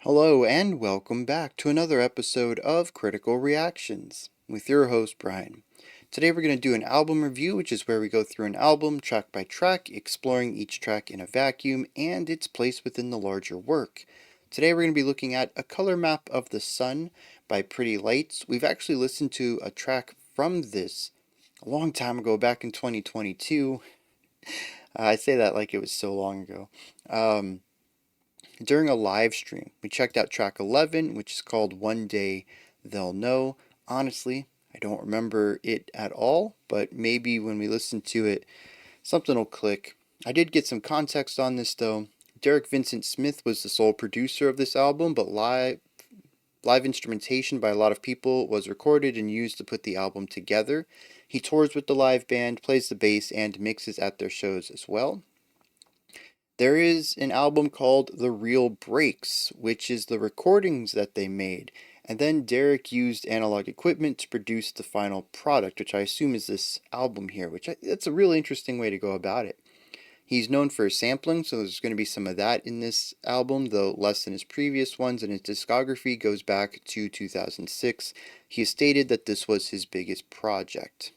Hello, and welcome back to another episode of Critical Reactions with your host, Brian. Today we're going to do an album review, which is where we go through an album track by track, exploring each track in a vacuum and its place within the larger work. Today we're going to be looking at A Color Map of the Sun by Pretty Lights. We've actually listened to a track from this a long time ago, back in 2022. I say that like it was so long ago. During a live stream, we checked out track 11, which is called One Day They'll Know. Honestly, I don't remember it at all, but maybe when we listen to it, something will click. I did get some context on this though. Derek Vincent Smith was the sole producer of this album, but live instrumentation by a lot of people was recorded and used to put the album together. He tours with the live band, plays the bass, and mixes at their shows as well. There is an album called The Real Breaks, which is the recordings that they made. And then Derek used analog equipment to produce the final product, which I assume is this album here, that's a really interesting way to go about it. He's known for sampling, so there's going to be some of that in this album, though less than his previous ones, and his discography goes back to 2006. He has stated that this was his biggest project.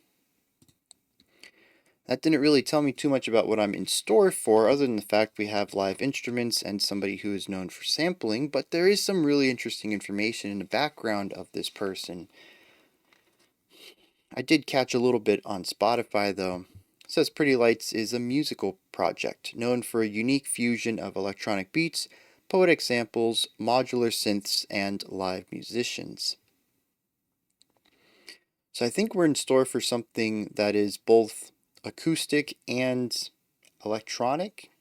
That didn't really tell me too much about what I'm in store for, other than the fact we have live instruments and somebody who is known for sampling, but there is some really interesting information in the background of this person. I did catch a little bit on Spotify though. It says Pretty Lights is a musical project, known for a unique fusion of electronic beats, poetic samples, modular synths, and live musicians. So I think we're in store for something that is both acoustic and electronic,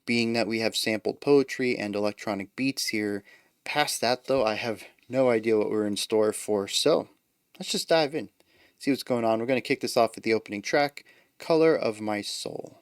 being that we have sampled poetry and electronic beats here. Past that though, I have no idea what we're in store for, so let's just dive in, see what's going on. We're going to kick this off with the opening track, Color of My Soul.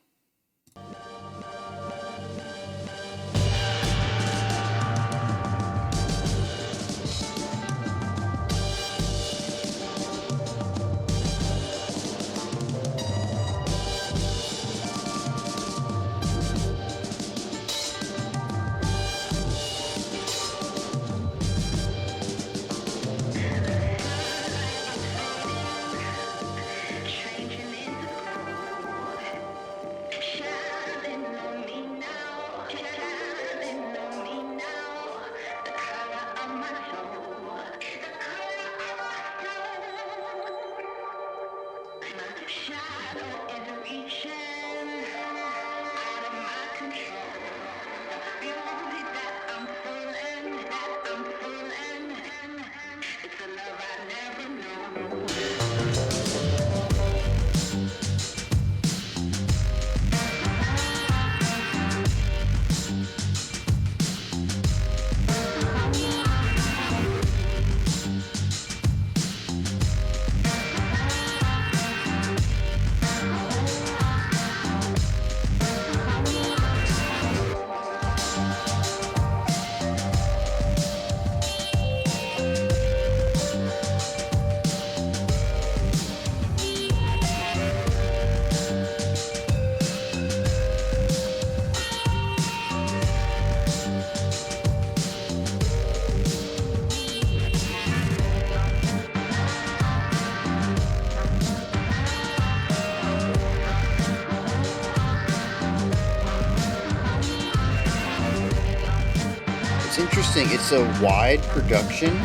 It's interesting, it's a wide production,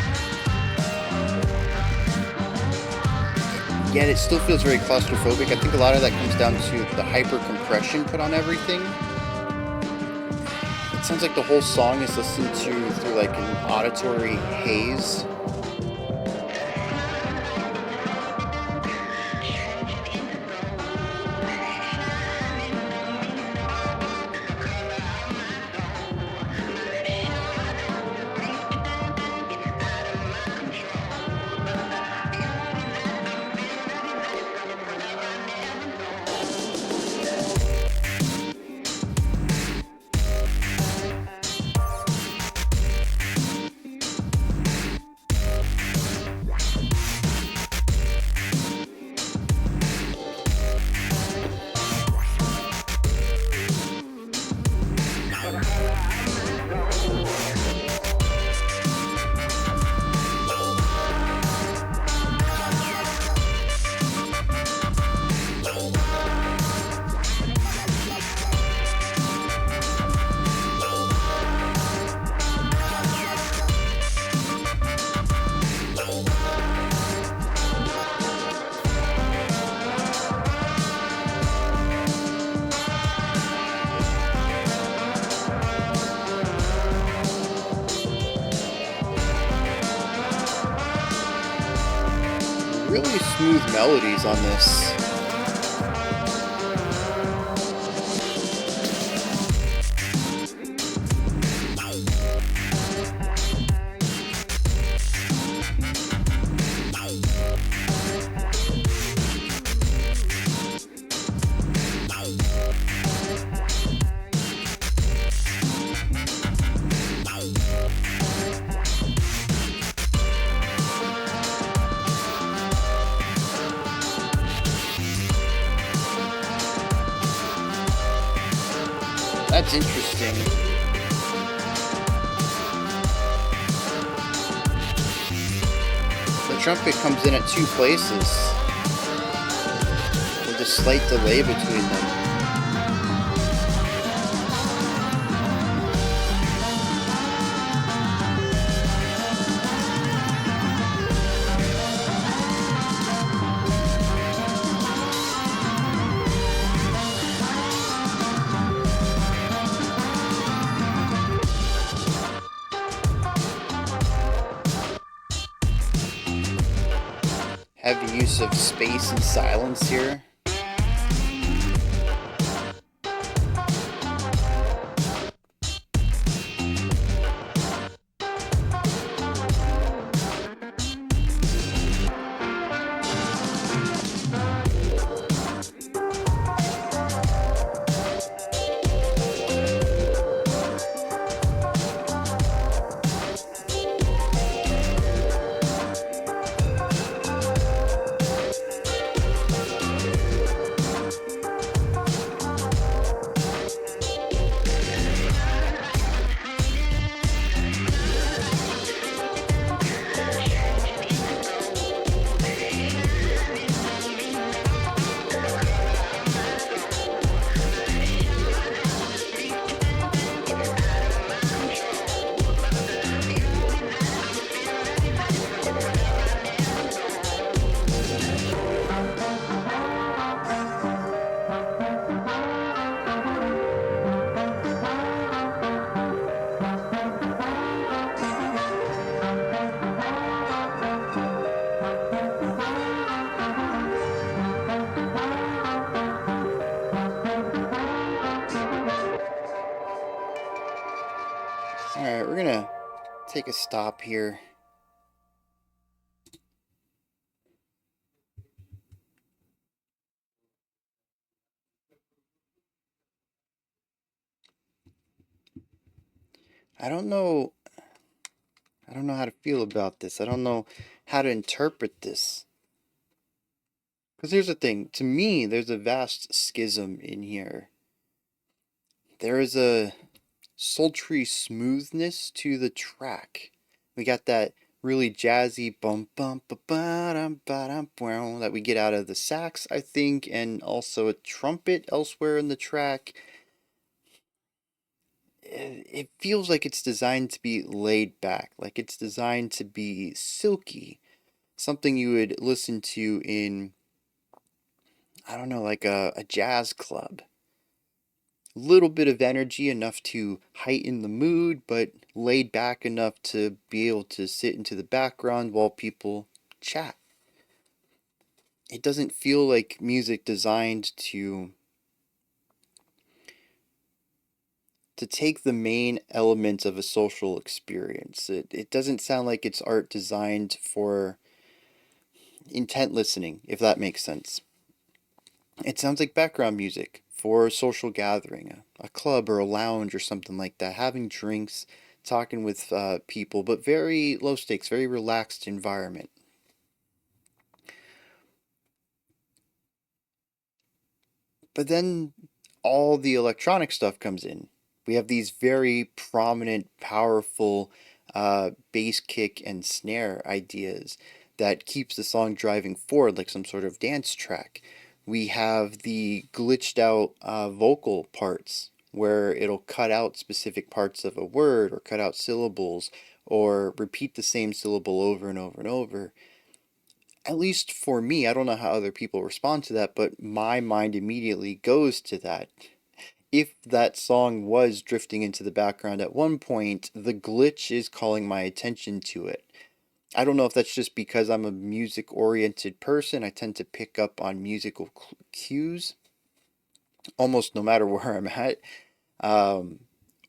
yet it still feels very claustrophobic. I think a lot of that comes down to the hyper compression put on everything. It sounds like the whole song is listened to through like an auditory haze. really smooth melodies on this. That's interesting. The trumpet comes in at two places with a slight delay between them. Heavy use of space and silence here. Alright, we're gonna take a stop here. I don't know how to feel about this. I don't know how to interpret this. Because here's the thing, to me, there's a vast schism in here. There is a sultry smoothness to the track. We got that really jazzy bum bum ba ba dum ba dum that we get out of the sax, I think, and also a trumpet elsewhere in the track. It feels like it's designed to be laid back, like it's designed to be silky, something you would listen to in, I don't know, like a jazz club. Little bit of energy enough to heighten the mood, but laid back enough to be able to sit into the background while people chat. It doesn't feel like music designed to take the main element of a social experience. It doesn't sound like it's art designed for intent listening, if that makes sense. It sounds like background music for a social gathering, a club or a lounge or something like that, having drinks, talking with people, but very low stakes, very relaxed environment. But then all the electronic stuff comes in. We have these very prominent, powerful bass kick and snare ideas that keeps the song driving forward like some sort of dance track. We have the glitched out vocal parts where it'll cut out specific parts of a word or cut out syllables or repeat the same syllable over and over and over. At least for me, I don't know how other people respond to that, but my mind immediately goes to that. If that song was drifting into the background at one point, the glitch is calling my attention to it. I don't know if that's just because I'm a music oriented person. I tend to pick up on musical cues almost no matter where I'm at. Um,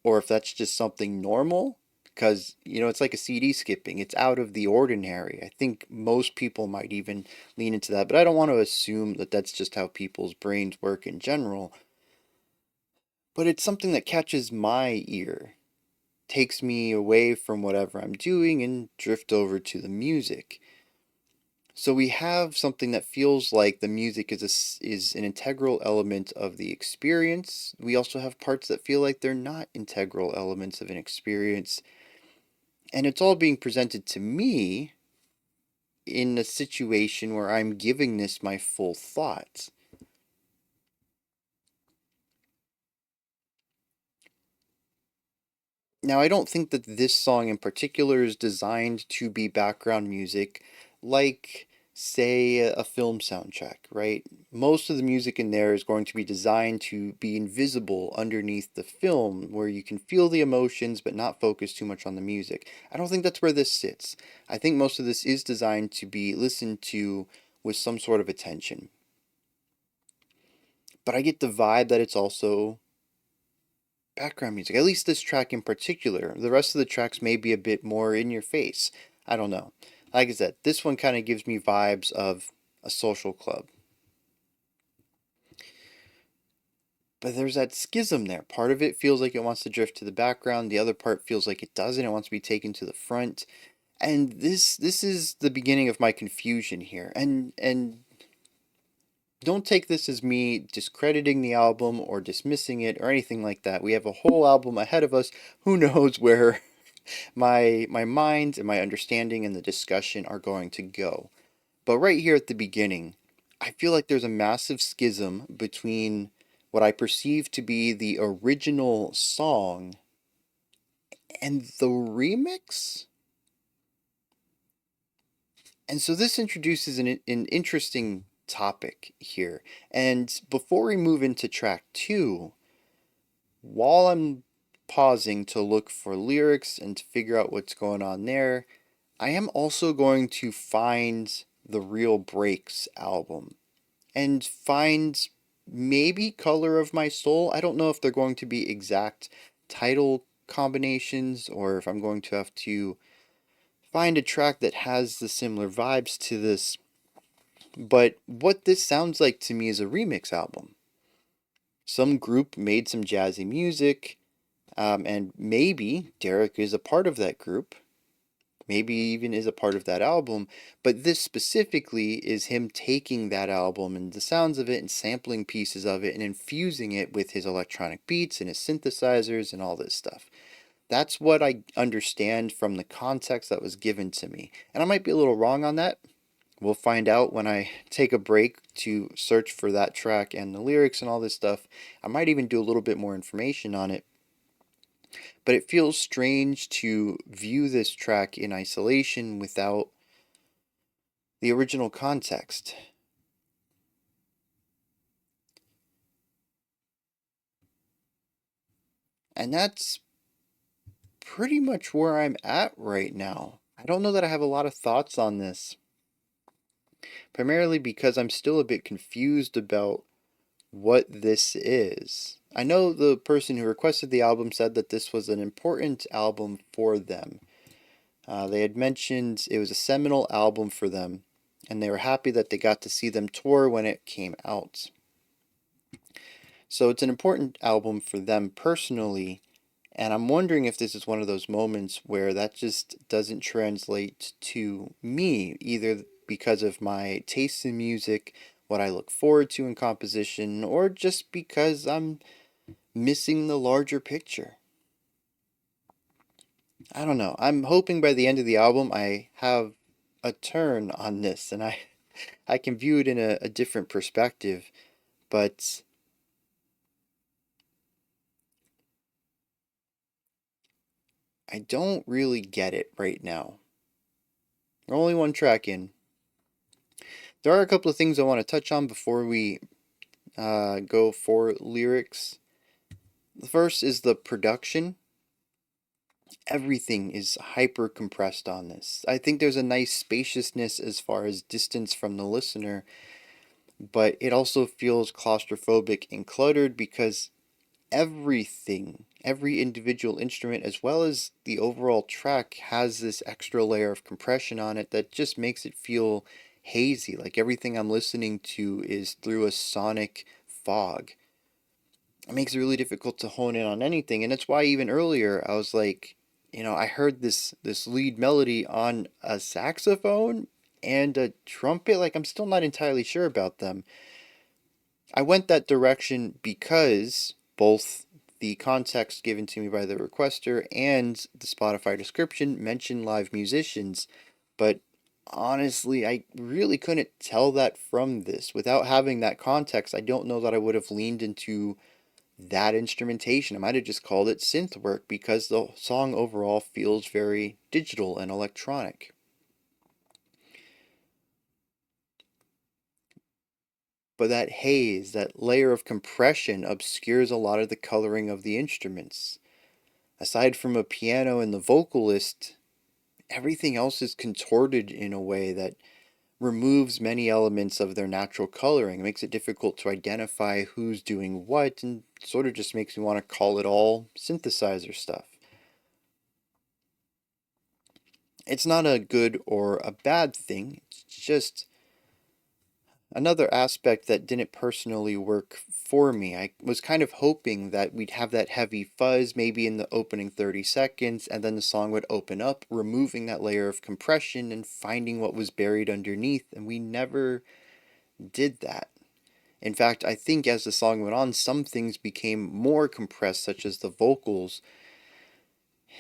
or if that's just something normal, because, it's like a CD skipping. It's out of the ordinary. I think most people might even lean into that, but I don't want to assume that that's just how people's brains work in general. But it's something that catches my ear, takes me away from whatever I'm doing and drift over to the music. So we have something that feels like the music is an integral element of the experience. We also have parts that feel like they're not integral elements of an experience. And it's all being presented to me in a situation where I'm giving this my full thought. Now, I don't think that this song in particular is designed to be background music like, say, a film soundtrack, right? Most of the music in there is going to be designed to be invisible underneath the film, where you can feel the emotions but not focus too much on the music. I don't think that's where this sits. I think most of this is designed to be listened to with some sort of attention. But I get the vibe that it's also background music. At least this track in particular. The rest of the tracks may be a bit more in your face. I don't know. Like I said, this one kind of gives me vibes of a social club. But there's that schism there. Part of it feels like it wants to drift to the background. The other part feels like it doesn't. It wants to be taken to the front. And this is the beginning of my confusion here. And don't take this as me discrediting the album or dismissing it or anything like that. We have a whole album ahead of us. Who knows where my mind and my understanding and the discussion are going to go. But right here at the beginning, I feel like there's a massive schism between what I perceive to be the original song and the remix. And so this introduces an interesting topic here. And before we move into track 2, while I'm pausing to look for lyrics and to figure out what's going on there, I am also going to find the Real Breaks album and find maybe Color of My Soul. I don't know if they're going to be exact title combinations or if I'm going to have to find a track that has the similar vibes to this. But what this sounds like to me is a remix album. Some group made some jazzy music, and maybe Derek is a part of that group, maybe even is a part of that album, but this specifically is him taking that album and the sounds of it and sampling pieces of it and infusing it with his electronic beats and his synthesizers and all this stuff. That's what I understand from the context that was given to me. And I might be a little wrong on that. We'll find out when I take a break to search for that track and the lyrics and all this stuff. I might even do a little bit more information on it. But it feels strange to view this track in isolation without the original context. And that's pretty much where I'm at right now. I don't know that I have a lot of thoughts on this, primarily because I'm still a bit confused about what this is. I know the person who requested the album said that this was an important album for them. They had mentioned it was a seminal album for them, and they were happy that they got to see them tour when it came out. So it's an important album for them personally, and I'm wondering if this is one of those moments where that just doesn't translate to me, either because of my taste in music, what I look forward to in composition, or just because I'm missing the larger picture. I don't know. I'm hoping by the end of the album I have a turn on this and I can view it in a different perspective, but I don't really get it right now. We're only one track in. There are a couple of things I want to touch on before we go for lyrics. The first is the production. Everything is hyper compressed on this. I think there's a nice spaciousness as far as distance from the listener, but it also feels claustrophobic and cluttered because everything, every individual instrument, as well as the overall track, has this extra layer of compression on it that just makes it feel hazy. Like everything I'm listening to is through a sonic fog. It makes it really difficult to hone in on anything, and that's why even earlier I was like, I heard this lead melody on a saxophone and a trumpet. Like I'm still not entirely sure about them. I went that direction because both the context given to me by the requester and the Spotify description mention live musicians, but honestly, I really couldn't tell that from this. Without having that context, I don't know that I would have leaned into that instrumentation. I might have just called it synth work because the song overall feels very digital and electronic. But that haze, that layer of compression, obscures a lot of the coloring of the instruments. Aside from a piano and the vocalist, everything else is contorted in a way that removes many elements of their natural coloring. It makes it difficult to identify who's doing what and sort of just makes me want to call it all synthesizer stuff. It's not a good or a bad thing, it's just another aspect that didn't personally work for me. I was kind of hoping that we'd have that heavy fuzz maybe in the opening 30 seconds, and then the song would open up, removing that layer of compression and finding what was buried underneath, and we never did that. In fact, I think as the song went on, some things became more compressed, such as the vocals,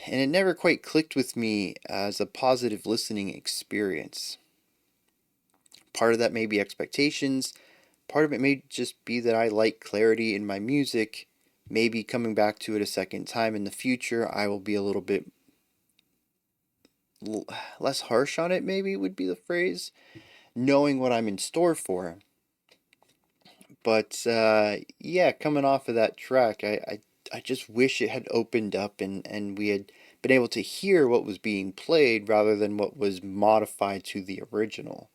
and it never quite clicked with me as a positive listening experience. Part of that may be expectations. Part of it may just be that I like clarity in my music. Maybe coming back to it a second time in the future, I will be a little bit less harsh on it, maybe would be the phrase, knowing what I'm in store for. But yeah, coming off of that track, I just wish it had opened up and we had been able to hear what was being played rather than what was modified to the original.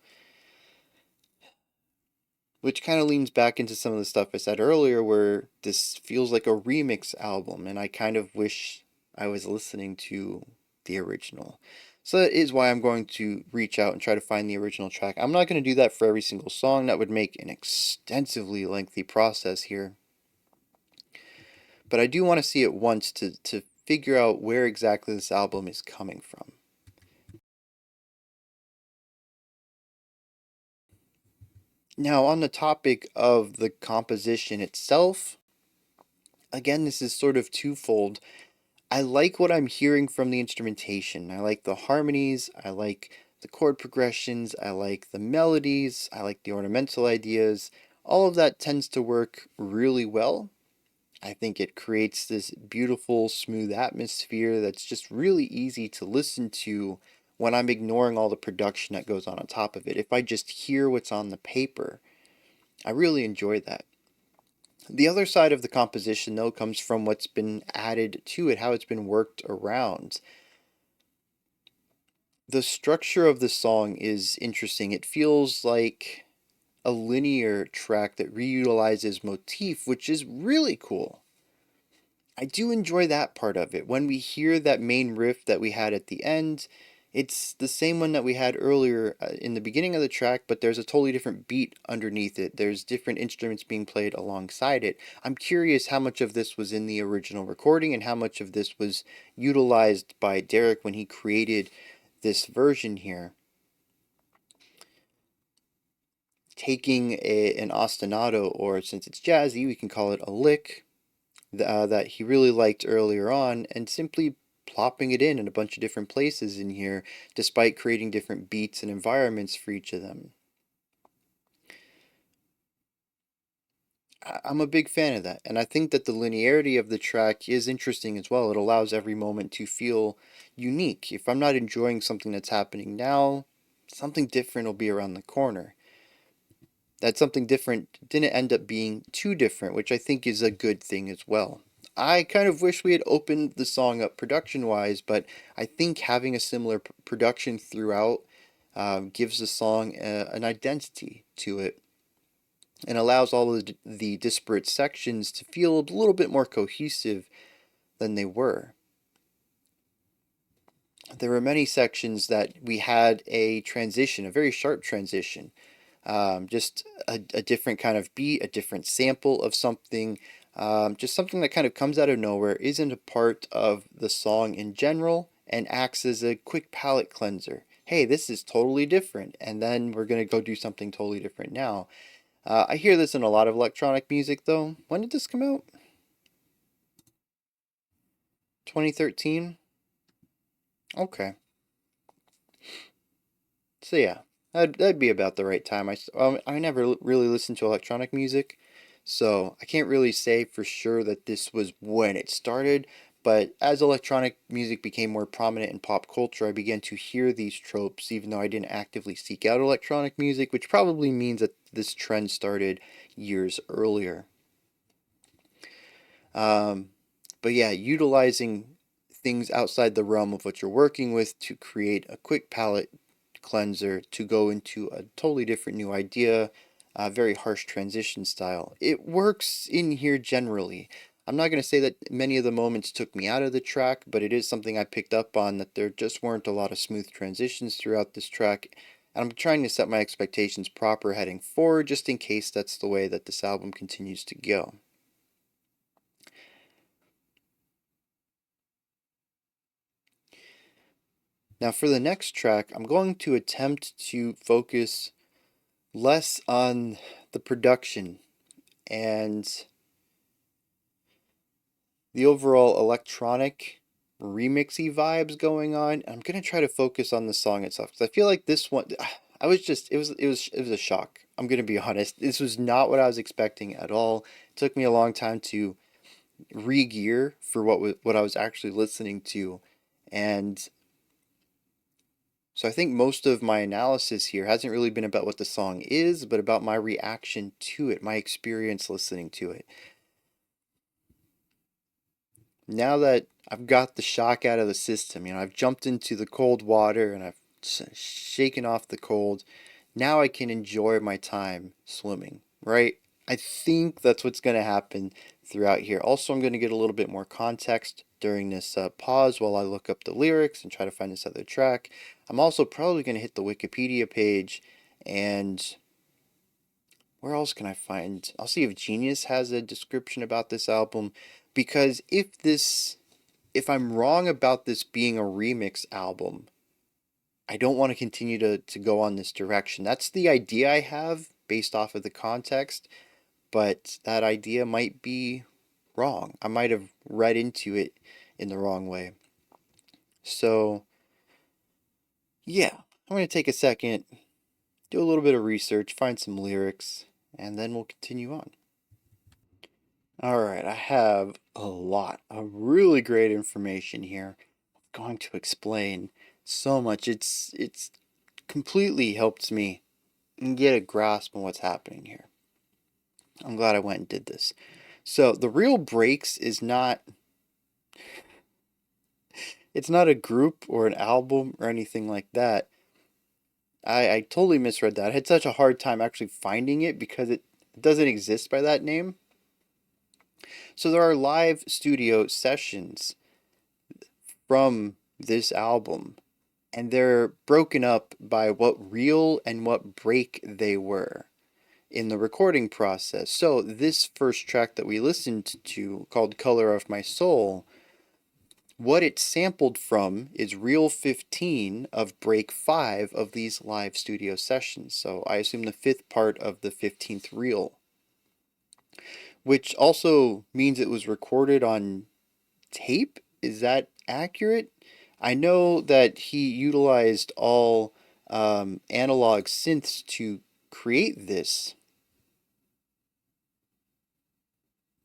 Which kind of leans back into some of the stuff I said earlier, where this feels like a remix album, and I kind of wish I was listening to the original. So that is why I'm going to reach out and try to find the original track. I'm not going to do that for every single song, that would make an extensively lengthy process here. But I do want to see it once to figure out where exactly this album is coming from. Now, on the topic of the composition itself, again, this is sort of twofold. I like what I'm hearing from the instrumentation. I like the harmonies, I like the chord progressions, I like the melodies, I like the ornamental ideas. All of that tends to work really well. I think it creates this beautiful, smooth atmosphere that's just really easy to listen to when I'm ignoring all the production that goes on top of it. If I just hear what's on the paper, I really enjoy that. The other side of the composition, though, comes from what's been added to it, how it's been worked around. The structure of the song is interesting. It feels like a linear track that reutilizes motif, which is really cool. I do enjoy that part of it. When we hear that main riff that we had at the end, it's the same one that we had earlier in the beginning of the track, but there's a totally different beat underneath it. There's different instruments being played alongside it. I'm curious how much of this was in the original recording and how much of this was utilized by Derek when he created this version here. Taking an ostinato, or since it's jazzy, we can call it a lick, that he really liked earlier on, and simply plopping it in a bunch of different places in here, despite creating different beats and environments for each of them. I'm a big fan of that, and I think that the linearity of the track is interesting as well. It allows every moment to feel unique. If I'm not enjoying something that's happening now, something different will be around the corner. That something different didn't end up being too different, which I think is a good thing as well. I kind of wish we had opened the song up production-wise, but I think having a similar production throughout gives the song an identity to it and allows all of the disparate sections to feel a little bit more cohesive than they were. There were many sections that we had a transition, a very sharp transition, just a different kind of beat, a different sample of something, just something that kind of comes out of nowhere, isn't a part of the song in general, and acts as a quick palate cleanser. Hey, this is totally different, and then we're going to go do something totally different now. I hear this in a lot of electronic music, though. When did this come out? 2013? Okay. So yeah, that'd be about the right time. I never really listened to electronic music, so I can't really say for sure that this was when it started. But as electronic music became more prominent in pop culture, I began to hear these tropes, even though I didn't actively seek out electronic music, which probably means that this trend started years earlier. Um, but yeah, utilizing things outside the realm of what you're working with to create a quick palette cleanser to go into a totally different new idea, a very harsh transition style. It works in here generally. I'm not going to say that many of the moments took me out of the track, but it is something I picked up on, that there just weren't a lot of smooth transitions throughout this track. And I'm trying to set my expectations proper heading forward, just in case that's the way that this album continues to go. Now for the next track, I'm going to attempt to focus less on the production and the overall electronic remixy vibes going on. I'm gonna try to focus on the song itself because I feel like this one, I was just it was a shock. I'm gonna be honest. This was not what I was expecting at all. It took me a long time to re-gear for what I was actually listening to, and so I think most of my analysis here hasn't really been about what the song is, but about my reaction to it, my experience listening to it. Now that I've got the shock out of the system, I've jumped into the cold water and I've shaken off the cold. Now I can enjoy my time swimming, right? I think that's what's going to happen throughout here. Also, I'm going to get a little bit more context during this pause while I look up the lyrics and try to find this other track. I'm also probably going to hit the Wikipedia page, and where else can I find? I'll see if Genius has a description about this album, because if I'm wrong about this being a remix album, I don't want to continue to go on this direction. That's the idea I have based off of the context, but that idea might be wrong. I might have read into it in the wrong way. So, yeah, I'm going to take a second, do a little bit of research, find some lyrics, and then we'll continue on. Alright, I have a lot of really great information here. I'm going to explain so much. It's completely helped me get a grasp on what's happening here. I'm glad I went and did this. So the Real Breaks is not, it's not a group or an album or anything like that. I totally misread that. I had such a hard time actually finding it because it doesn't exist by that name. So there are live studio sessions from this album, and they're broken up by what reel and what break they were in the recording process. So this first track that we listened to, called Color of My Soul, what it sampled from is reel 15 of break 5 of these live studio sessions. So I assume the fifth part of the 15th reel, which also means it was recorded on tape. Is that accurate? I know that he utilized all analog synths to create this.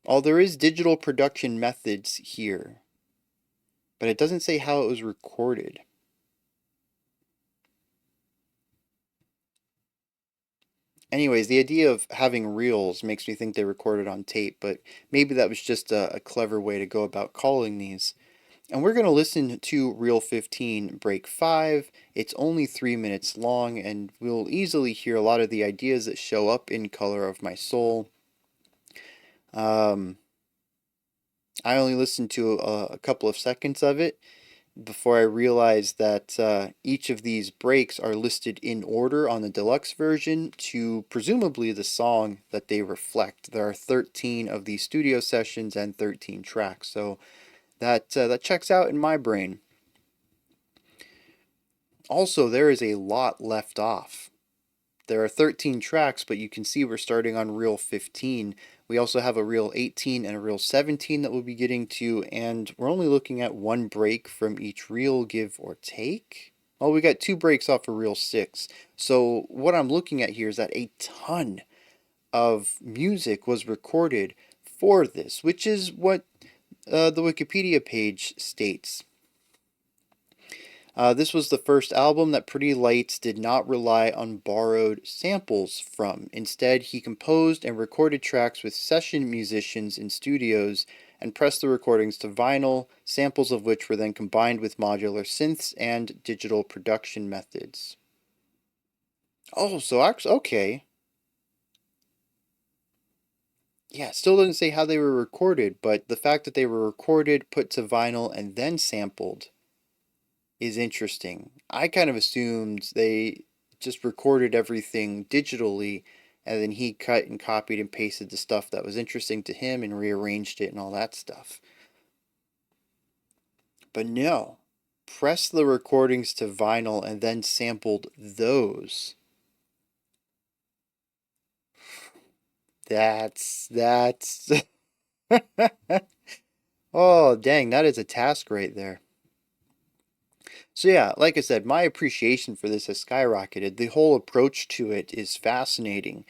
Oh, there is digital production methods here, but it doesn't say how it was recorded. Anyways, the idea of having reels makes me think they recorded on tape, but maybe that was just a clever way to go about calling these. And we're going to listen to Reel 15, Break 5. It's only 3 minutes long, and we'll easily hear a lot of the ideas that show up in Color of My Soul. Um, I only listened to a couple of seconds of it before I realized that each of these breaks are listed in order on the deluxe version to presumably the song that they reflect. There are 13 of these studio sessions and 13 tracks, so that checks out in my brain. Also, there is a lot left off. There are 13 tracks, but you can see we're starting on reel 15. We also have a reel 18 and a reel 17 that we'll be getting to, and we're only looking at one break from each reel, give or take. Oh, we got two breaks off of reel 6. So what I'm looking at here is that a ton of music was recorded for this, which is what the Wikipedia page states. This was the first album that Pretty Lights did not rely on borrowed samples from. Instead, he composed and recorded tracks with session musicians in studios and pressed the recordings to vinyl, samples of which were then combined with modular synths and digital production methods. Oh, so actually, okay. Yeah, it still doesn't say how they were recorded, but the fact that they were recorded, put to vinyl, and then sampled is interesting. I kind of assumed they just recorded everything digitally and then he cut and copied and pasted the stuff that was interesting to him and rearranged it and all that stuff. But no, pressed the recordings to vinyl and then sampled those. That's oh, dang, that is a task right there. So yeah, like I said, my appreciation for this has skyrocketed. The whole approach to it is fascinating.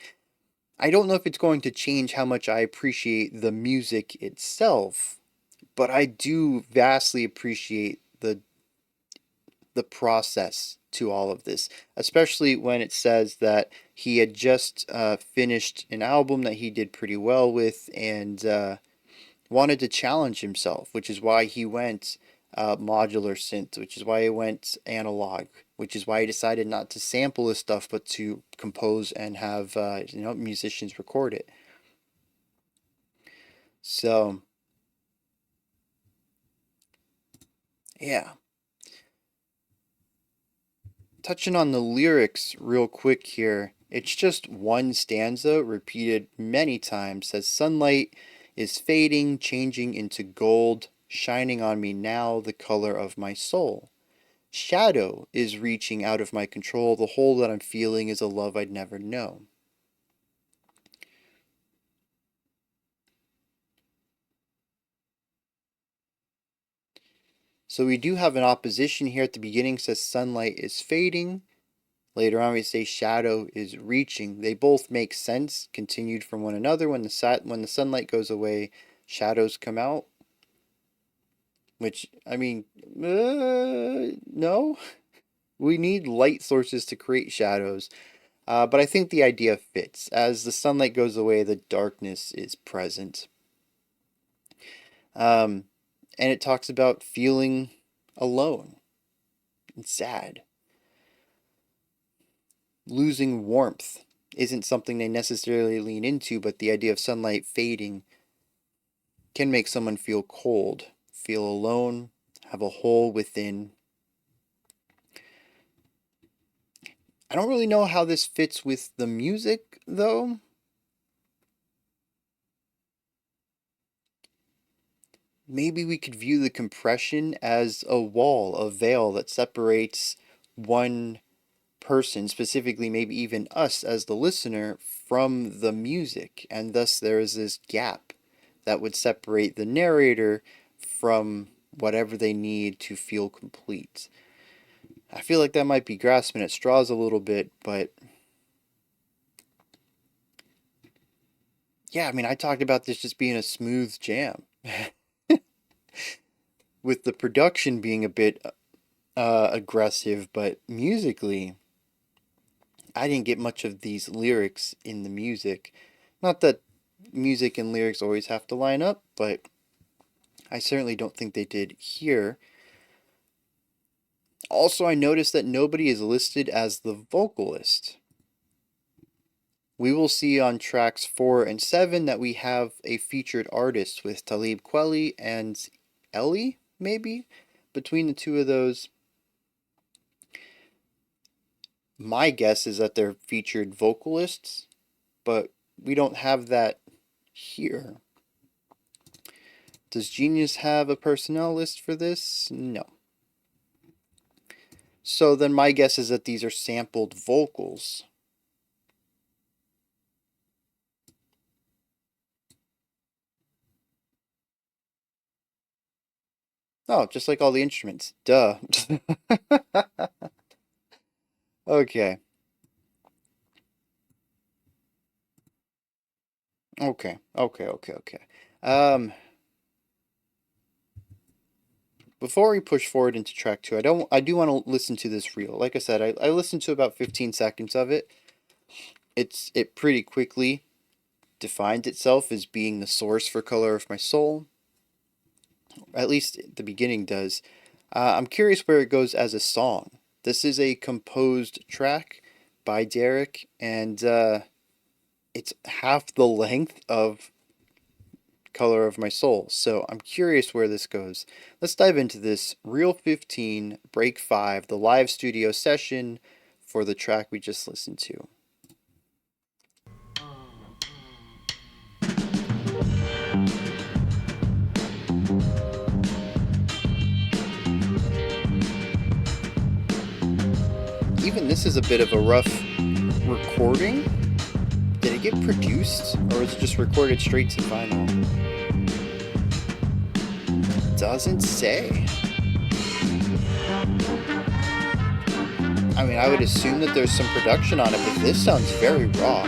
I don't know if it's going to change how much I appreciate the music itself, but I do vastly appreciate the process to all of this, especially when it says that he had just finished an album that he did pretty well with and wanted to challenge himself, which is why he went modular synth, which is why he went analog, which is why he decided not to sample his stuff but to compose and have musicians record it. So yeah, touching on the lyrics real quick here. It's just one stanza repeated many times. Says sunlight is fading, changing into gold, shining on me now, the color of my soul. Shadow is reaching out of my control. The hole that I'm feeling is a love I'd never know. So we do have an opposition here at the beginning. Says sunlight is fading. Later on, we say shadow is reaching. They both make sense, continued from one another. When the sunlight goes away, shadows come out. Which, I mean, no. We need light sources to create shadows. But I think the idea fits. As the sunlight goes away, the darkness is present. Um, and it talks about feeling alone and sad. Losing warmth isn't something they necessarily lean into, but the idea of sunlight fading can make someone feel cold, feel alone, have a hole within. I don't really know how this fits with the music, though. Maybe we could view the compression as a wall, a veil that separates one person, specifically maybe even us as the listener, from the music, and thus there is this gap that would separate the narrator from whatever they need to feel complete. I feel like that might be grasping at straws a little bit, but yeah, I mean, I talked about this just being a smooth jam, with the production being a bit aggressive, but musically, I didn't get much of these lyrics in the music. Not that music and lyrics always have to line up, but I certainly don't think they did here. Also, I noticed that nobody is listed as the vocalist. We will see on tracks 4 and 7 that we have a featured artist with Talib Kweli and Ellie, maybe? Between the two of those, my guess is that they're featured vocalists, but we don't have that here. Does Genius have a personnel list for this? No. So then my guess is that these are sampled vocals. Oh, just like all the instruments. Duh. Okay. Okay. Before we push forward into track 2, I do want to listen to this reel. Like I said, I listened to about 15 seconds of it. It pretty quickly defined itself as being the source for Color of My Soul. At least the beginning does. I'm curious where it goes as a song. This is a composed track by Derek, and it's half the length of Color of My Soul. So I'm curious where this goes. Let's dive into this. Reel 15, Break 5, the live studio session for the track we just listened to. Even this is a bit of a rough recording. Did it get produced, or is it just recorded straight to vinyl? Doesn't say. I mean, I would assume that there's some production on it, but this sounds very raw.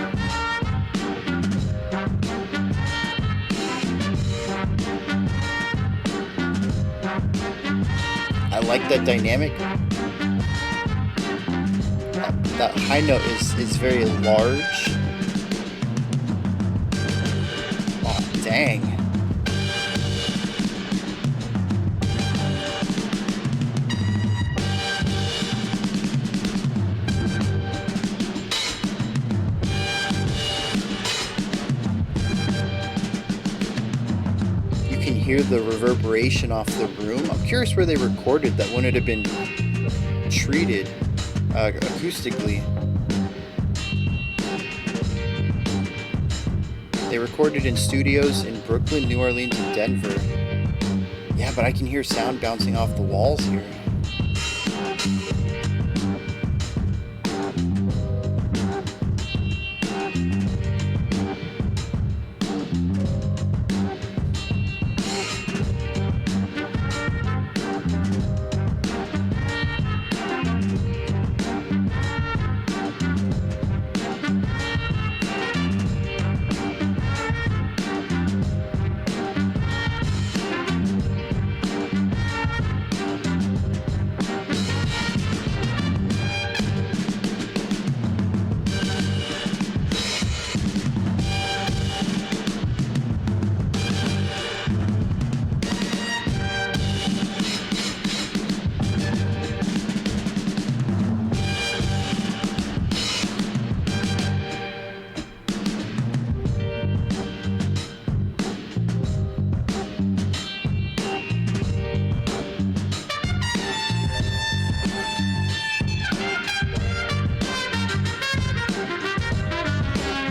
I like that dynamic. That high note is very large. Oh, dang. You can hear the reverberation off the room. I'm curious where they recorded that when it had been treated acoustically. They recorded in studios in Brooklyn, New Orleans, and Denver. Yeah, but I can hear sound bouncing off the walls here.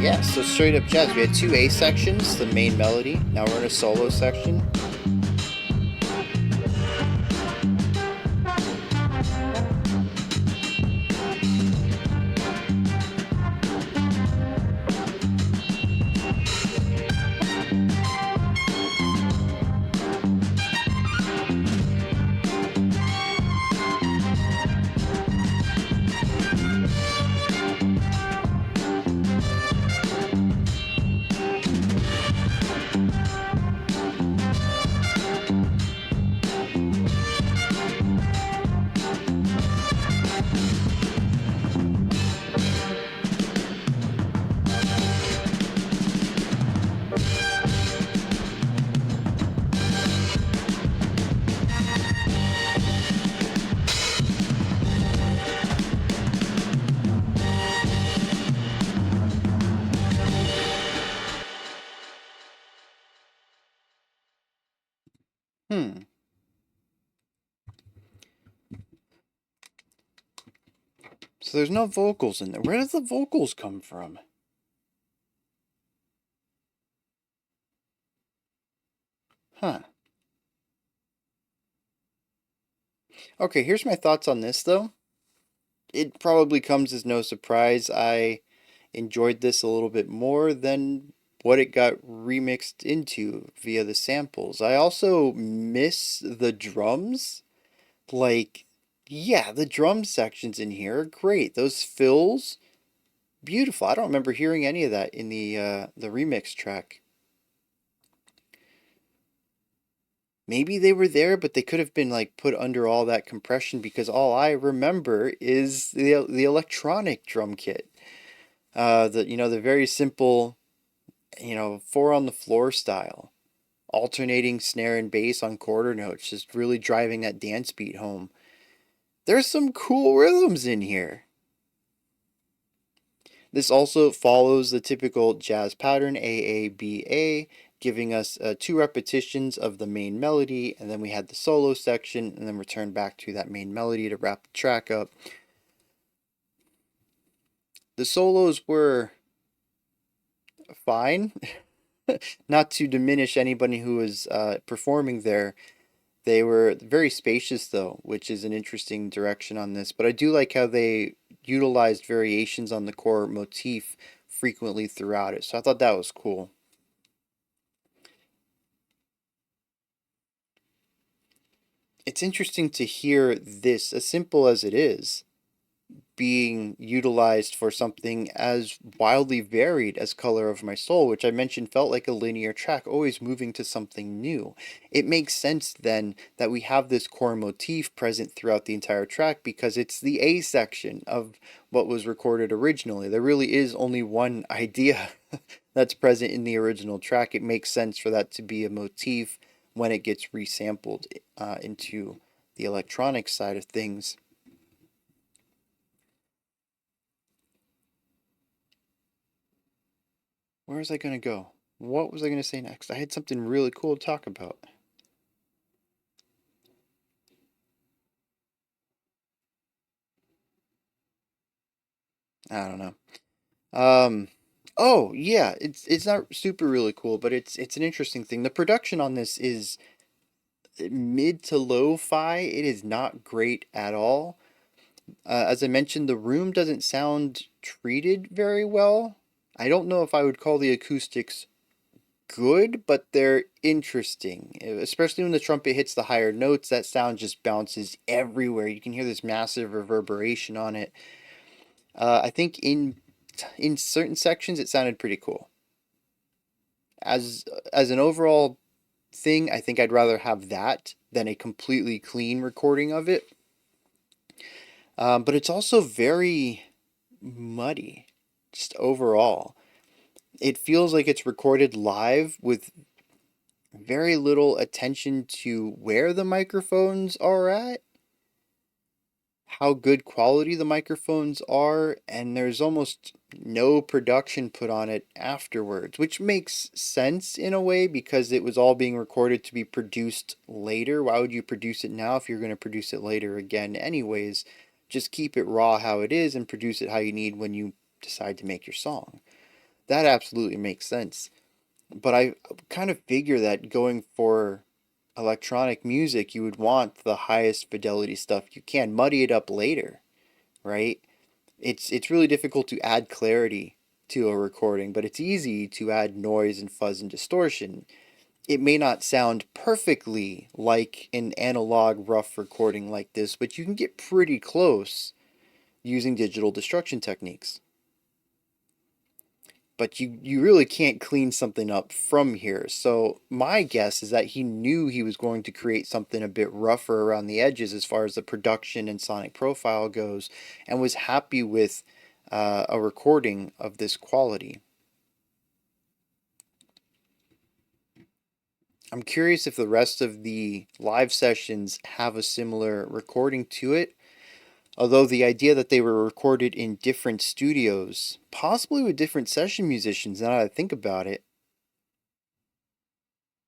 Yeah, so straight up jazz. We had two A sections, the main melody. Now we're in a solo section. Hmm. So there's no vocals in there. Where does the vocals come from? Huh. Okay, here's my thoughts on this though. It probably comes as no surprise. I enjoyed this a little bit more than what it got remixed into via the samples. I also miss the drums. Like, yeah, the drum sections in here are great. Those fills, beautiful. I don't remember hearing any of that in the remix track. Maybe they were there, but they could have been like put under all that compression because all I remember is the electronic drum kit. The very simple, four on the floor style, alternating snare and bass on quarter notes, just really driving that dance beat home. There's some cool rhythms in here. This also follows the typical jazz pattern AABA, giving us two repetitions of the main melody, and then we had the solo section, and then return back to that main melody to wrap the track up. The solos were fine, not to diminish anybody who was performing there. They were very spacious, though, which is an interesting direction on this. But I do like how they utilized variations on the core motif frequently throughout it. So I thought that was cool. It's interesting to hear this, as simple as it is, being utilized for something as wildly varied as Color of My Soul, which I mentioned felt like a linear track, always moving to something new. It makes sense then that we have this core motif present throughout the entire track because it's the A section of what was recorded originally. There really is only one idea that's present in the original track. It makes sense for that to be a motif when it gets resampled into the electronic side of things. Where was I going to go? What was I going to say next? I had something really cool to talk about. I don't know. Um, oh yeah, it's not super really cool, but it's an interesting thing. The production on this is mid to lo-fi. It is not great at all. As I mentioned, the room doesn't sound treated very well. I don't know if I would call the acoustics good, but they're interesting. Especially when the trumpet hits the higher notes, that sound just bounces everywhere. You can hear this massive reverberation on it. I think in certain sections it sounded pretty cool. As as an overall thing, I think I'd rather have that than a completely clean recording of it. But it's also very muddy, just overall. It feels like it's recorded live with very little attention to where the microphones are at, how good quality the microphones are, and there's almost no production put on it afterwards, which makes sense in a way because it was all being recorded to be produced later. Why would you produce it now if you're going to produce it later again, anyways? Just keep it raw how it is and produce it how you need when you decide to make your song. That absolutely makes sense. But I kind of figure that going for electronic music, you would want the highest fidelity stuff you can. Muddy it up later, right? It's really difficult to add clarity to a recording, but it's easy to add noise and fuzz and distortion. It may not sound perfectly like an analog rough recording like this, but you can get pretty close using digital destruction techniques. But you really can't clean something up from here. So my guess is that he knew he was going to create something a bit rougher around the edges as far as the production and sonic profile goes, and was happy with a recording of this quality. I'm curious if the rest of the live sessions have a similar recording to it. Although the idea that they were recorded in different studios, possibly with different session musicians, now that I think about it,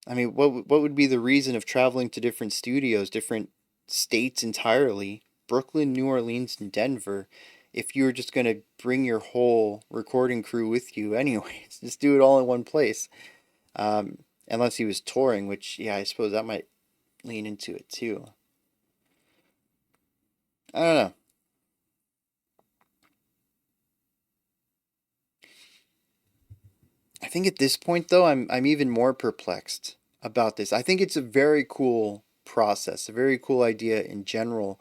I mean, what would be the reason of traveling to different studios, different states entirely, Brooklyn, New Orleans, and Denver, if you were just going to bring your whole recording crew with you anyways? Just do it all in one place. Unless he was touring, which, yeah, I suppose that might lean into it too. I don't know. I think at this point though, I'm even more perplexed about this. I think it's a very cool process, a very cool idea in general,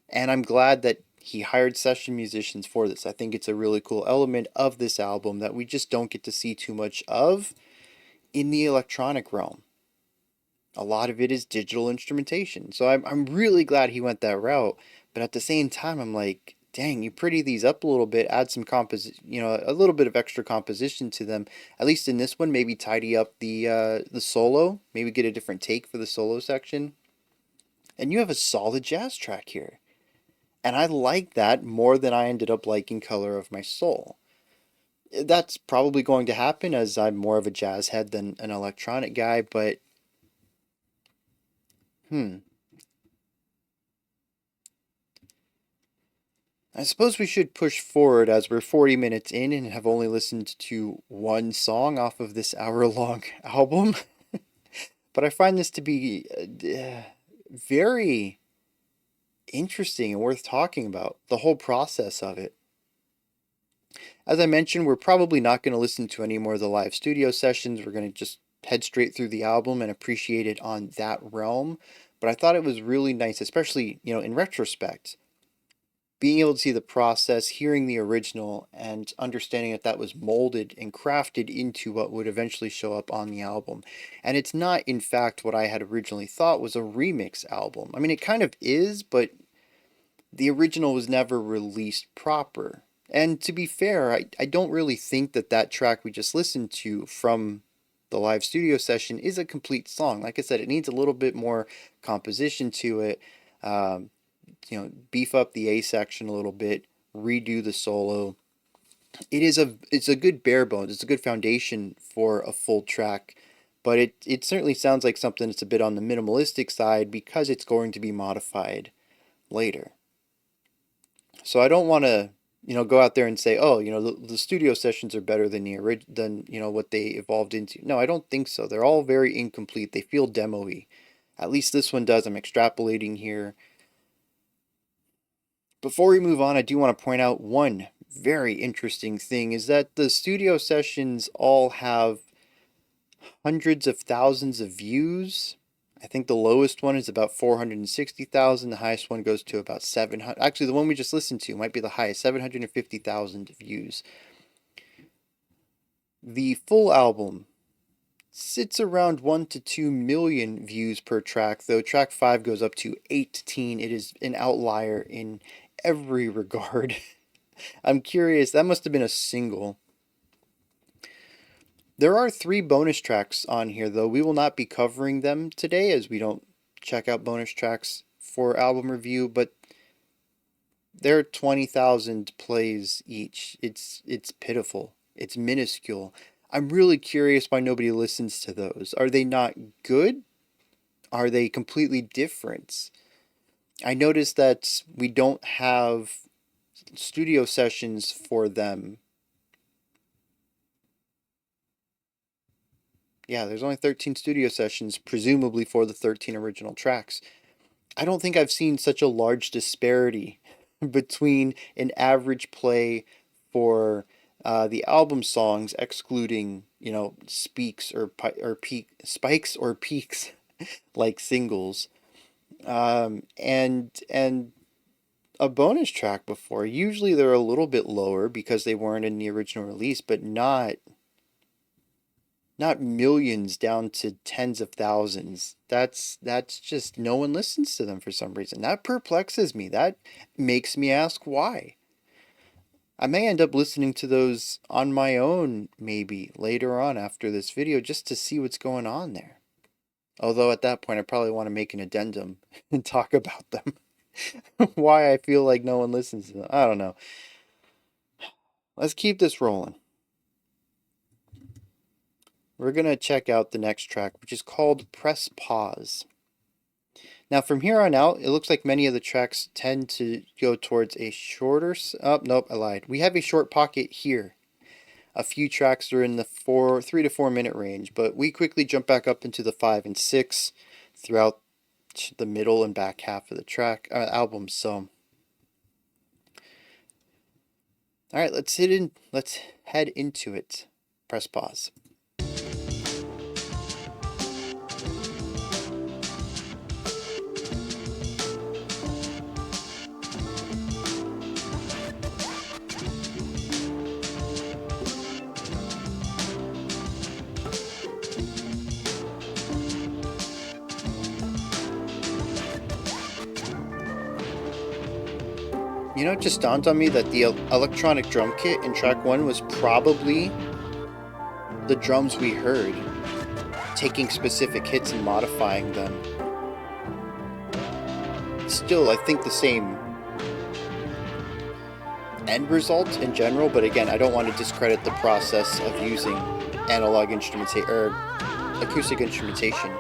and I'm glad that he hired session musicians for this. I think it's a really cool element of this album that we just don't get to see too much of in the electronic realm. A lot of it is digital instrumentation. So I'm really glad he went that route. But at the same time, I'm like, dang, you pretty these up a little bit, add some a little bit of extra composition to them. At least in this one, maybe tidy up the solo, maybe get a different take for the solo section. And you have a solid jazz track here. And I like that more than I ended up liking Color of My Soul. That's probably going to happen as I'm more of a jazz head than an electronic guy, but hmm. I suppose we should push forward as we're 40 minutes in and have only listened to one song off of this hour-long album. But I find this to be very interesting and worth talking about, the whole process of it. As I mentioned, we're probably not going to listen to any more of the live studio sessions. We're going to just head straight through the album and appreciate it on that realm. But I thought it was really nice, especially, in retrospect, being able to see the process, hearing the original, and understanding that that was molded and crafted into what would eventually show up on the album. And it's not, in fact, what I had originally thought was a remix album. I mean, it kind of is, but the original was never released proper. And to be fair, I don't really think that that track we just listened to from the live studio session is a complete song. Like I said, it needs a little bit more composition to it. Um, Beef up the A section a little bit, redo the solo. It's a good bare bones. It's a good foundation for a full track, but it certainly sounds like something that's a bit on the minimalistic side because it's going to be modified later. So I don't want to go out there and say, oh, the studio sessions are better than what they evolved into. No, I don't think so. They're all very incomplete. They feel demo-y. At least this one does. I'm extrapolating here. Before we move on, I do want to point out one very interesting thing is that the studio sessions all have hundreds of thousands of views. I think the lowest one is about 460,000. The highest one goes to about 700. Actually, the one we just listened to might be the highest, 750,000 views. The full album sits around 1 to 2 million views per track, though track 5 goes up to 18. It is an outlier in every regard. I'm curious, that must have been a single. There are 3 bonus tracks on here, though. We will not be covering them today as we don't check out bonus tracks for album review, but they're 20,000 plays each. It's pitiful. It's minuscule. I'm really curious why nobody listens to those. Are they not good? Are they completely different? I noticed that we don't have studio sessions for them. Yeah, there's only 13 studio sessions, presumably for the 13 original tracks. I don't think I've seen such a large disparity between an average play for the album songs, excluding speaks or peak spikes or peaks like singles, and a bonus track before. Usually they're a little bit lower because they weren't in the original release, but not millions down to tens of thousands. That's just no one listens to them for some reason. That perplexes me. That makes me ask why. I may end up listening to those on my own maybe later on after this video just to see what's going on there. Although at that point I probably want to make an addendum and talk about them. Why I feel like no one listens to them. I don't know. Let's keep this rolling. we're going to check out the next track, which is called Press Pause. Now from here on out, it looks like many of the tracks tend to go towards a shorter, oh, nope, I lied. We have a short pocket here. A few tracks are in the 3 to 4 minute range, but we quickly jump back up into the 5 and 6 throughout the middle and back half of the album. So, all right, let's head into it. Press pause. You know, it just dawned on me that the electronic drum kit in track 1 was probably the drums we heard, taking specific hits and modifying them. Still, I think the same end result in general, but again, I don't want to discredit the process of using analog instrumentation or acoustic instrumentation.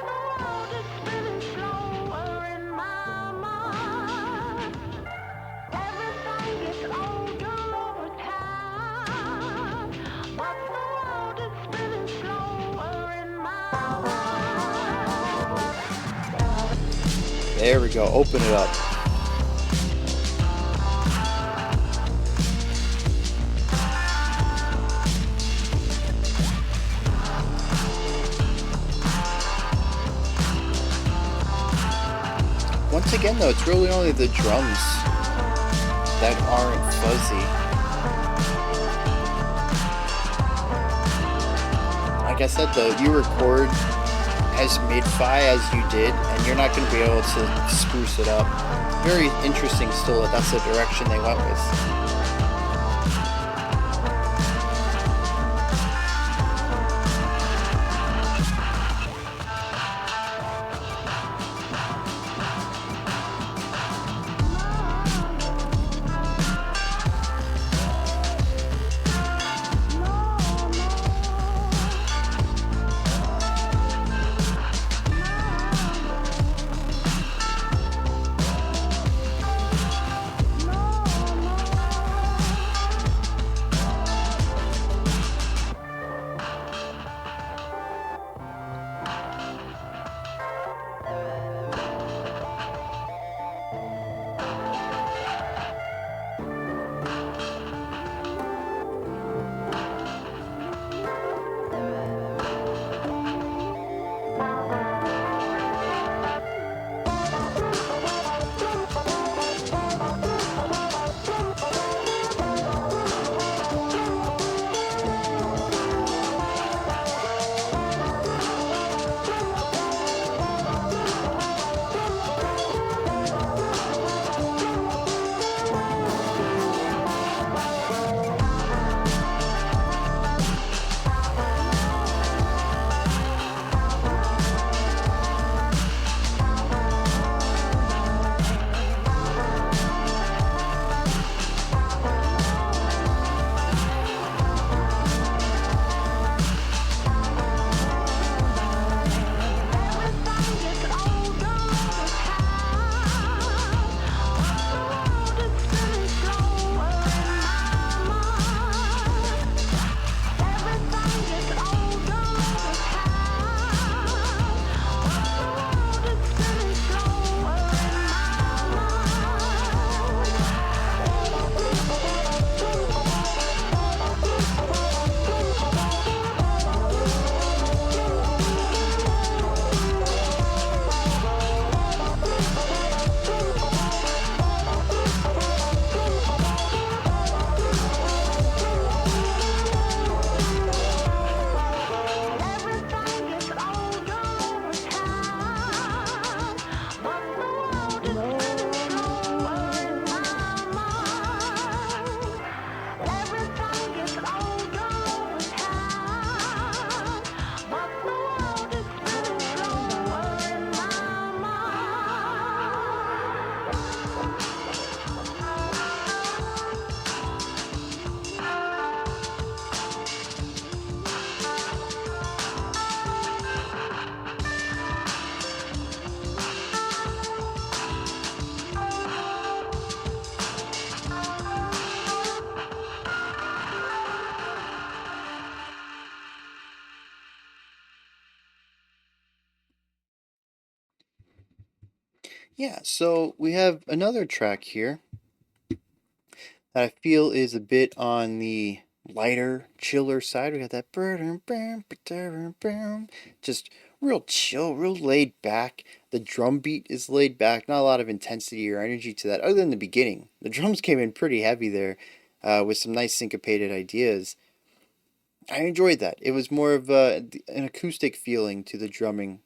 There we go, open it up. Once again though, it's really only the drums that aren't fuzzy. Like I said though, you record as mid-fi as you did, and you're not going to be able to spruce it up. Very interesting still that that's the direction they went with. Yeah, so we have another track here that I feel is a bit on the lighter, chiller side. We got that just real chill, real laid back. The drum beat is laid back, not a lot of intensity or energy to that, other than the beginning. The drums came in pretty heavy there, with some nice syncopated ideas. I enjoyed that. It was more of an acoustic feeling to the drumming,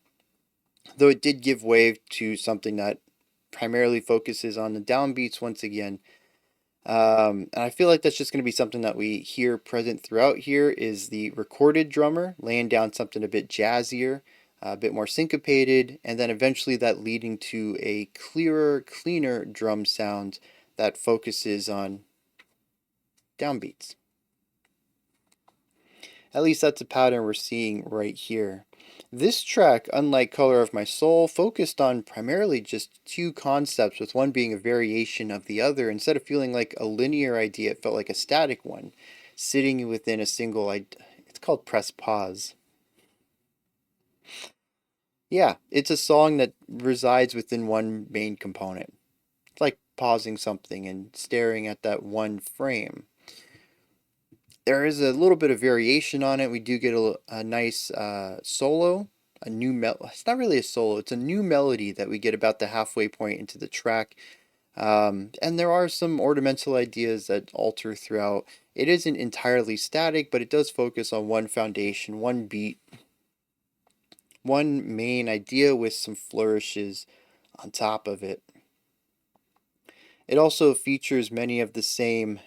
though it did give way to something that primarily focuses on the downbeats once again. And I feel like that's just going to be something that we hear present throughout here is the recorded drummer laying down something a bit jazzier, a bit more syncopated, and then eventually that leading to a clearer, cleaner drum sound that focuses on downbeats. At least that's a pattern we're seeing right here. This track, unlike Color of My Soul, focused on primarily just two concepts, with one being a variation of the other. Instead of feeling like a linear idea, it felt like a static one, sitting within a single idea. It's called Press Pause. Yeah, it's a song that resides within one main component. It's like pausing something and staring at that one frame. There is a little bit of variation on it. We do get a nice solo, a new it's not really a solo, it's a new melody that we get about the halfway point into the track. And there are some ornamental ideas that alter throughout. It isn't entirely static, but it does focus on one foundation, one beat, one main idea with some flourishes on top of it. It also features many of the same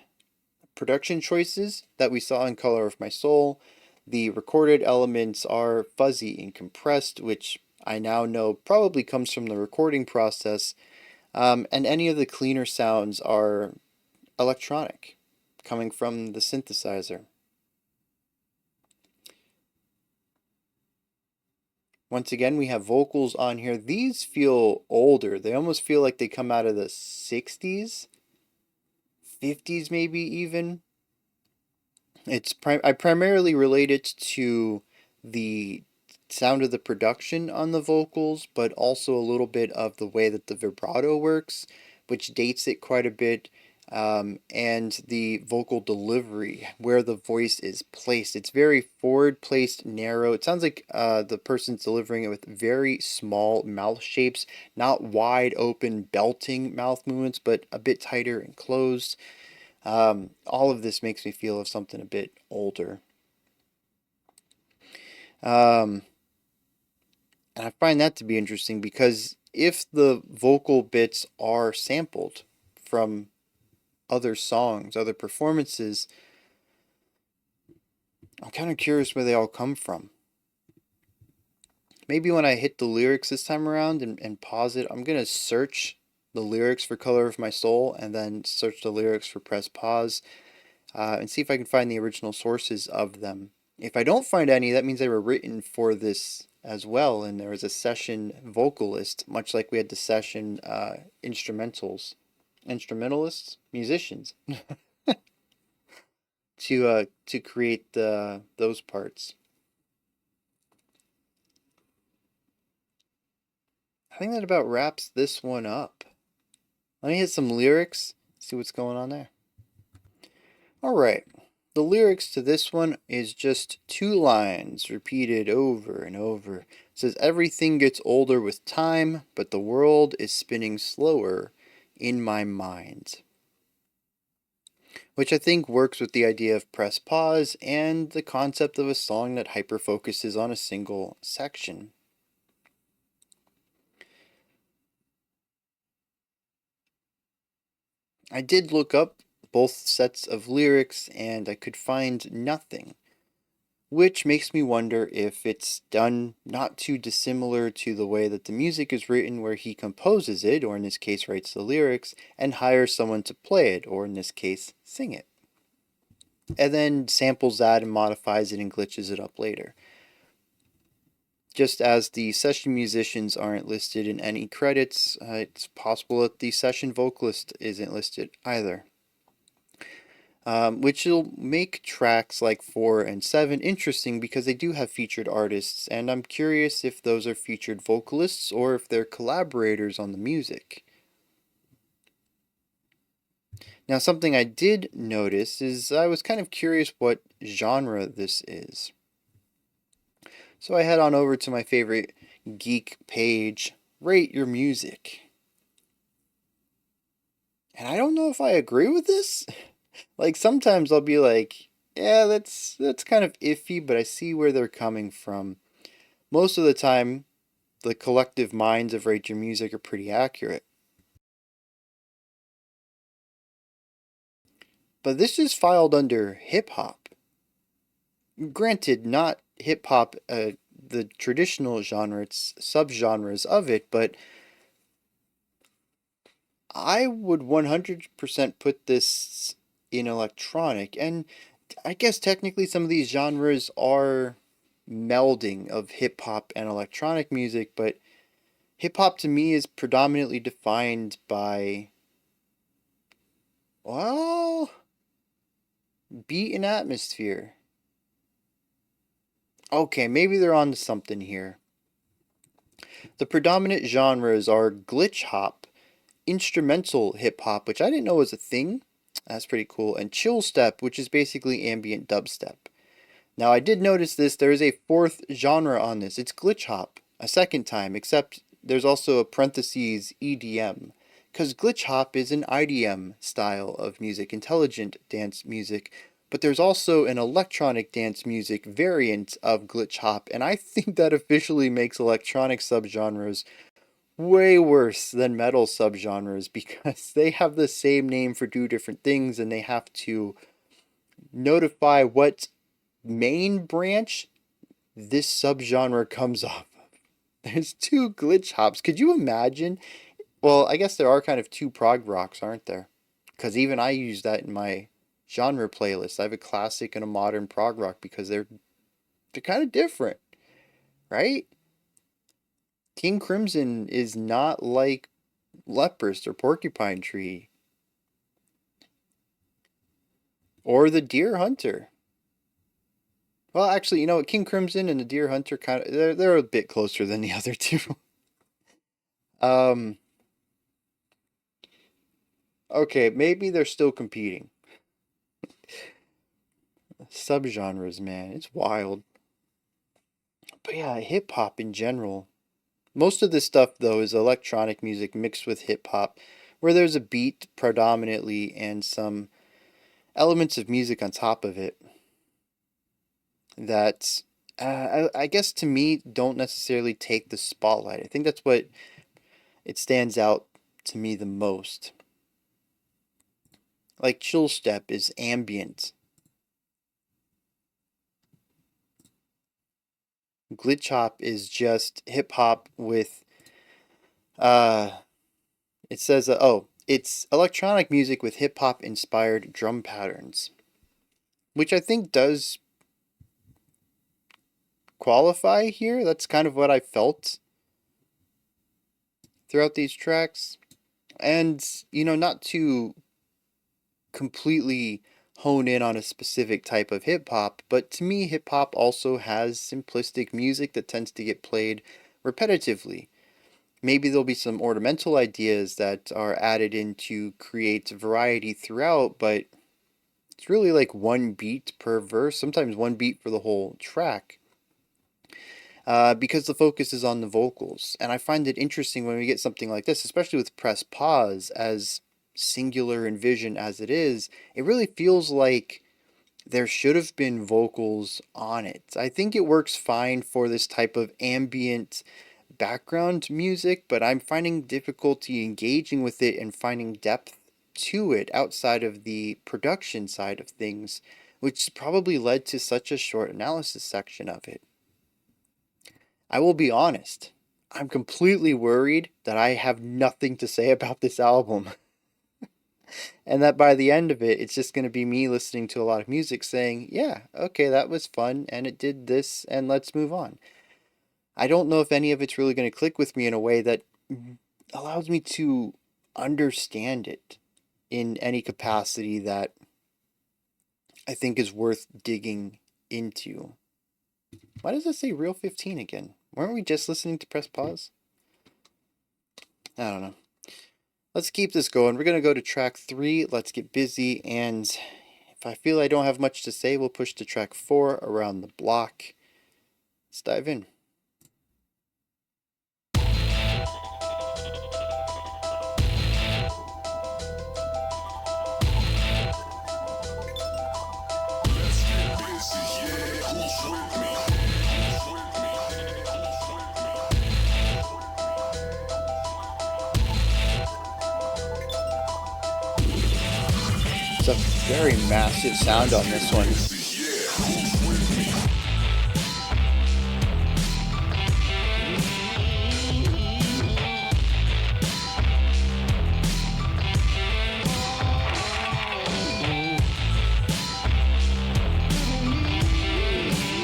production choices that we saw in Color of My Soul. The recorded elements are fuzzy and compressed, which I now know probably comes from the recording process. And any of the cleaner sounds are electronic, coming from the synthesizer. Once again, we have vocals on here. These feel older. They almost feel like they come out of the 60s, 50s maybe even. I primarily relate it to the sound of the production on the vocals, but also a little bit of the way that the vibrato works, which dates it quite a bit, and the vocal delivery, where the voice is placed. It's very forward placed, narrow. It sounds like the person's delivering it with very small mouth shapes, not wide open, belting mouth movements, but a bit tighter and closed. All of this makes me feel of something a bit older. Um, and I find that to be interesting because if the vocal bits are sampled from other songs, other performances, I'm kind of curious where they all come from. Maybe when I hit the lyrics this time around and pause it, I'm going to search the lyrics for Color of My Soul and then search the lyrics for Press Pause, and see if I can find the original sources of them. If I don't find any, that means they were written for this as well, and there was a session vocalist, much like we had the session instrumentalists, musicians, to create those parts. I think that about wraps this one up. Let me hit some lyrics, see what's going on there. All right. The lyrics to this one is just two lines repeated over and over. It says, everything gets older with time, but the world is spinning slower in my mind. Which I think works with the idea of press pause and the concept of a song that hyper focuses on a single section. I did look up both sets of lyrics and I could find nothing, which makes me wonder if it's done not too dissimilar to the way that the music is written, where he composes it, or in this case writes the lyrics, and hires someone to play it, or in this case sing it, and then samples that and modifies it and glitches it up later. Just as the session musicians aren't listed in any credits, it's possible that the session vocalist isn't listed either. which will make tracks like 4 and 7 interesting because they do have featured artists, and I'm curious if those are featured vocalists or if they're collaborators on the music. Now, something I did notice is I was kind of curious what genre this is. So I head on over to my favorite geek page, Rate Your Music. And I don't know if I agree with this. Like sometimes I'll be like, yeah, that's kind of iffy, but I see where they're coming from. Most of the time, the collective minds of Rate Your Music are pretty accurate. But this is filed under hip hop. Granted, not hip hop, the traditional genre, it's subgenres of it, but I would 100% put this in electronic. And I guess technically some of these genres are melding of hip hop and electronic music, but hip hop to me is predominantly defined by, well, beat and atmosphere. Okay, maybe they're on to something here. The predominant genres are glitch hop, instrumental hip hop, which I didn't know was a thing. That's pretty cool. And chill step, which is basically ambient dubstep. Now, I did notice this. There is a fourth genre on this. It's glitch hop, a second time, except there's also a parentheses EDM. Because glitch hop is an IDM style of music, intelligent dance music. But there's also an electronic dance music variant of glitch hop, and I think that officially makes electronic subgenres way worse than metal subgenres because they have the same name for two different things and they have to notify what main branch this subgenre comes off of. There's two glitch hops. Could you imagine? Well, I guess there are kind of two prog rocks, aren't there? Because even I use that in my genre playlist. I have a classic and a modern prog rock because they're kind of different, right? King Crimson is not like Leprous or Porcupine Tree or the Deer Hunter. Well, actually, you know what? King Crimson and the Deer Hunter kind of they're a bit closer than the other two. um, okay, maybe they're still competing. Subgenres, man, it's wild. But yeah, hip hop in general. Most of this stuff though is electronic music mixed with hip hop, where there's a beat predominantly and some elements of music on top of it that I guess to me don't necessarily take the spotlight. I think that's what it stands out to me the most. Like chill step is ambient. Glitch hop is just hip hop with uh it says oh, it's electronic music with hip hop inspired drum patterns, which I think does qualify here. That's kind of what I felt throughout these tracks. And not to completely hone in on a specific type of hip hop, but to me, hip hop also has simplistic music that tends to get played repetitively. Maybe there'll be some ornamental ideas that are added in to create variety throughout, but it's really like one beat per verse, sometimes one beat for the whole track. Because the focus is on the vocals. And I find it interesting when we get something like this, especially with press pause, as singular in vision as it is, it really feels like there should have been vocals on it. I think it works fine for this type of ambient background music, but I'm finding difficulty engaging with it and finding depth to it outside of the production side of things, which probably led to such a short analysis section of it. I will be honest, I'm completely worried that I have nothing to say about this album. And that by the end of it, it's just going to be me listening to a lot of music saying, yeah, okay, that was fun, and it did this, and let's move on. I don't know if any of it's really going to click with me in a way that allows me to understand it in any capacity that I think is worth digging into. Why does it say Reel 15 again? Weren't we just listening to Press Pause? I don't know. Let's keep this going. We're going to go to track 3. Let's get busy. And if I feel I don't have much to say, we'll push to track 4, Around the Block. Let's dive in. It's a very massive sound on this one.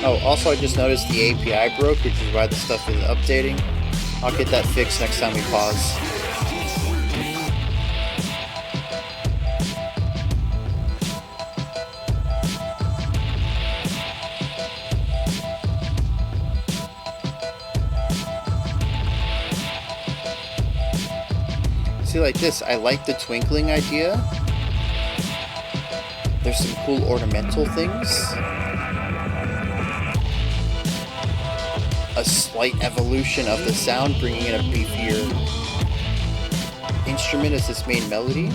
Oh, also I just noticed the API broke, which is why the stuff is updating. I'll get that fixed next time we pause. See, like this, I like the twinkling idea. There's some cool ornamental things. A slight evolution of the sound, bringing in a beefier instrument as this main melody.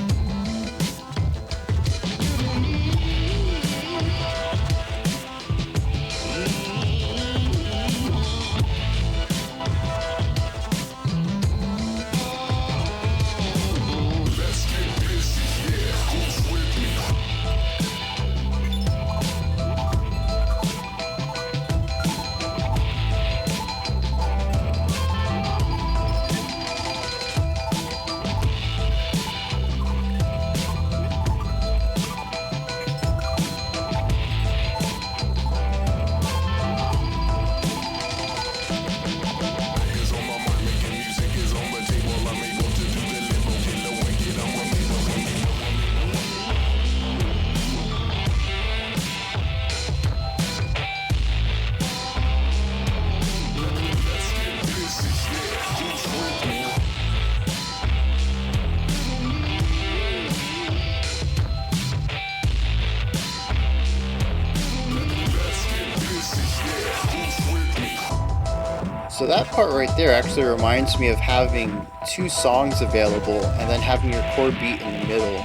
So that part right there actually reminds me of having 2 songs available and then having your core beat in the middle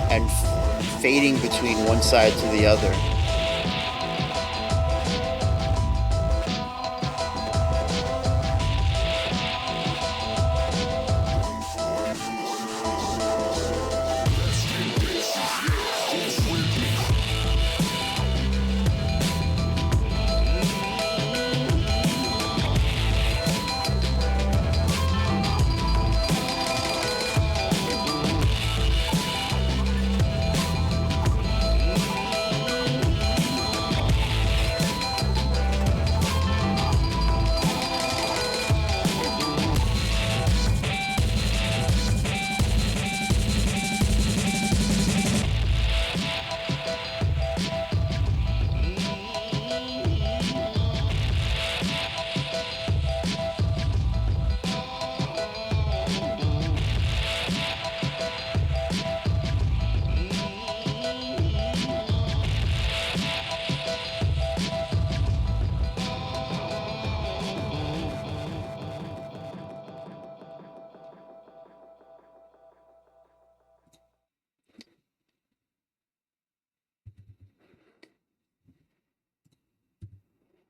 and fading between one side to the other.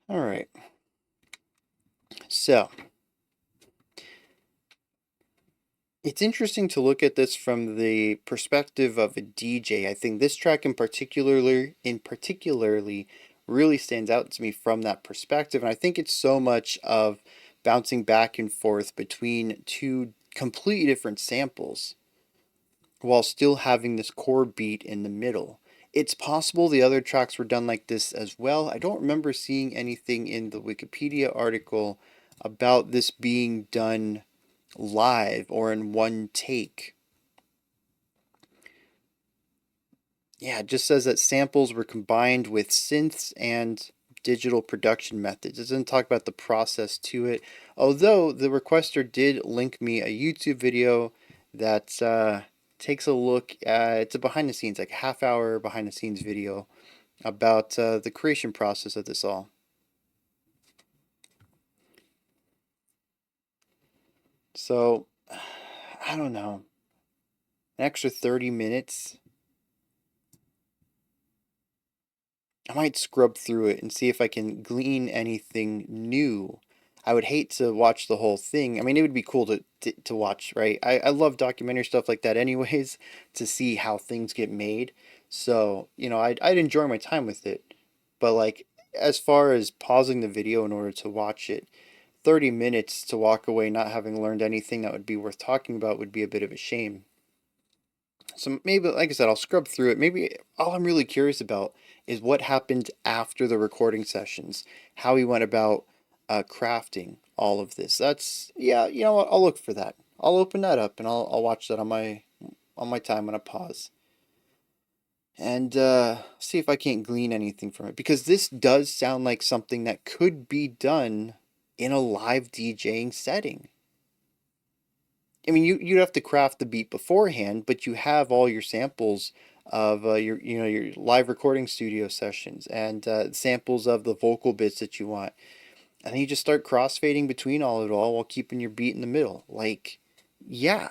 All right. So it's interesting to look at this from the perspective of a DJ. I think this track in particularly really stands out to me from that perspective. And I think it's so much of bouncing back and forth between 2 completely different samples while still having this core beat in the middle. It's possible the other tracks were done like this as well. I don't remember seeing anything in the Wikipedia article about this being done live or in one take. Yeah, it just says that samples were combined with synths and digital production methods. It doesn't talk about the process to it. Although the requester did link me a YouTube video that takes a look at, it's a behind the scenes, like a half hour behind the scenes video about the creation process of this all. So, I don't know, an extra 30 minutes. I might scrub through it and see if I can glean anything new. I would hate to watch the whole thing. I mean, it would be cool to watch, right? I love documentary stuff like that anyways, to see how things get made. So, I'd enjoy my time with it. But like, as far as pausing the video in order to watch it, 30 minutes to walk away not having learned anything that would be worth talking about would be a bit of a shame. So maybe, like I said, I'll scrub through it. Maybe all I'm really curious about is what happened after the recording sessions, how he went about crafting all of this. That's, yeah, you know what? I'll look for that. I'll open that up and I'll watch that on my time when I pause and see if I can't glean anything from it, because this does sound like something that could be done in a live DJing setting. I mean, you'd have to craft the beat beforehand, but you have all your samples of your live recording studio sessions and samples of the vocal bits that you want, and then you just start crossfading between all of it all while keeping your beat in the middle. Like, yeah,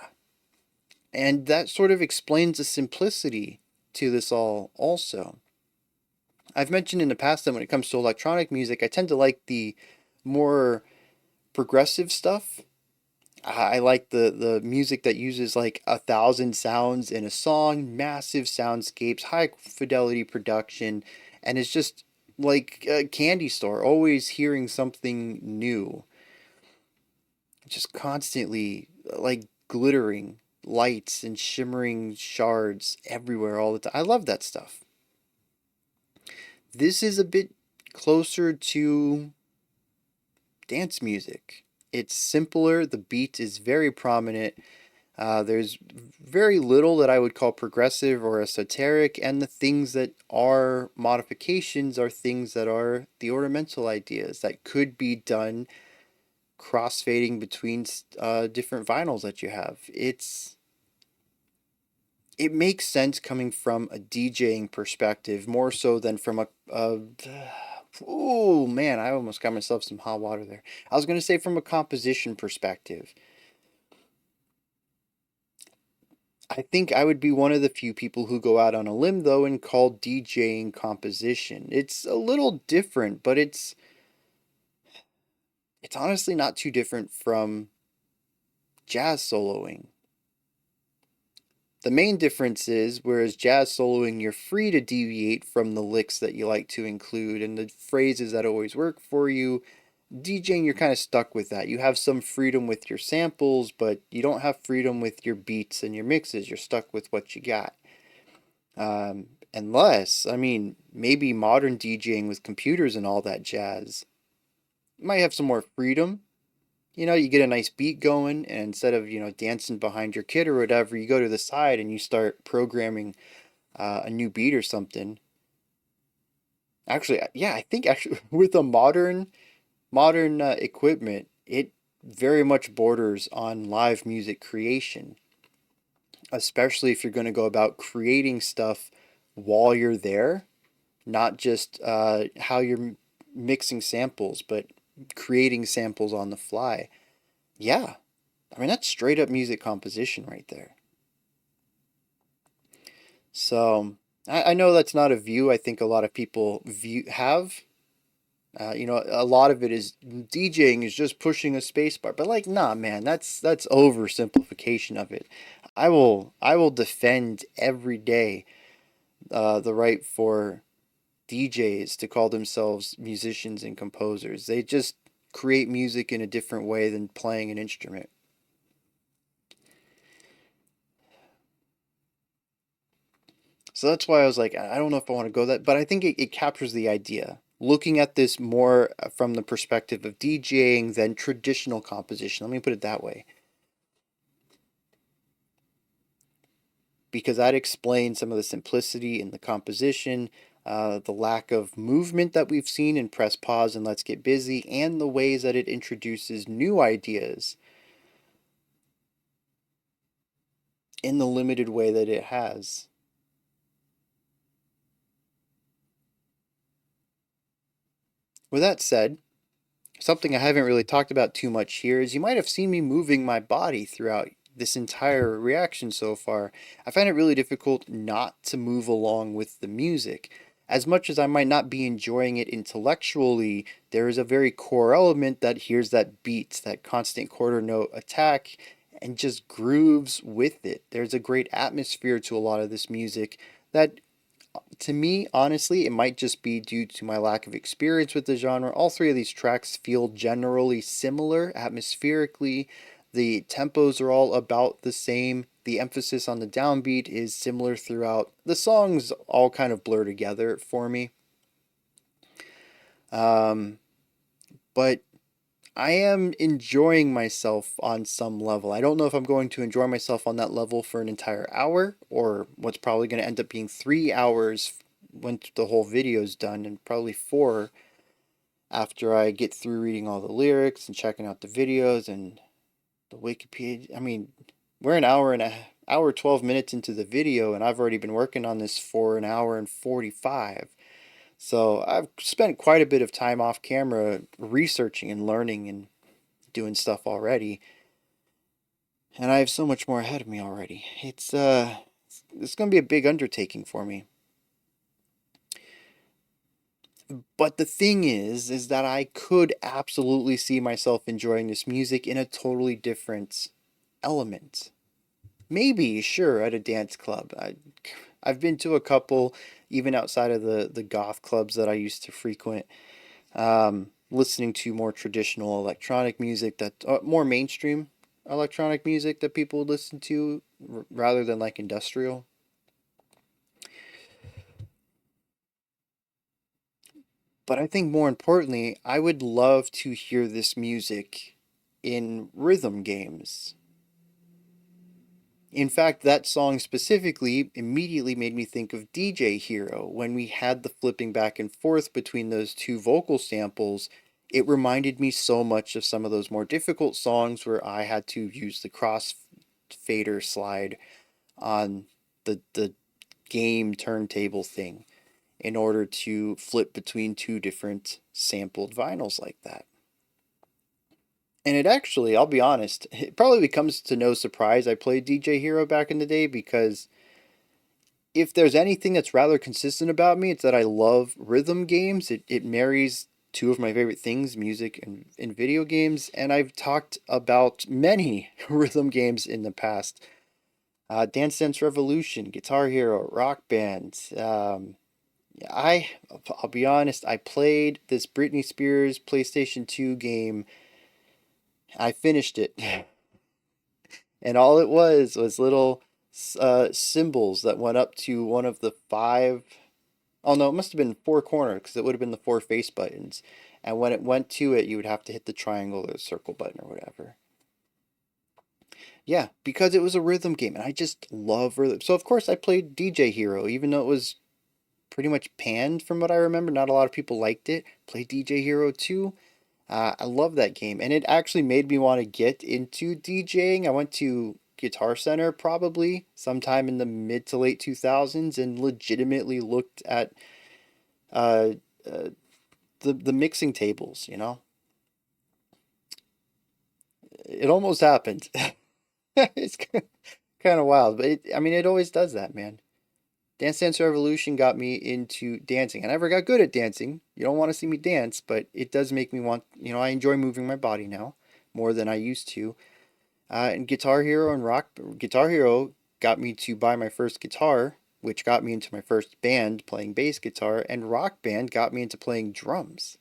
and that sort of explains the simplicity to this all. Also, I've mentioned in the past that when it comes to electronic music, I tend to like the more progressive stuff. I like the music that uses like 1,000 sounds in a song, massive soundscapes, high fidelity production, and it's just like a candy store, always hearing something new, just constantly like glittering lights and shimmering shards everywhere all the time. I love that stuff. This is a bit closer to dance music. It's simpler, the beat is very prominent. There's very little that I would call progressive or esoteric, and the things that are modifications are things that are the ornamental ideas that could be done crossfading between different vinyls that you have. It makes sense coming from a DJing perspective more so than from a oh man, I almost got myself some hot water there. I was going to say from a composition perspective. I think I would be one of the few people who go out on a limb though and call DJing composition. It's a little different, but it's honestly not too different from jazz soloing. The main difference is, whereas jazz soloing, you're free to deviate from the licks that you like to include and the phrases that always work for you. DJing, you're kind of stuck with that. You have some freedom with your samples, but you don't have freedom with your beats and your mixes. You're stuck with what you got. Unless, I mean, maybe modern DJing with computers and all that jazz might have some more freedom. You get a nice beat going, and instead of, dancing behind your kid or whatever, you go to the side and you start programming a new beat or something. Actually, yeah, I think actually with a modern equipment, it very much borders on live music creation, especially if you're going to go about creating stuff while you're there, not just how you're mixing samples, but creating samples on the fly. Yeah, I mean, that's straight up music composition right there. So I know that's not a view I think a lot of people have. A lot of it is DJing is just pushing a space bar, but like, nah, man, that's oversimplification of it. I will defend every day the right for DJs to call themselves musicians and composers. They just create music in a different way than playing an instrument. So that's why I was like, I don't know if I want to go that, but I think it captures the idea. Looking at this more from the perspective of DJing than traditional composition. Let me put it that way. because that explains some of the simplicity in the composition, the lack of movement that we've seen in Press Pause and Let's Get Busy, and the ways that it introduces new ideas in the limited way that it has. With that said, something I haven't really talked about too much here is you might have seen me moving my body throughout this entire reaction so far. I find it really difficult not to move along with the music. As much as I might not be enjoying it intellectually, there is a very core element that hears that beat, that constant quarter note attack, and just grooves with it. There's a great atmosphere to a lot of this music that, to me, honestly, it might just be due to my lack of experience with the genre. All three of these tracks feel generally similar atmospherically. The tempos are all about the same. The emphasis on the downbeat is similar throughout. The songs all kind of blur together for me. Um, but I am enjoying myself on some level. I don't know if I'm going to enjoy myself on that level for an entire hour, or what's probably going to end up being 3 hours when the whole video is done, and probably 4 after I get through reading all the lyrics and checking out the videos and the Wikipedia. I mean, we're an hour and a hour 12 minutes into the video, and I've already been working on this for an hour and 45. So I've spent quite a bit of time off camera researching and learning and doing stuff already, and I have so much more ahead of me already. It's going to be a big undertaking for me. But the thing is that I could absolutely see myself enjoying this music in a totally different element. Maybe, sure, at a dance club. I've been to a couple, even outside of the goth clubs that I used to frequent, listening to more traditional electronic music, that more mainstream electronic music that people would listen to rather than like industrial. But I think more importantly, I would love to hear this music in rhythm games. In fact, that song specifically immediately made me think of DJ Hero. When we had the flipping back and forth between those two vocal samples, it reminded me so much of some of those more difficult songs where I had to use the crossfader slide on the game turntable thing in order to flip between two different sampled vinyls like that. And it actually, I'll be honest, it probably becomes to no surprise I played DJ Hero back in the day, because if there's anything that's rather consistent about me, it's that I love rhythm games. It marries two of my favorite things, music and video games, and I've talked about many rhythm games in the past. Dance Dance Revolution, Guitar Hero, Rock Band. I'll be honest, I played this Britney Spears PlayStation 2 game. I finished it. And all it was little symbols that went up to one of the five. Oh no, it must have been four corners, because it would have been the four face buttons. And when it went to it, you would have to hit the triangle or the circle button or whatever. Yeah, because it was a rhythm game, and I just love rhythm. So of course I played DJ Hero, even though it was pretty much panned from what I remember. Not a lot of people liked it. Played DJ Hero 2. I love that game, and it actually made me want to get into DJing. I went to Guitar Center probably sometime in the mid to late 2000s and legitimately looked at uh, uh, the mixing tables. It almost happened. It's kind of wild, but I mean, it always does that, man. Dance Dance Revolution got me into dancing. I never got good at dancing. You don't want to see me dance, but it does make me want, I enjoy moving my body now more than I used to. And Guitar Hero got me to buy my first guitar, which got me into my first band playing bass guitar, and Rock Band got me into playing drums.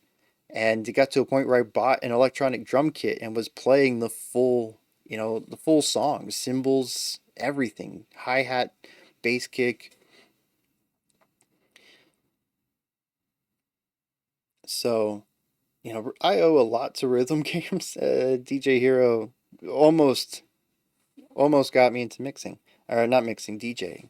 And it got to a point where I bought an electronic drum kit and was playing the full song, cymbals, everything, hi-hat, bass kick. So, I owe a lot to rhythm games. DJ Hero almost almost got me into mixing. or not mixing, DJing.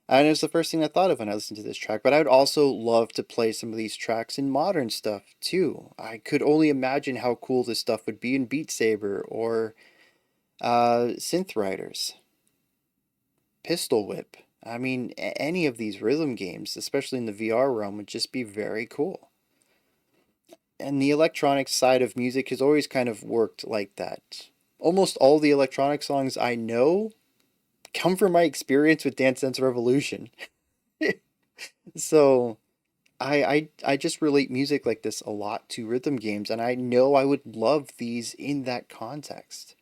And it was the first thing I thought of when I listened to this track. But I would also love to play some of these tracks in modern stuff too. I could only imagine how cool this stuff would be in Beat Saber or Synth Riders, Pistol Whip. I mean, any of these rhythm games, especially in the VR realm, would just be very cool. And the electronic side of music has always kind of worked like that. Almost all the electronic songs I know come from my experience with Dance Dance Revolution. So I just relate music like this a lot to rhythm games, and I know I would love these in that context.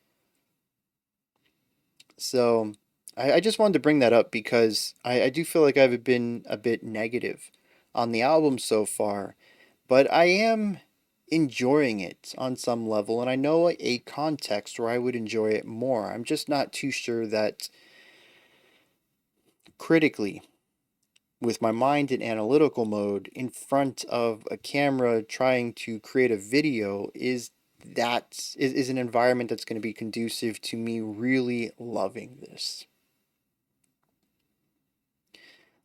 So I just wanted to bring that up because I do feel like I've been a bit negative on the album so far, but I am enjoying it on some level, and I know a context where I would enjoy it more. I'm just not too sure that critically, with my mind in analytical mode in front of a camera trying to create a video, is an environment that's going to be conducive to me really loving this.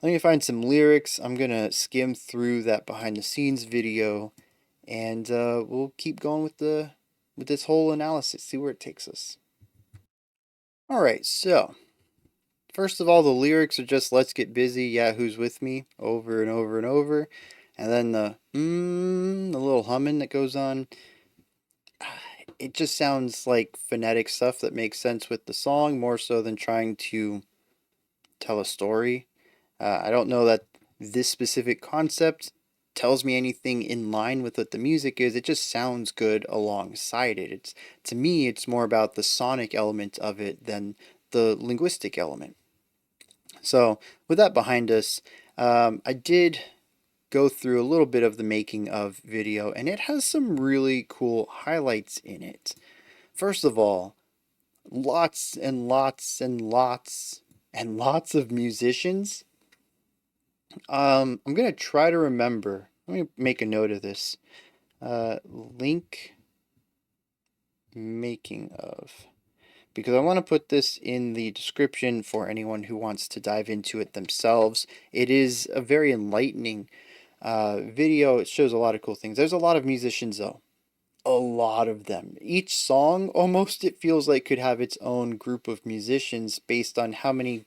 Let me find some lyrics. I'm going to skim through that behind the scenes video, and we'll keep going with this whole analysis, see where it takes us. All right, so first of all, the lyrics are just "Let's get busy, yeah, who's with me?" over and over and over, and then the little humming that goes on. It just sounds like phonetic stuff that makes sense with the song more so than trying to tell a story. I don't know that this specific concept tells me anything in line with what the music is. It just sounds good alongside it. It's to me, it's more about the sonic element of it than the linguistic element. So with that behind us, I did go through a little bit of the making of video, and it has some really cool highlights in it. First of all, lots and lots and lots and lots of musicians. I'm gonna try to remember. Let me make a note of this. Link making of, because I want to put this in the description for anyone who wants to dive into it themselves. It is a very enlightening video. It shows a lot of cool things. There's a lot of musicians though. A lot of them. Each song almost it feels like could have its own group of musicians based on how many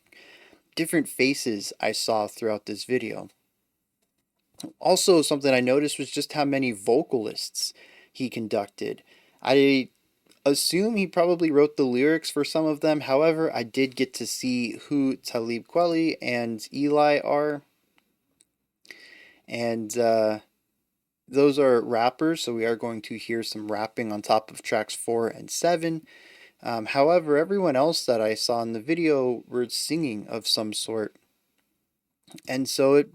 different faces I saw throughout this video. Also, something I noticed was just how many vocalists he conducted. I assume he probably wrote the lyrics for some of them. However, I did get to see who Talib Kweli and Eli are. And those are rappers, so we are going to hear some rapping on top of tracks 4 and 7. However, everyone else that I saw in the video were singing of some sort. And so it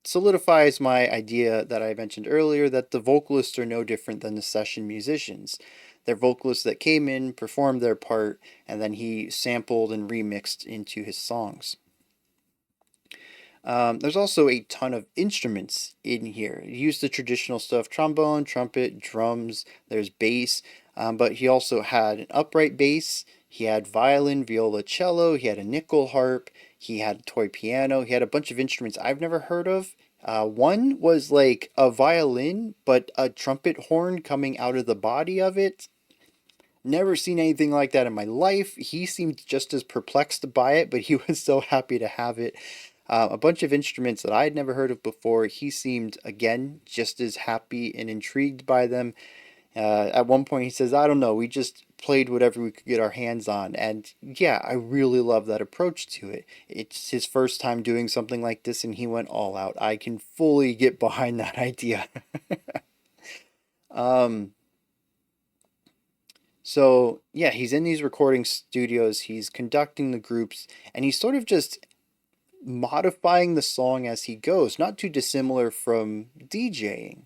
solidifies my idea that I mentioned earlier that the vocalists are no different than the session musicians. They're vocalists that came in, performed their part, and then he sampled and remixed into his songs. There's also a ton of instruments in here. He used the traditional stuff: trombone, trumpet, drums, there's bass, but he also had an upright bass, he had violin, viola, cello, he had a nickel harp, he had a toy piano, he had a bunch of instruments I've never heard of. One was like a violin, but a trumpet horn coming out of the body of it. Never seen anything like that in my life. He seemed just as perplexed by it, but he was so happy to have it. A bunch of instruments that I had never heard of before. He seemed, again, just as happy and intrigued by them. At one point, he says, I don't know, we just played whatever we could get our hands on. And yeah, I really love that approach to it. It's his first time doing something like this, and he went all out. I can fully get behind that idea. um, so, yeah, he's in these recording studios, he's conducting the groups, and he's sort of just modifying the song as he goes, not too dissimilar from DJing.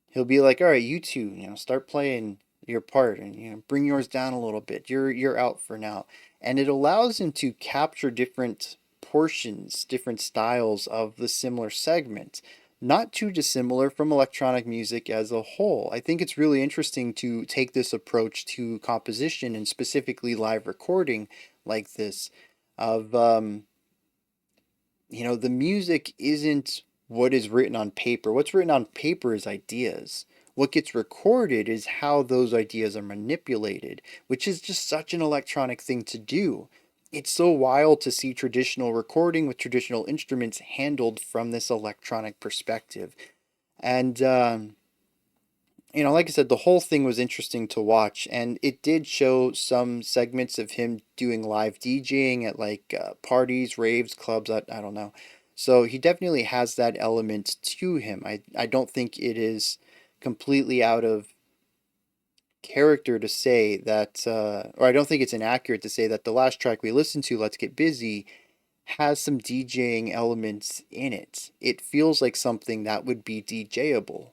He'll be like, "All right, you two, start playing your part, and bring yours down a little bit. You're out for now," and it allows him to capture different portions, different styles of the similar segment. not too dissimilar from electronic music as a whole. I think it's really interesting to take this approach to composition and specifically live recording like this of the music isn't what is written on paper. What's written on paper is ideas. What gets recorded is how those ideas are manipulated, which is just such an electronic thing to do. It's so wild to see traditional recording with traditional instruments handled from this electronic perspective. And, like I said, the whole thing was interesting to watch, and it did show some segments of him doing live DJing at like parties, raves, clubs, I don't know. So he definitely has that element to him. I don't think it is completely out of character to say that, or I don't think it's inaccurate to say that the last track we listened to, Let's Get Busy, has some DJing elements in it. It feels like something that would be DJable,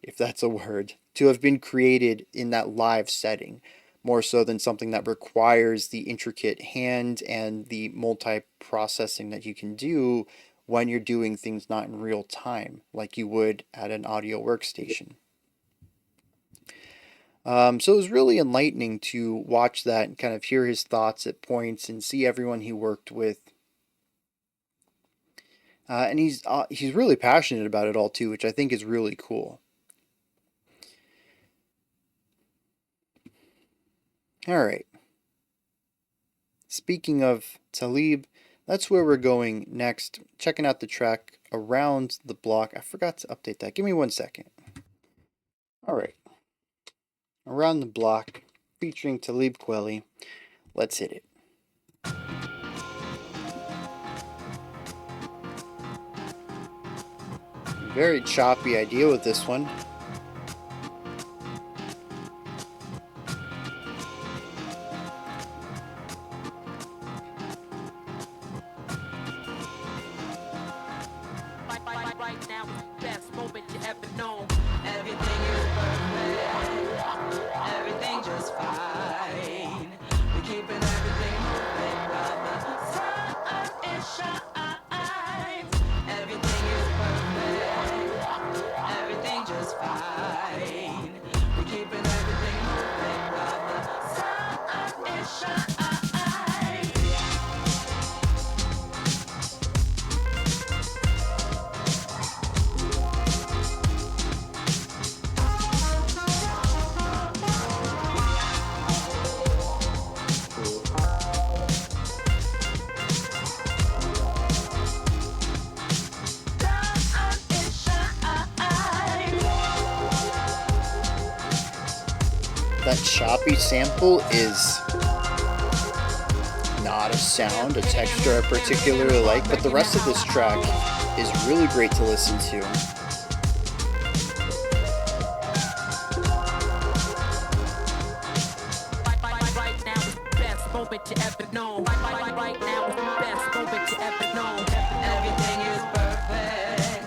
if that's a word, to have been created in that live setting, more so than something that requires the intricate hand and the multi-processing that you can do when you're doing things not in real time, like you would at an audio workstation. So it was really enlightening to watch that and kind of hear his thoughts at points and see everyone he worked with. And he's really passionate about it all too, which I think is really cool. All right. Speaking of Talib, that's where we're going next. Checking out the track Around the Block. I forgot to update that. Give me 1 second. All right. Around the Block, featuring Talib Kweli. Let's hit it. Very choppy idea with this one. Right now, best moment you ever known. Everything is perfect. Everything just fine. We're keeping everything moving while the sun is shines. Everything is perfect. Everything just fine. We're keeping everything moving while the sun is shines. That choppy sample is not a sound, a texture I particularly like, but the rest of this track is really great to listen to. Right now is the best moment you ever known. Right now is the best moment you ever known. Everything is perfect.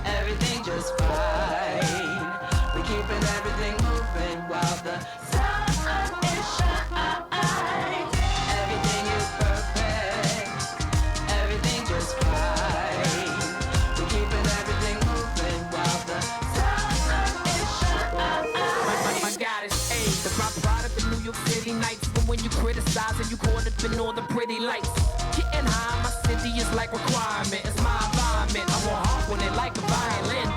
Everything just fine. We're keeping everything moving while the sun is shining. Everything is perfect. Everything just fine. We're keeping everything moving while the sun is shining. My God is A. The product of New York City nights. Even when you criticize and you caught up in all the pretty lights. Getting high, my city is like requirement. It's my environment. I want hard when it like a violin.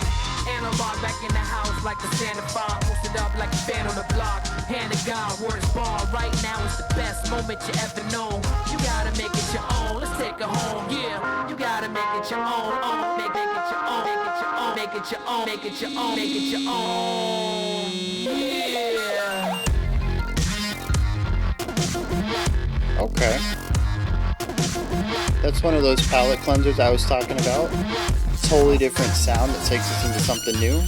Analog back in the house like the Santa Fe. Posted up like a fan on the block. Hand to God, word is born. Right now is the best moment you ever known. You gotta make it your own. Let's take it home, yeah. You gotta make it your own. Make it your own. Make it your own. Make it your own. Make it your own. Make it your own. Yeah. Okay. That's one of those palette cleansers I was talking about. Totally different sound that takes us into something new.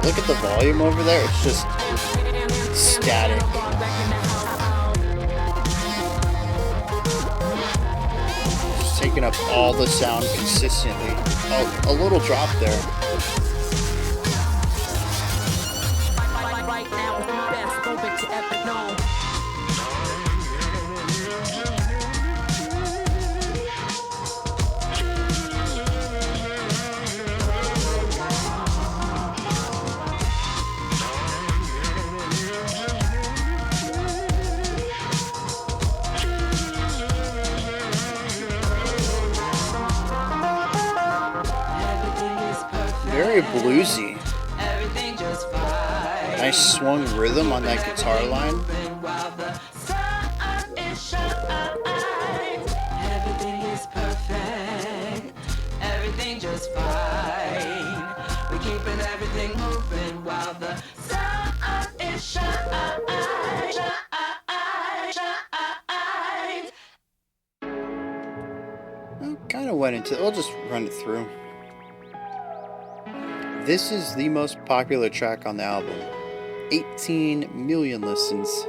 look at the volume over there. It's just static. Just taking up all the sound consistently. Oh, a little drop there. Right now is the best moment you ever known. Very bluesy. Everything just fine. Nice swung rhythm on that guitar line. While the sun is shining, everything is perfect. Everything just fine. We're keeping everything moving while the sun is shining. Kind of went into. We'll just run it through. This is the most popular track on the album. 18 million listens.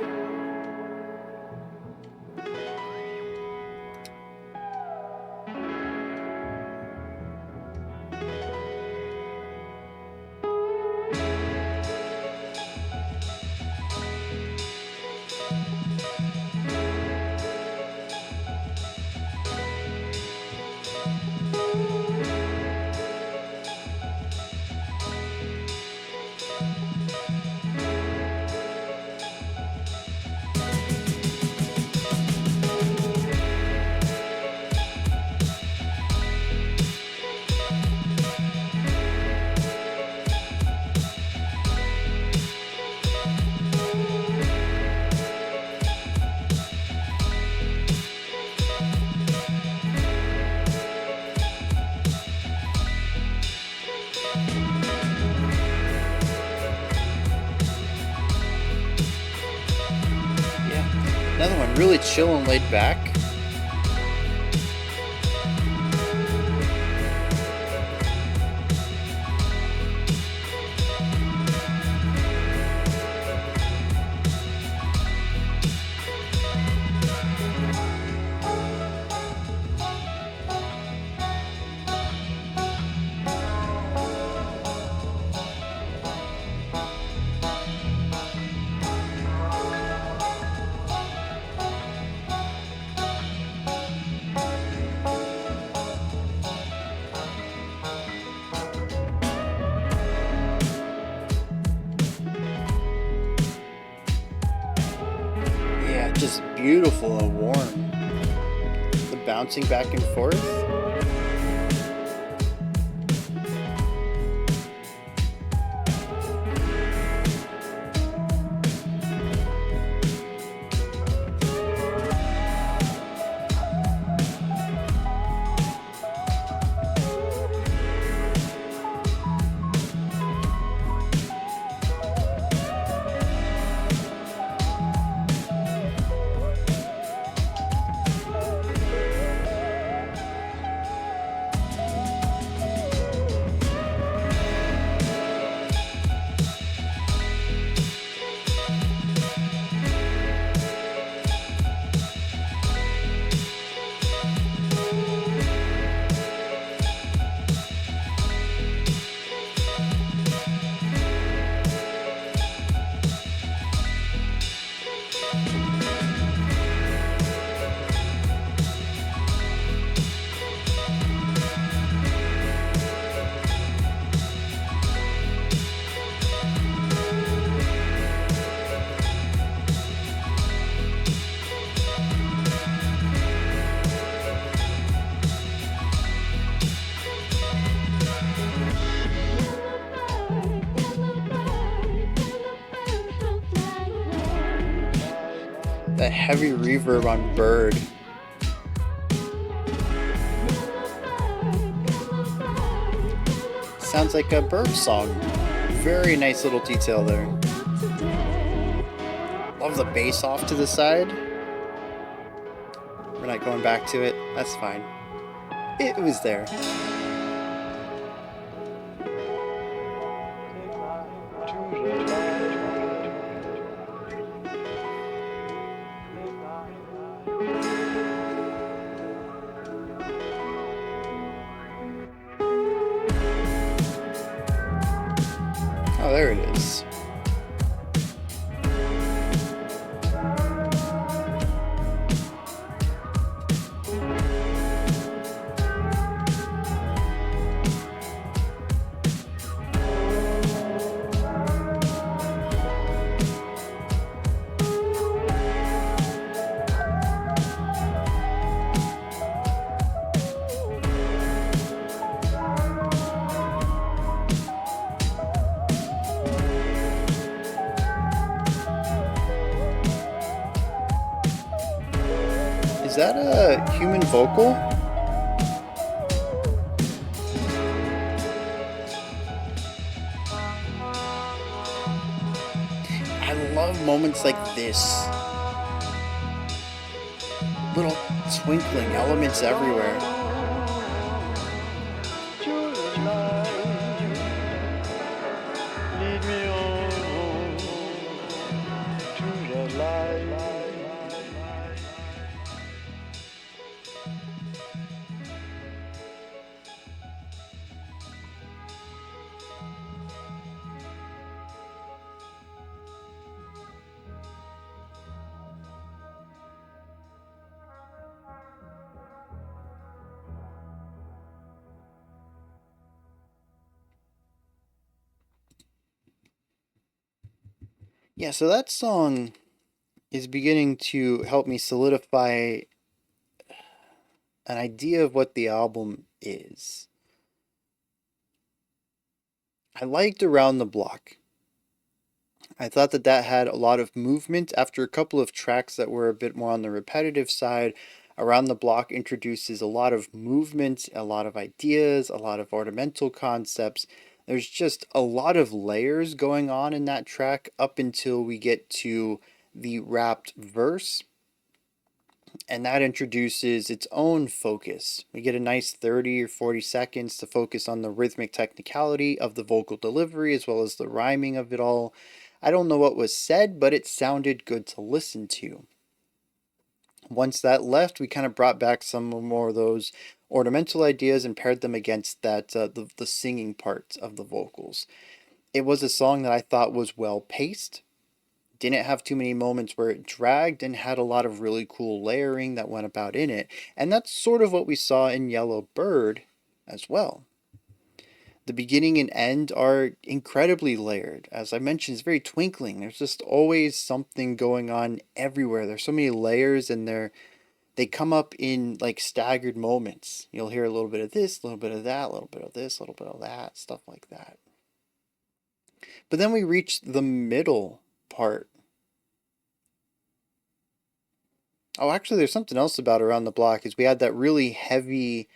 Another one, really chill and laid back. Just beautiful and warm. The bouncing back and forth. That heavy reverb on Bird. Sounds like a Bird song. Very nice little detail there. Love the bass off to the side. We're not going back to it. That's fine. It was there. Oh, there it is. Is that a human vocal? I love moments like this. Little twinkling elements everywhere. Lead me on to the light. Yeah, so that song is beginning to help me solidify an idea of what the album is. I liked Around the Block. I thought that that had a lot of movement after a couple of tracks that were a bit more on the repetitive side. Around the Block introduces a lot of movement, a lot of ideas, a lot of ornamental concepts. There's just a lot of layers going on in that track up until we get to the rapped verse, and that introduces its own focus. We get a nice 30 or 40 seconds to focus on the rhythmic technicality of the vocal delivery as well as the rhyming of it all. I don't know what was said, but it sounded good to listen to. Once that left, we kind of brought back some more of those ornamental ideas and paired them against that the singing part of the vocals. It was a song that I thought was well paced, didn't have too many moments where it dragged, and had a lot of really cool layering that went about in it. And that's sort of what we saw in Yellow Bird as well. The beginning and end are incredibly layered. As I mentioned, it's very twinkling. There's just always something going on everywhere. There's so many layers, and they come up in like staggered moments. You'll hear a little bit of this, a little bit of that, a little bit of this, a little bit of that, stuff like that. But then we reach the middle part. Oh, actually, there's something else about Around the Block. Is we had that really heavy,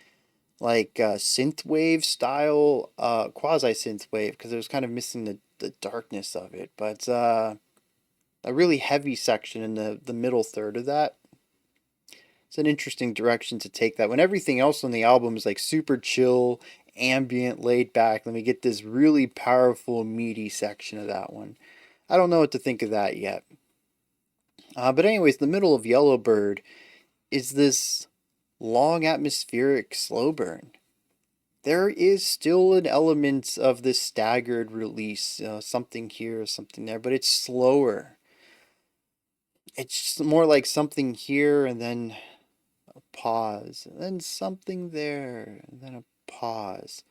like synthwave style, quasi synthwave, because it was kind of missing the darkness of it. But a really heavy section in the middle third of that. It's an interesting direction to take that when everything else on the album is like super chill, ambient, laid back. Then we get this really powerful, meaty section of that one. I don't know what to think of that yet. But anyways, the middle of Yellowbird is this long atmospheric slow burn. There is still an element of this staggered release, something here, something there, but it's slower. It's more like something here and then a pause, and then something there, and then a pause.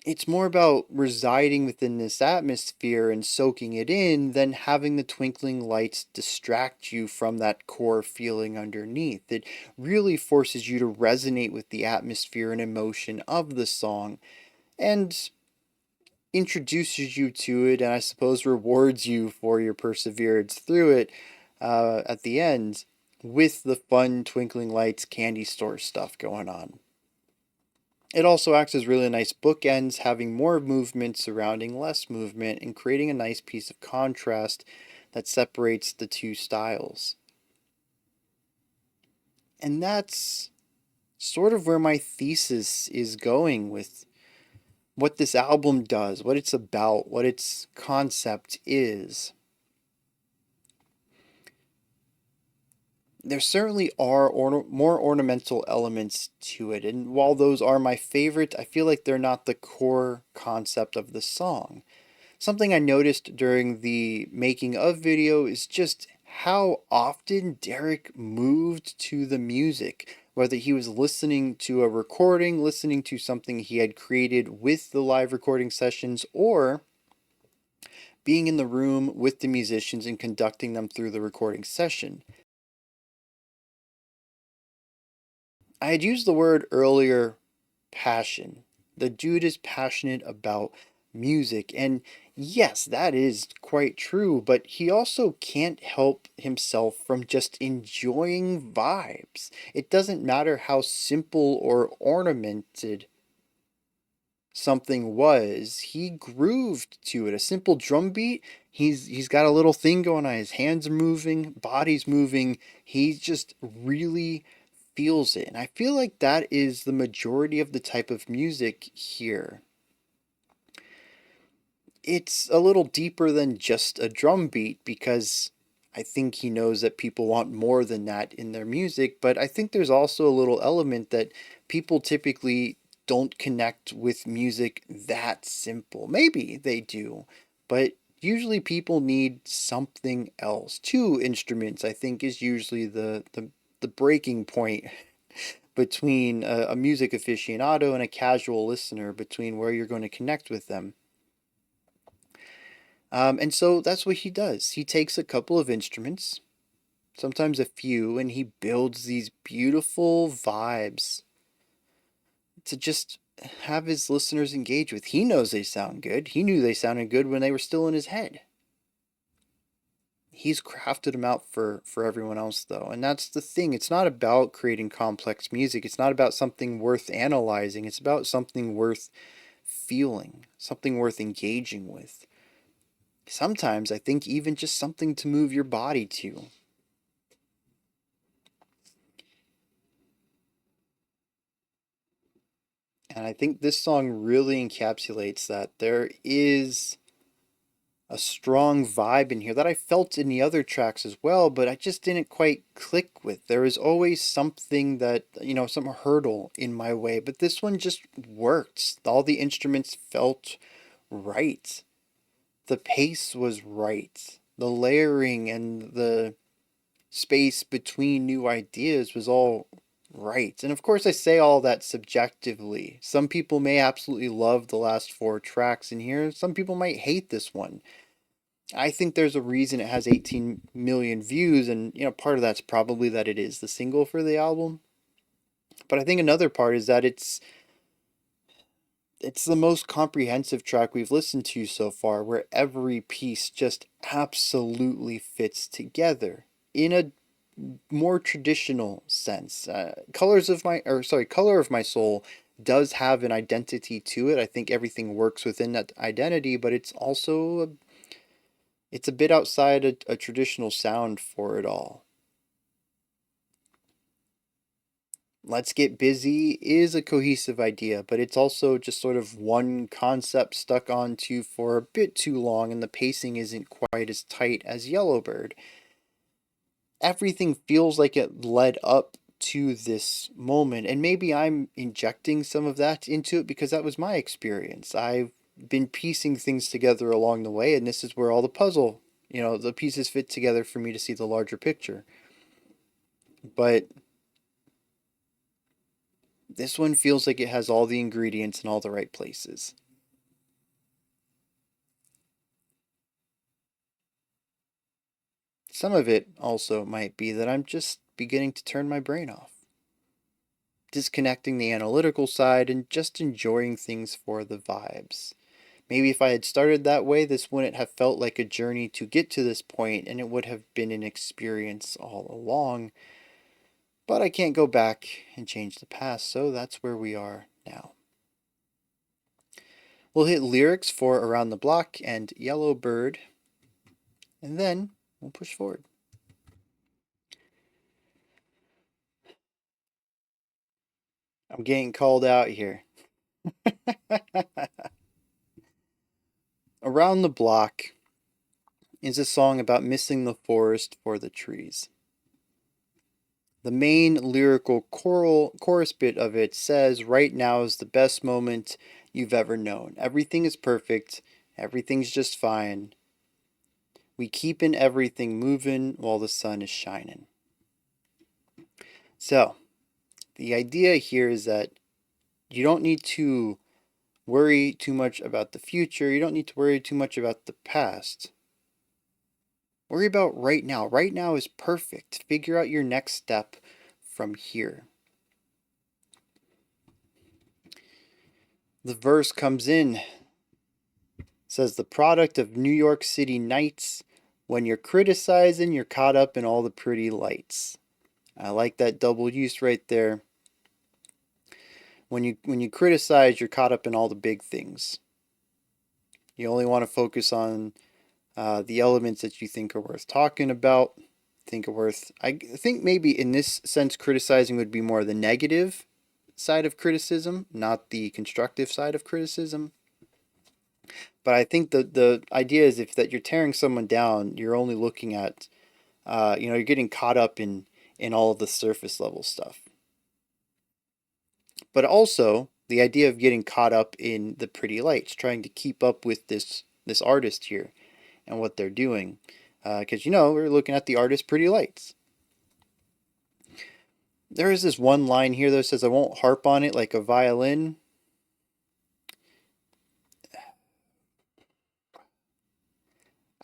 It's more about residing within this atmosphere and soaking it in than having the twinkling lights distract you from that core feeling underneath. It really forces you to resonate with the atmosphere and emotion of the song and introduces you to it, and I suppose rewards you for your perseverance through it at the end with the fun twinkling lights candy store stuff going on. It also acts as really nice bookends, having more movement surrounding less movement and creating a nice piece of contrast that separates the two styles. And that's sort of where my thesis is going with what this album does, what it's about, what its concept is. There certainly are more ornamental elements to it, and while those are my favorite, I feel like they're not the core concept of the song. Something I noticed during the making of video is just how often Derek moved to the music, whether he was listening to a recording, listening to something he had created with the live recording sessions, or being in the room with the musicians and conducting them through the recording session. I had used the word earlier, passion. The dude is passionate about music, and yes, that is quite true, but he also can't help himself from just enjoying vibes. It doesn't matter how simple or ornamented something was, he grooved to it. A simple drum beat, he's got a little thing going on, his hands are moving, body's moving, he just really feels it. And I feel like that is the majority of the type of music here. It's a little deeper than just a drum beat because I think he knows that people want more than that in their music, but I think there's also a little element that people typically don't connect with music that simple. Maybe they do, but usually people need something else. Two instruments, I think, is usually the breaking point between a music aficionado and a casual listener, between where you're going to connect with them. And so that's what he does. He takes a couple of instruments, sometimes a few, and he builds these beautiful vibes to just have his listeners engage with. He knows they sound good. He knew they sounded good when they were still in his head. He's crafted them out for everyone else, though. And that's the thing. It's not about creating complex music. It's not about something worth analyzing. It's about something worth feeling, something worth engaging with. Sometimes I think even just something to move your body to. And I think this song really encapsulates that. There is a strong vibe in here that I felt in the other tracks as well, but I just didn't quite click with. There is always something that, some hurdle in my way, but this one just worked. All the instruments felt right. The pace was right. The layering and the space between new ideas was all right. And of course, I say all that subjectively. Some people may absolutely love the last four tracks in here, some people might hate this one. I think there's a reason it has 18 million views, and part of that's probably that it is the single for the album. But I think another part is that it's the most comprehensive track we've listened to so far, where every piece just absolutely fits together in a more traditional sense. Color of My Soul does have an identity to it. I think everything works within that identity, but it's a bit outside a traditional sound for it all. Let's Get Busy is a cohesive idea, but it's also just sort of one concept stuck onto for a bit too long, and the pacing isn't quite as tight as Yellowbird. Everything feels like it led up to this moment, and maybe I'm injecting some of that into it because that was my experience. I've been piecing things together along the way, and this is where all the puzzle, the pieces fit together for me to see the larger picture. But this one feels like it has all the ingredients in all the right places. Some of it also might be that I'm just beginning to turn my brain off, disconnecting the analytical side and just enjoying things for the vibes. Maybe if I had started that way, this wouldn't have felt like a journey to get to this point, and it would have been an experience all along. But I can't go back and change the past, so that's where we are now. We'll hit lyrics for Around the Block and Yellowbird, and then we'll push forward. I'm getting called out here. Around the Block is a song about missing the forest for the trees. The main lyrical chorus bit of it says, "Right now is the best moment you've ever known. Everything is perfect, Everything's just fine. We keepin' everything moving while the sun is shining. So, the idea here is that you don't need to worry too much about the future. You don't need to worry too much about the past. Worry about right now. Right now is perfect. Figure out your next step from here. The verse comes in. It says the product of New York City nights. When you're criticizing, you're caught up in all the pretty lights. I like that double use right there. When you criticize, you're caught up in all the big things. You only want to focus on the elements that you think are worth talking about. I think maybe in this sense, criticizing would be more the negative side of criticism, not the constructive side of criticism. But I think the idea is if that you're tearing someone down, you're only looking at, you're getting caught up in all of the surface level stuff. But also the idea of getting caught up in the pretty lights, trying to keep up with this artist here and what they're doing, because we're looking at the artist's pretty lights. There is this one line here that says, "I won't harp on it like a violin."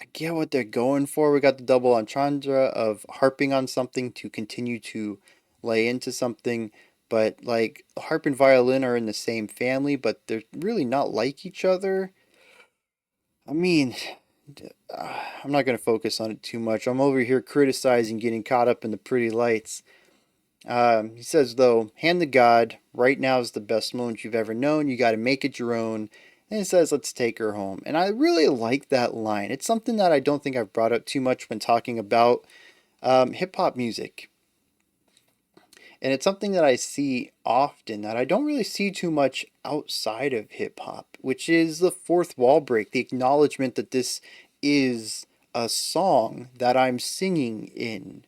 I get what they're going for. We got the double entendre of harping on something to continue to lay into something, but like harp and violin are in the same family, but they're really not like each other. I mean, I'm not going to focus on it too much. I'm over here criticizing getting caught up in the pretty lights. He says, though, hand to God, right now is the best moment you've ever known. You got to make it your own. And he says, let's take her home. And I really like that line. It's something that I don't think I've brought up too much when talking about hip hop music. And it's something that I see often that I don't really see too much outside of hip hop, which is the fourth wall break, the acknowledgement that this is a song that I'm singing in.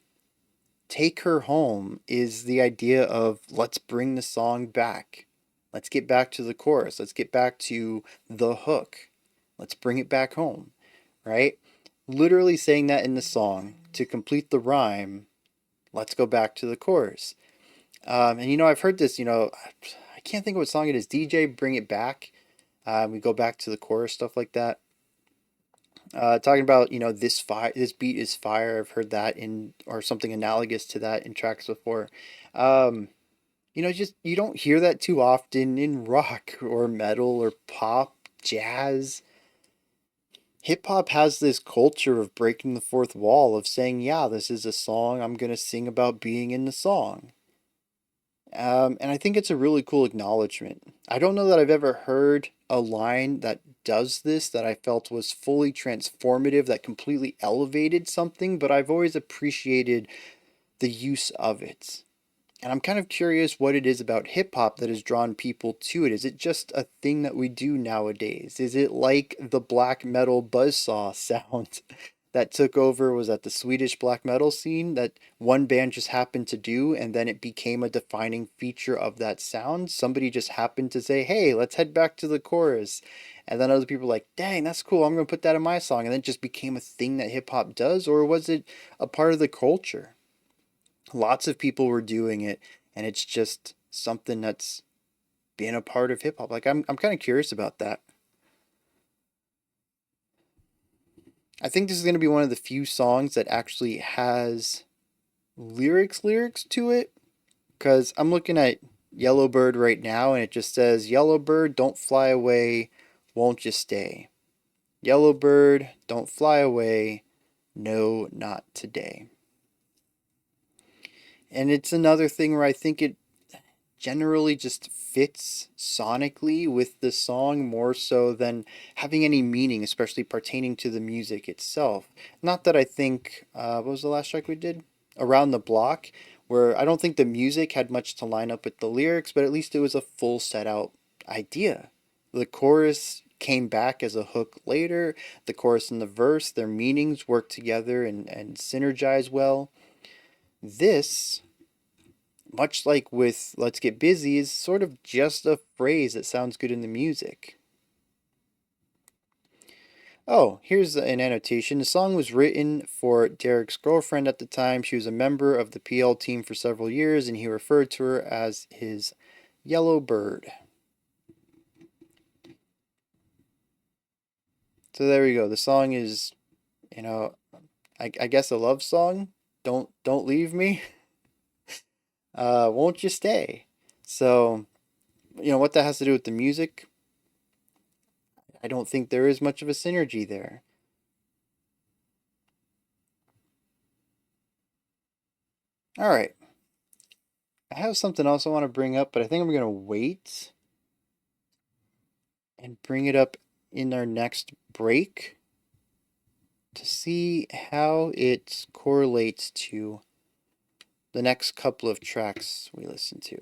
Take her home is the idea of let's bring the song back. Let's get back to the chorus. Let's get back to the hook. Let's bring it back home, right? Literally saying that in the song to complete the rhyme. Let's go back to the chorus. And I've heard this, I can't think of what song it is. DJ Bring It Back. We go back to the chorus, stuff like that. Talking about, this beat is fire. I've heard that or something analogous to that in tracks before. You don't hear that too often in rock or metal or pop, jazz. Hip hop has this culture of breaking the fourth wall, of saying, yeah, this is a song. I'm going to sing about being in the song. And I think it's a really cool acknowledgement. I don't know that I've ever heard a line that does this that I felt was fully transformative, that completely elevated something, but I've always appreciated the use of it. And I'm kind of curious what it is about hip hop that has drawn people to it. Is it just a thing that we do nowadays? Is it like the black metal buzzsaw sound that took over, was at the Swedish black metal scene, that one band just happened to do, and then it became a defining feature of that sound? Somebody just happened to say, hey, let's head back to the chorus. And then other people were like, dang, that's cool, I'm going to put that in my song. And then it just became a thing that hip hop does? Or was it a part of the culture? Lots of people were doing it, and it's just something that's been a part of hip hop. Like, I'm kind of curious about that. I think this is going to be one of the few songs that actually has lyrics to it, because I'm looking at Yellowbird right now and it just says, Yellowbird, don't fly away, won't you stay? Yellowbird, don't fly away, no, not today. And it's another thing where I think it generally just fits sonically with the song more so than having any meaning, especially pertaining to the music itself. Not that I think, what was the last track we did? Around the Block, where I don't think the music had much to line up with the lyrics, but at least it was a full set out idea. The chorus came back as a hook later. The chorus and the verse, their meanings work together and synergize well. This, much like with Let's Get Busy, is sort of just a phrase that sounds good in the music. Oh, here's an annotation. The song was written for Derek's girlfriend at the time. She was a member of the PL team for several years, and he referred to her as his yellow bird. So there we go. The song is, you know, I guess a love song. Don't leave me. Won't you stay? So, what that has to do with the music, I don't think there is much of a synergy there. All right. I have something else I want to bring up, but I think I'm going to wait and bring it up in our next break to see how it correlates to the next couple of tracks we listen to.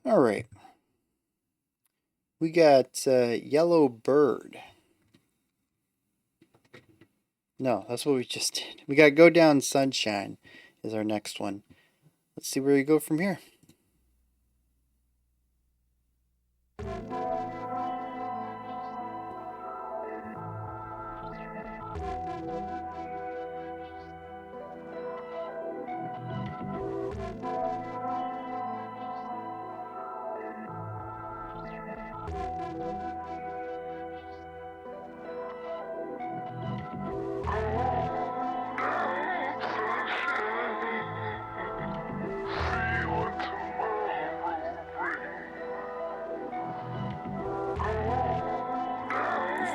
All right. We got Yellow Bird. No, that's what we just did. We got Go Down Sunshine is our next one. Let's see where we go from here.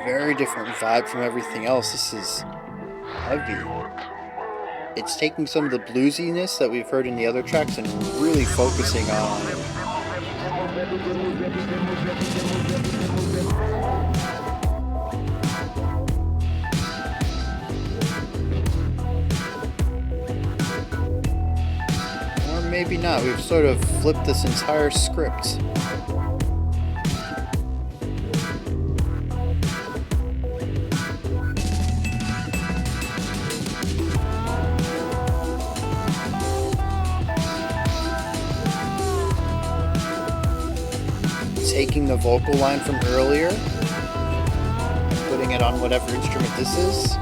Very different vibe from everything else. This is heavy. It's taking some of the bluesiness that we've heard in the other tracks and really focusing on or maybe not. We've sort of flipped this entire script. Taking the vocal line from earlier, putting it on whatever instrument this is.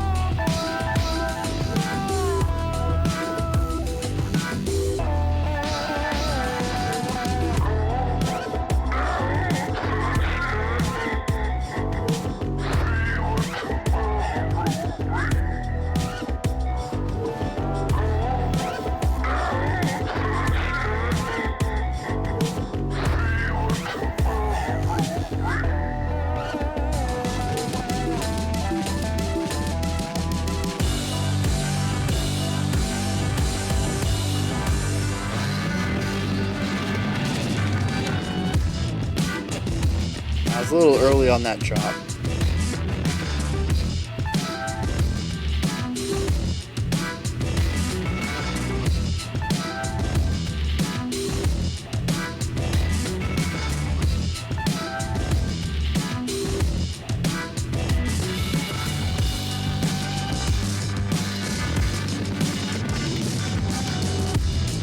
I was a little early on that drop.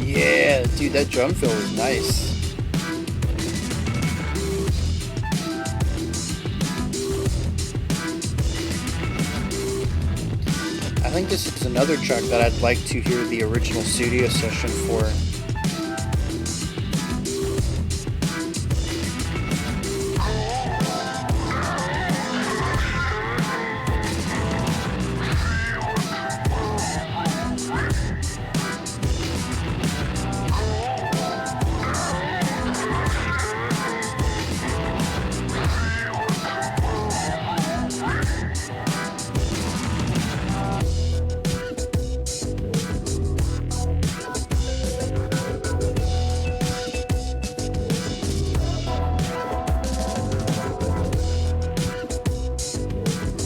Yeah, dude, that drum fill was nice. I think this is another track that I'd like to hear the original studio session for.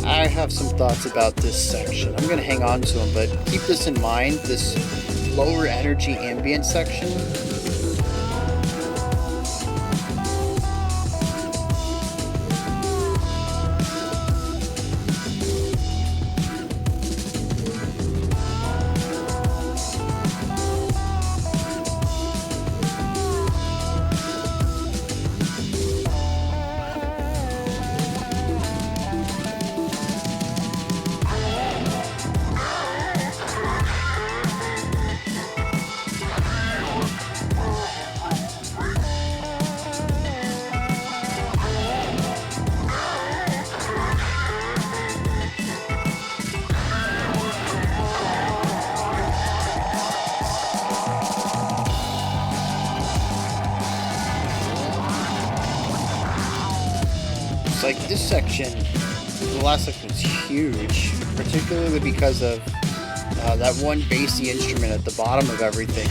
I have some thoughts about this section. I'm going to hang on to them, but keep this in mind, this lower energy ambient section. Like this section, the last section is huge, particularly because of that one bassy instrument at the bottom of everything.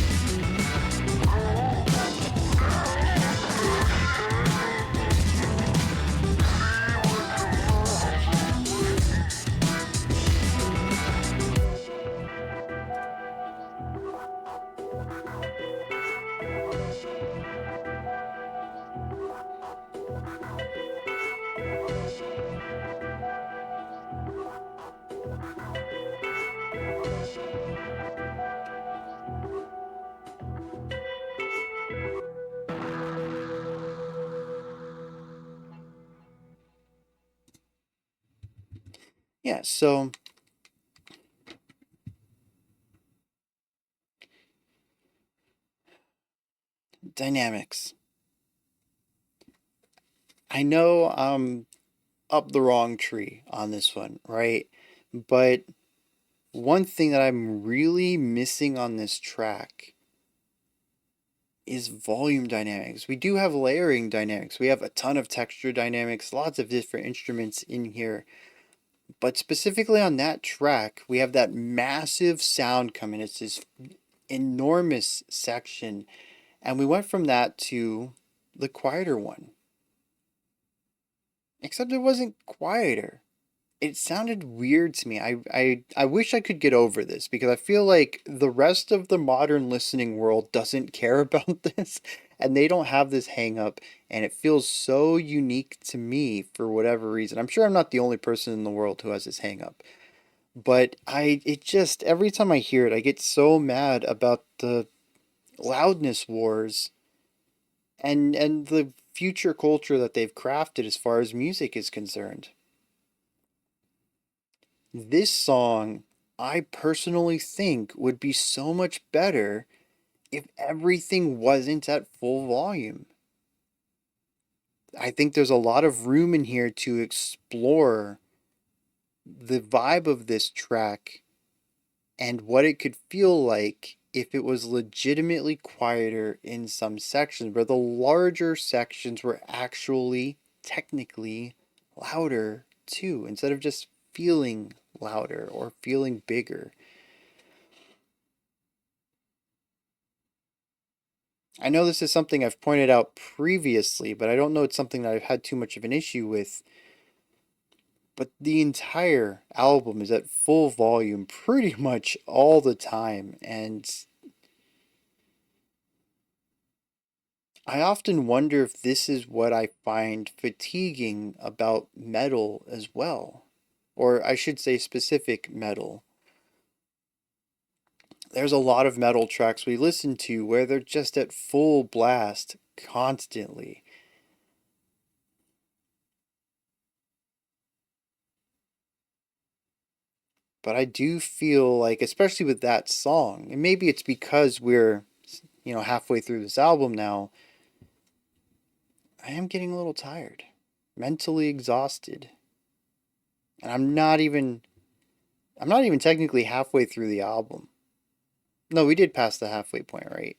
Yeah, so dynamics. I know I'm up the wrong tree on this one, right? But one thing that I'm really missing on this track is volume dynamics. We do have layering dynamics. We have a ton of texture dynamics, lots of different instruments in here. But specifically on that track, we have that massive sound coming. It's this enormous section. And we went from that to the quieter one. Except it wasn't quieter. It sounded weird to me. I wish I could get over this because I feel like the rest of the modern listening world doesn't care about this and they don't have this hang up, and it feels so unique to me for whatever reason. I'm sure I'm not the only person in the world who has this hang up. But it just every time I hear it I get so mad about the loudness wars and the future culture that they've crafted as far as music is concerned. This song, I personally think, would be so much better if everything wasn't at full volume. I think there's a lot of room in here to explore the vibe of this track and what it could feel like if it was legitimately quieter in some sections, where the larger sections were actually technically louder too, instead of just feeling louder or feeling bigger. I know this is something I've pointed out previously, but I don't know it's something that I've had too much of an issue with. But the entire album is at full volume pretty much all the time, and I often wonder if this is what I find fatiguing about metal as well. Or I should say specific metal. There's a lot of metal tracks we listen to where they're just at full blast constantly. But I do feel like, especially with that song, and maybe it's because we're, halfway through this album now, I am getting a little tired, mentally exhausted. And I'm not even technically halfway through the album. No, we did pass the halfway point, right?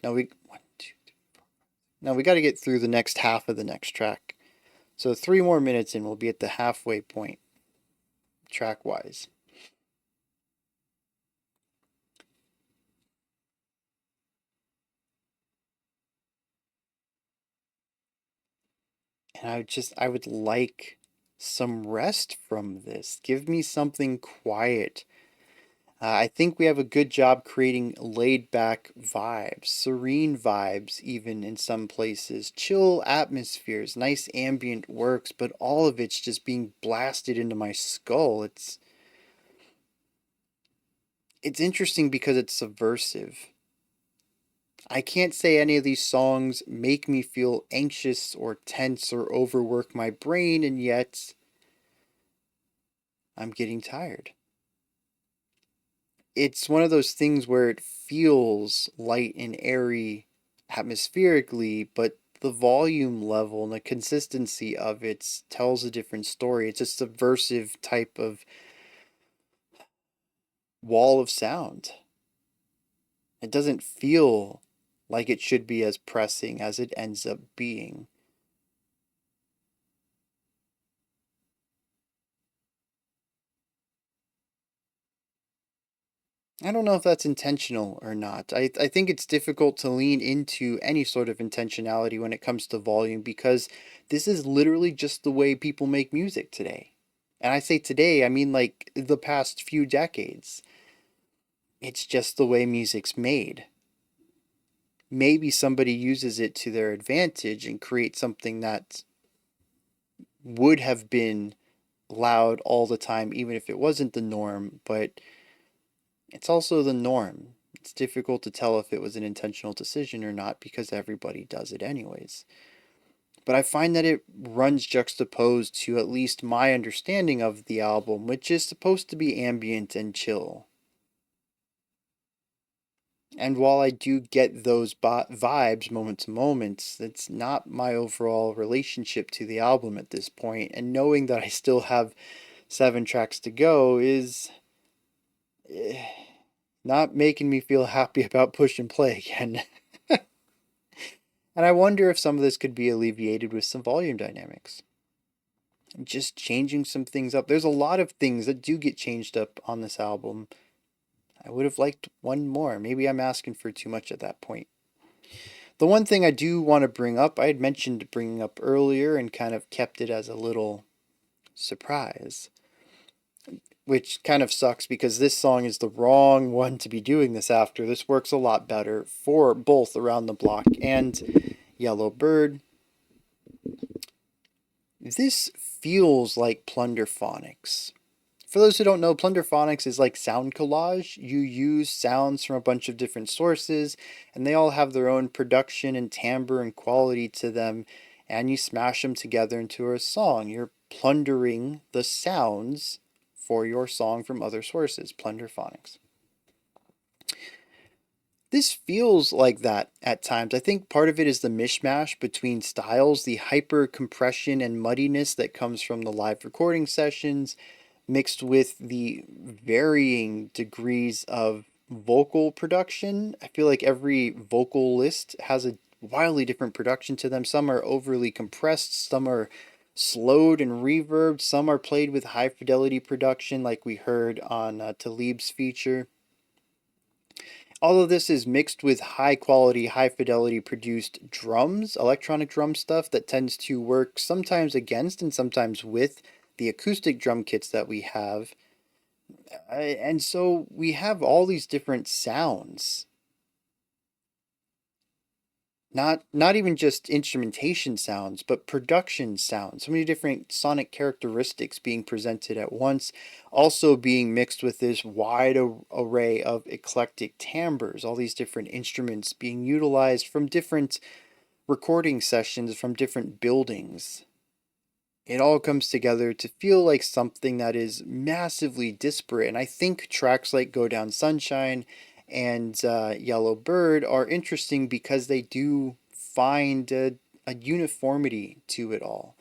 No, one, two, three. No, we got to get through the next half of the next track. So 3 more minutes in, we'll be at the halfway point, track wise. And I would like some rest from this. Give me something quiet. I think we have a good job creating laid back vibes, serene vibes, even in some places, chill atmospheres, nice ambient works, but all of it's just being blasted into my skull. It's interesting because it's subversive. I can't say any of these songs make me feel anxious or tense or overwork my brain, and yet I'm getting tired. It's one of those things where it feels light and airy atmospherically, but the volume level and the consistency of it tells a different story. It's a subversive type of wall of sound. It doesn't feel like it should be as pressing as it ends up being. I don't know if that's intentional or not. I think it's difficult to lean into any sort of intentionality when it comes to volume because this is literally just the way people make music today. And I say today, I mean like the past few decades. It's just the way music's made. Maybe somebody uses it to their advantage and creates something that would have been loud all the time, even if it wasn't the norm, but it's also the norm. It's difficult to tell if it was an intentional decision or not because everybody does it anyways. But I find that it runs juxtaposed to at least my understanding of the album, which is supposed to be ambient and chill. And while I do get those vibes moment to moment, it's not my overall relationship to the album at this point. And knowing that I still have 7 tracks to go is not making me feel happy about push and play again. And I wonder if some of this could be alleviated with some volume dynamics. Just changing some things up. There's a lot of things that do get changed up on this album. I would have liked one more. Maybe I'm asking for too much at that point. The one thing I do want to bring up, I had mentioned bringing up earlier and kind of kept it as a little surprise, which kind of sucks because this song is the wrong one to be doing this after. This works a lot better for both Around the Block and Yellow Bird. This feels like Plunderphonics. For those who don't know, Plunderphonics is like sound collage. You use sounds from a bunch of different sources, and they all have their own production and timbre and quality to them, and you smash them together into a song. You're plundering the sounds for your song from other sources, Plunderphonics. This feels like that at times. I think part of it is the mishmash between styles, the hyper compression and muddiness that comes from the live recording sessions, mixed with the varying degrees of vocal production. I feel like every vocalist has a wildly different production to them. Some are overly compressed, some are slowed and reverbed, some are played with high fidelity production like we heard on Talib's feature. All of this is mixed with high quality, high fidelity produced drums, electronic drum stuff that tends to work sometimes against and sometimes with the acoustic drum kits that we have. And so we have all these different sounds. Not even just instrumentation sounds, but production sounds. So many different sonic characteristics being presented at once, also being mixed with this wide array of eclectic timbres, all these different instruments being utilized from different recording sessions from different buildings. It all comes together to feel like something that is massively disparate. And I think tracks like Go Down Sunshine and Yellow Bird are interesting because they do find a uniformity to it all.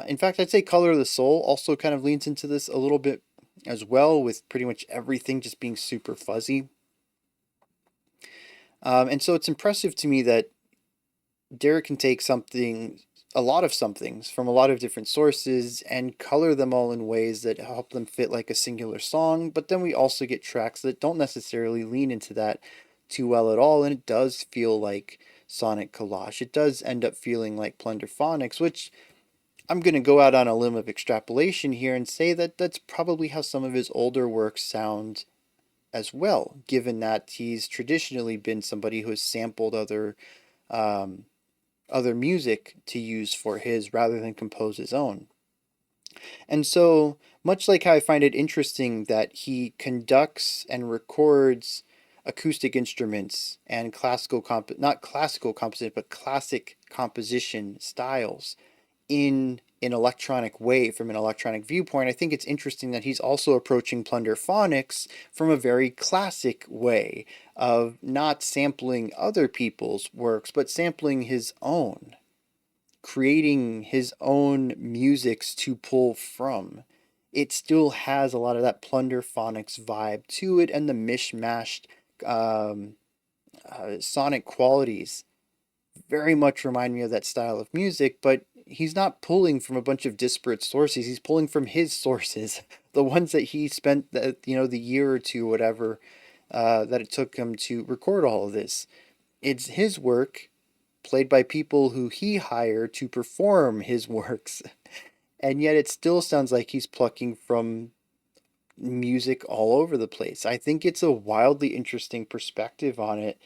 In fact, I'd say Color of the Soul also kind of leans into this a little bit as well, with pretty much everything just being super fuzzy. And so it's impressive to me that Derek can take a lot of somethings from a lot of different sources and color them all in ways that help them fit like a singular song. But then we also get tracks that don't necessarily lean into that too well at all, and it does feel like sonic collage. It does end up feeling like Plunderphonics, which I'm going to go out on a limb of extrapolation here and say that that's probably how some of his older works sound as well, given that he's traditionally been somebody who has sampled other music to use for his rather than compose his own. And so, much like how I find it interesting that he conducts and records acoustic instruments and not classical composition, but classic composition styles in an electronic way from an electronic viewpoint, I think it's interesting that he's also approaching Plunderphonics from a very classic way of not sampling other people's works, but sampling his own, creating his own musics to pull from. It still has a lot of that Plunderphonics vibe to it, and the mishmashed sonic qualities very much remind me of that style of music, but he's not pulling from a bunch of disparate sources. He's pulling from his sources, the ones that he spent the year or two, whatever, that it took him to record all of this. It's his work, played by people who he hired to perform his works, and yet it still sounds like he's plucking from music all over the place. I think it's a wildly interesting perspective on it.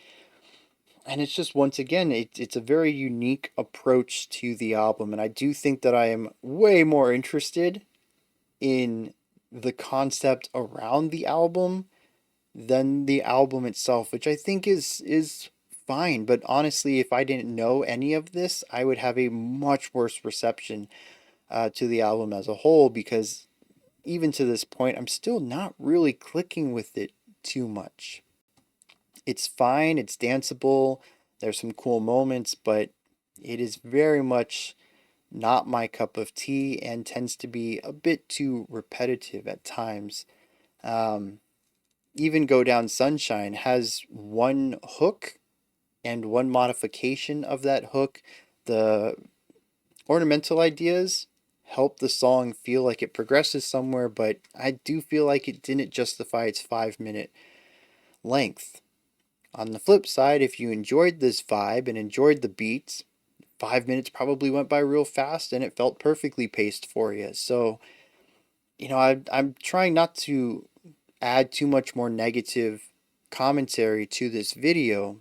And it's just, once again, it's a very unique approach to the album. And I do think that I am way more interested in the concept around the album than the album itself, which I think is fine. But honestly, if I didn't know any of this, I would have a much worse reception to the album as a whole, because even to this point, I'm still not really clicking with it too much. It's fine, it's danceable, there's some cool moments, but it is very much not my cup of tea and tends to be a bit too repetitive at times. Even Go Down Sunshine has one hook and one modification of that hook. The ornamental ideas help the song feel like it progresses somewhere, but I do feel like it didn't justify its 5-minute length. On the flip side, if you enjoyed this vibe and enjoyed the beats, 5 minutes probably went by real fast and it felt perfectly paced for you. So, I'm trying not to add too much more negative commentary to this video,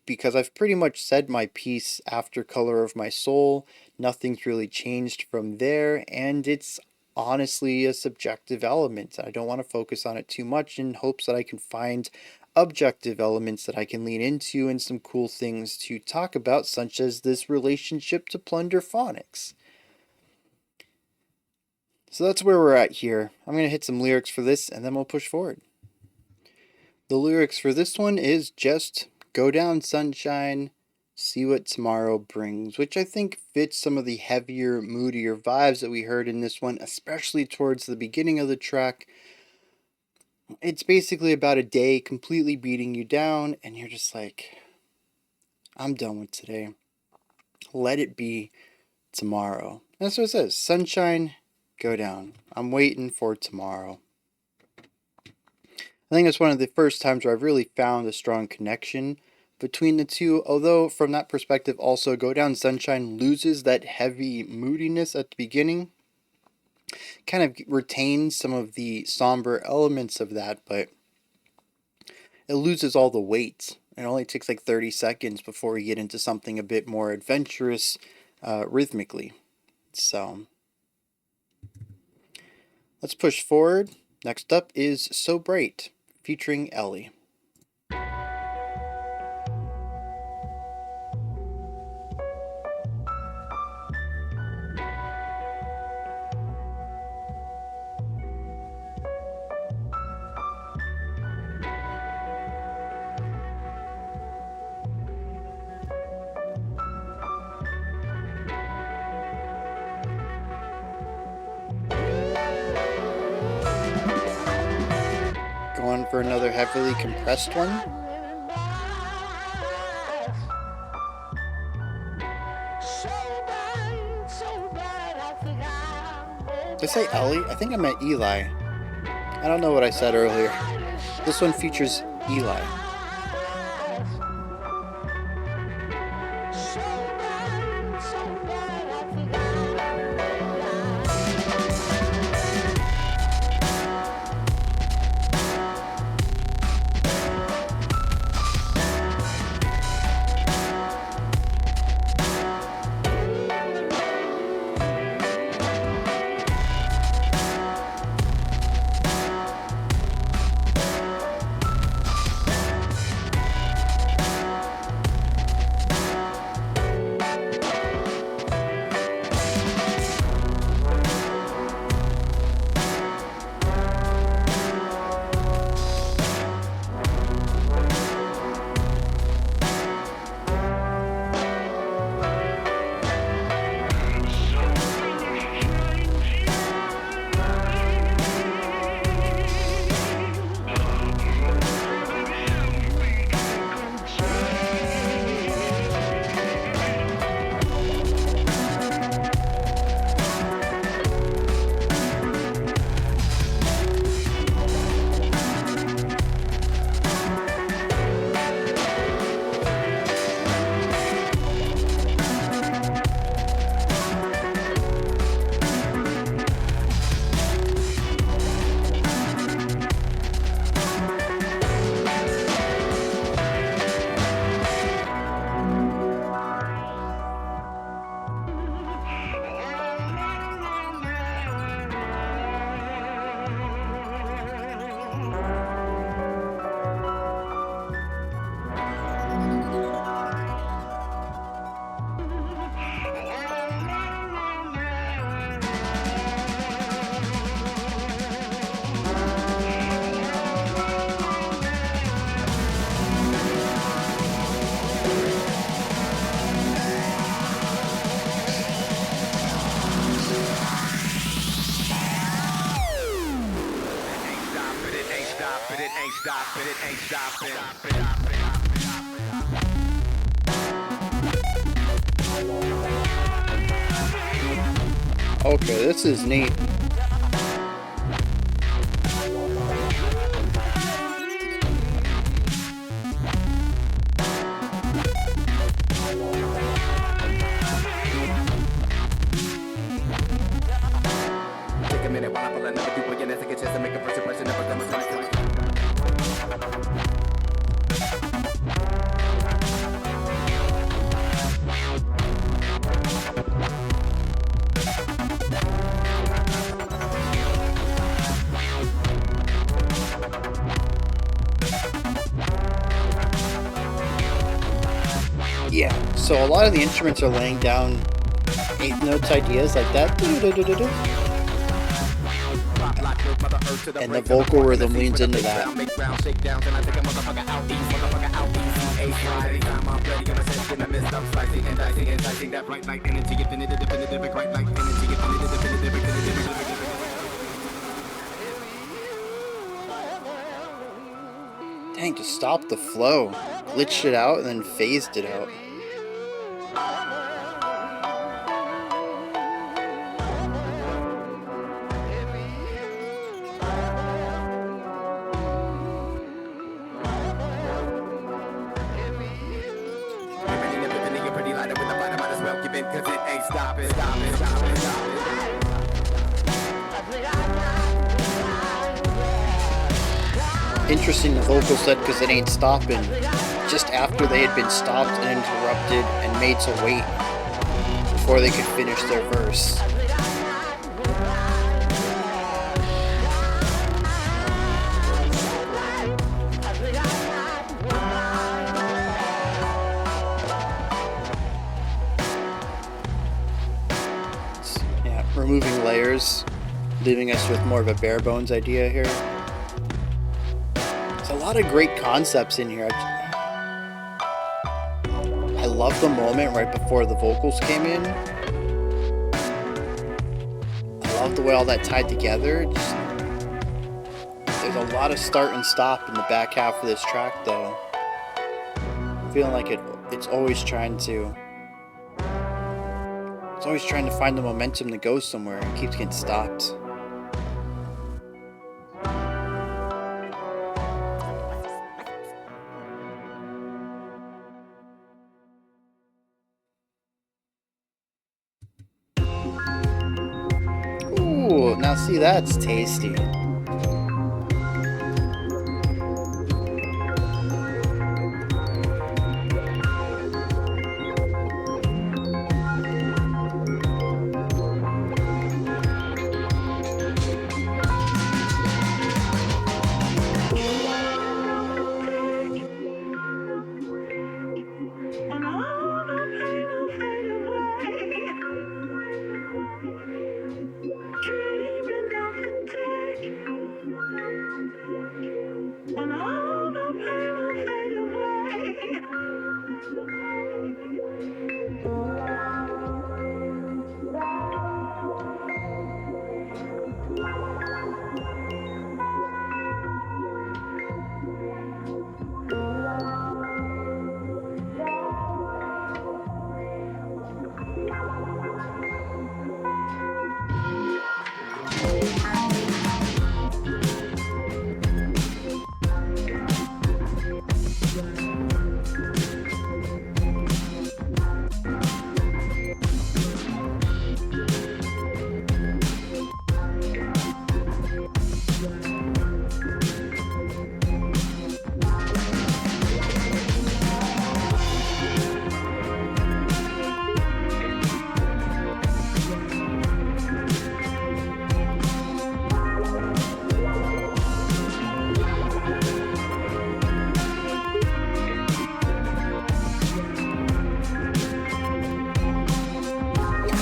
because I've pretty much said my piece after Color of My Soul. Nothing's really changed from there, and it's honestly a subjective element. I don't want to focus on it too much in hopes that I can find objective elements that I can lean into and some cool things to talk about, such as this relationship to Plunderphonics. So that's where we're at here. I'm going to hit some lyrics for this and then we'll push forward. The lyrics for this one is just "Go down, sunshine, see what tomorrow brings," which I think fits some of the heavier, moodier vibes that we heard in this one, especially towards the beginning of the track. It's basically about a day completely beating you down, and you're just like, I'm done with today. Let it be tomorrow. That's what it says. Sunshine, go down. I'm waiting for tomorrow. I think it's one of the first times where I've really found a strong connection between the two, although from that perspective also Go Down Sunshine loses that heavy moodiness at the beginning. Kind of retains some of the somber elements of that, but it loses all the weight. It only takes like 30 seconds before we get into something a bit more adventurous rhythmically. So let's push forward. Next up is So Bright, featuring Ellie. Going for another heavily compressed one. Did I say Ellie? I think I meant Eli. I don't know what I said earlier. This one features Eli. stopping, it ain't stopping. Okay, this is neat. Take a minute while I pull another people, you take a chance to make a first impression, never come a Yeah, so a lot of the instruments are laying down 8 notes ideas like that. Do-do-do-do-do. And the vocal rhythm leans into that. Dang, to stop the flow. Glitched it out and then phased it out. Interesting, the vocal set, because it ain't stopping. Just after they had been stopped and interrupted and made to wait before they could finish their verse. Yeah, removing layers, leaving us with more of a bare bones idea here. A lot of great concepts in here. I love the moment right before the vocals came in. I love the way all that tied together. There's a lot of start and stop in the back half of this track, though. I'm feeling like it's always trying to find the momentum to go somewhere. It keeps getting stopped. Ooh, now see, that's tasty.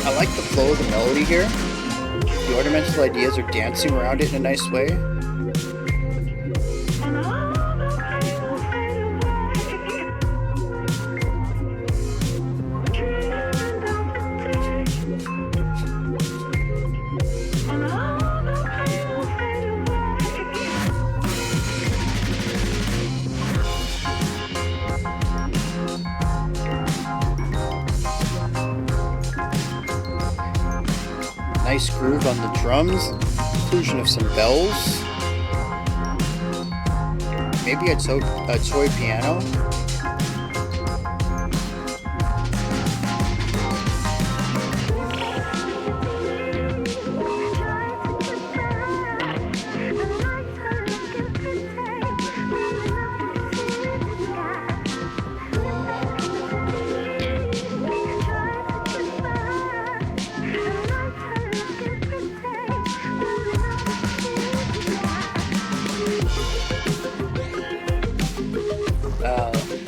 I like the flow of the melody here. The ornamental ideas are dancing around it in a nice way. Nice groove on the drums, inclusion of some bells, maybe a toy piano.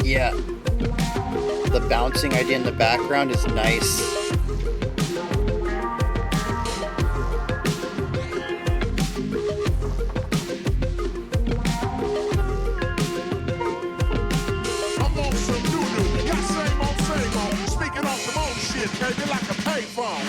Yeah, the bouncing idea in the background is nice. I'm on some new. Got same old. Speaking on some old shit, baby, like a payphone.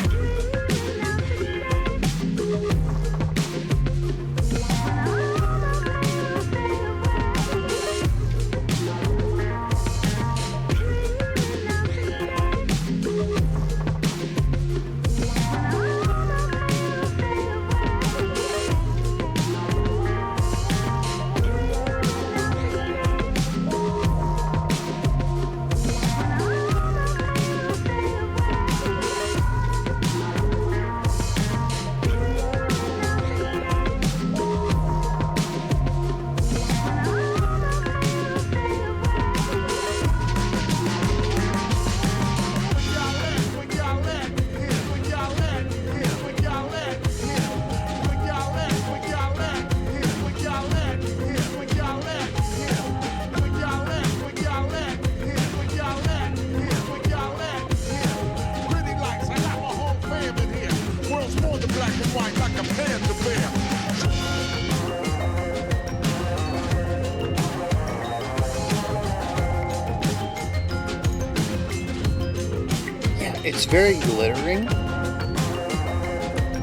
It's very glittering.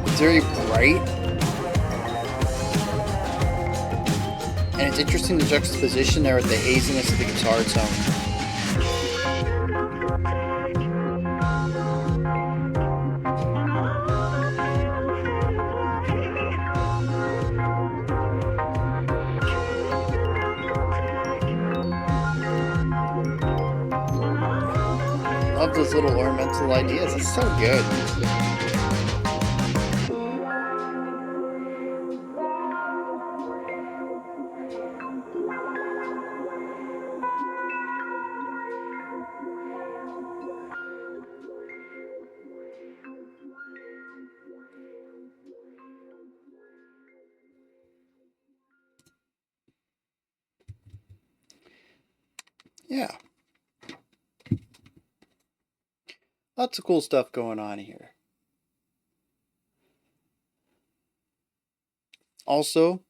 It's very bright. And it's interesting the juxtaposition there with the haziness of the guitar tone. Love those little ornamental ideas. It's so good. Yeah. Lots of cool stuff going on here. Also,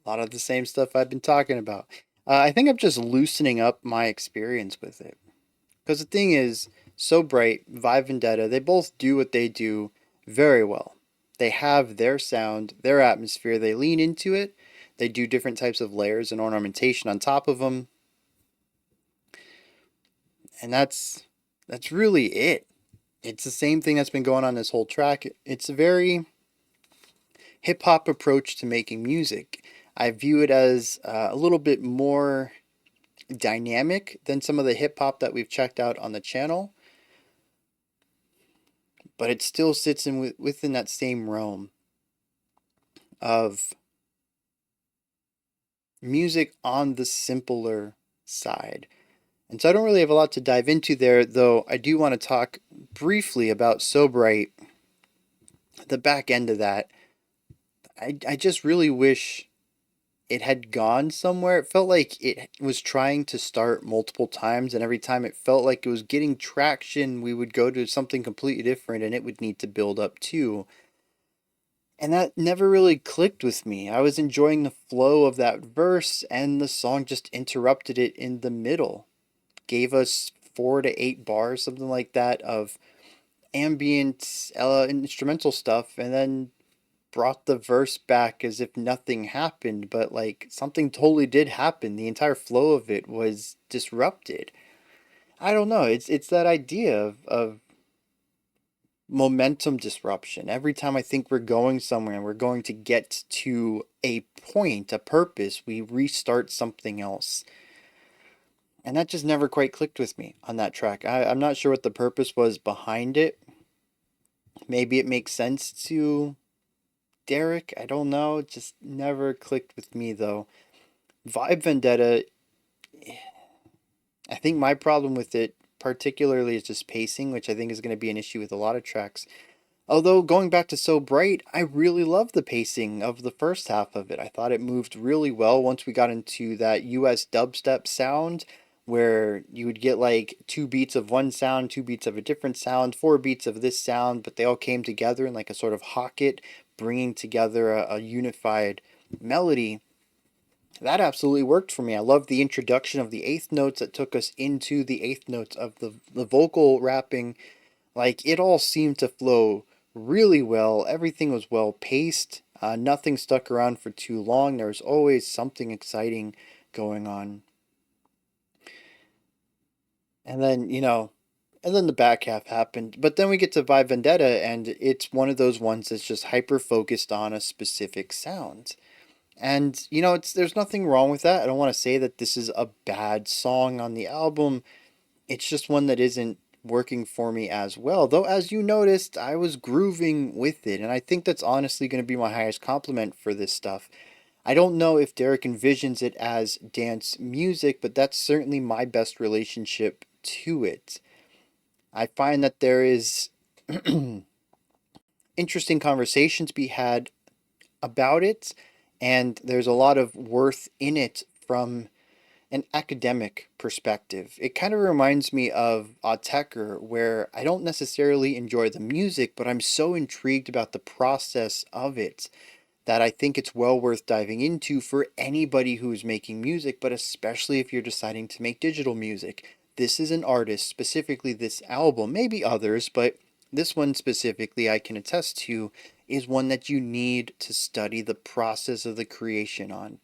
a lot of the same stuff I've been talking about. I think I'm just loosening up my experience with it. Because the thing is, So Bright, Vive Vendetta, they both do what they do very well. They have their sound, their atmosphere, they lean into it, they do different types of layers and ornamentation on top of them. And that's really it. It's the same thing that's been going on this whole track. It's a very hip hop approach to making music. I view it as a little bit more dynamic than some of the hip hop that we've checked out on the channel, but it still sits in within that same realm of music on the simpler side. And so I don't really have a lot to dive into there, though I do want to talk briefly about So Bright, the back end of that. I just really wish it had gone somewhere. It felt like it was trying to start multiple times, and every time it felt like it was getting traction, we would go to something completely different and it would need to build up too. And that never really clicked with me. I was enjoying the flow of that verse, and the song just interrupted it in the middle. Gave us 4 to 8 bars, something like that, of ambient instrumental stuff, and then brought the verse back as if nothing happened, but like something totally did happen. The entire flow of it was disrupted. I don't know. It's that idea of momentum disruption. Every time I think we're going somewhere and we're going to get to a point, a purpose, we restart something else. And that just never quite clicked with me on that track. I'm not sure what the purpose was behind it. Maybe it makes sense to Derek. I don't know. It just never clicked with me though. Vibe Vendetta, I think my problem with it particularly is just pacing, which I think is going to be an issue with a lot of tracks. Although going back to So Bright, I really love the pacing of the first half of it. I thought it moved really well once we got into that US dubstep sound where you would get like 2 beats of one sound, 2 beats of a different sound, 4 beats of this sound, but they all came together in like a sort of hocket, bringing together a unified melody. That absolutely worked for me. I love the introduction of the eighth notes that took us into the eighth notes of the vocal rapping. Like it all seemed to flow really well. Everything was well paced. Nothing stuck around for too long. There was always something exciting going on. And then, and then the back half happened. But then we get to Vibe Vendetta, and it's one of those ones that's just hyper focused on a specific sound. And there's nothing wrong with that. I don't want to say that this is a bad song on the album. It's just one that isn't working for me as well. Though, as you noticed, I was grooving with it, and I think that's honestly going to be my highest compliment for this stuff. I don't know if Derek envisions it as dance music, but that's certainly my best relationship to it. I find that there is interesting conversations to be had about it, and there's a lot of worth in it from an academic perspective. It kind of reminds me of Autechre, where I don't necessarily enjoy the music, but I'm so intrigued about the process of it that I think it's well worth diving into for anybody who's making music, but especially if you're deciding to make digital music. This is an artist, specifically this album, maybe others, but this one specifically I can attest to is one that you need to study the process of the creation on.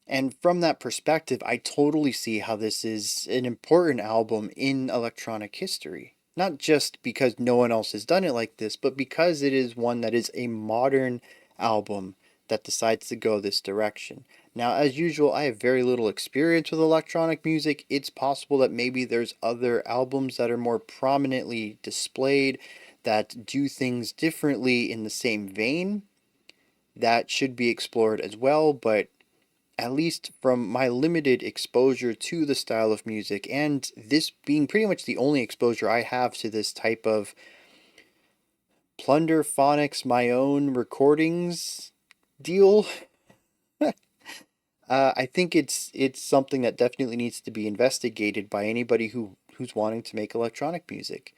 And from that perspective, I totally see how this is an important album in electronic history. Not just because no one else has done it like this, but because it is one that is a modern album that decides to go this direction. Now, as usual, I have very little experience with electronic music. It's possible that maybe there's other albums that are more prominently displayed that do things differently in the same vein that should be explored as well, but at least from my limited exposure to the style of music, and this being pretty much the only exposure I have to this type of Plunderphonics my own recordings deal, I think it's something that definitely needs to be investigated by anybody who's wanting to make electronic music.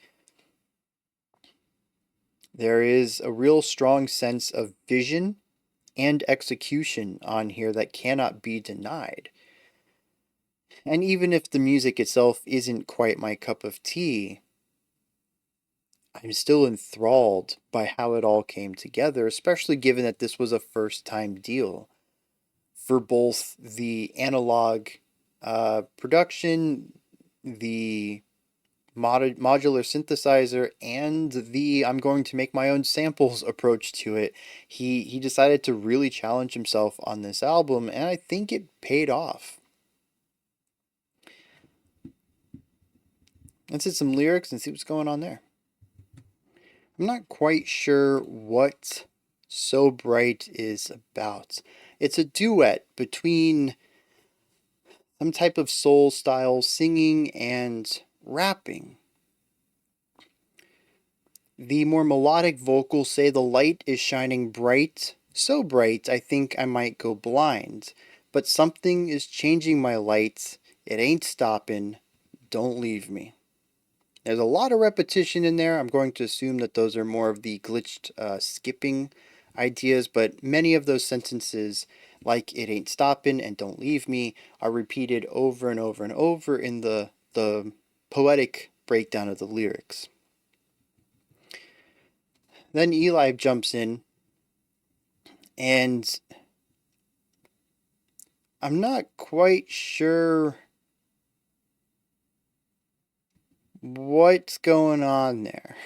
There is a real strong sense of vision and execution on here that cannot be denied. And even if the music itself isn't quite my cup of tea, I'm still enthralled by how it all came together, especially given that this was a first time deal for both the analog production, the modular synthesizer, and the I'm going to make my own samples approach to it. He decided to really challenge himself on this album, and I think it paid off. Let's hit some lyrics and see what's going on there. I'm not quite sure what So Bright is about. It's a duet between some type of soul style singing and rapping. The more melodic vocals say the light is shining bright, so bright I think I might go blind. But something is changing my light, it ain't stopping, don't leave me. There's a lot of repetition in there. I'm going to assume that those are more of the glitched skipping ideas, but many of those sentences, like it ain't stopping and don't leave me, are repeated over and over and over in the poetic breakdown of the lyrics. Then Eli jumps in, and I'm not quite sure What's going on there?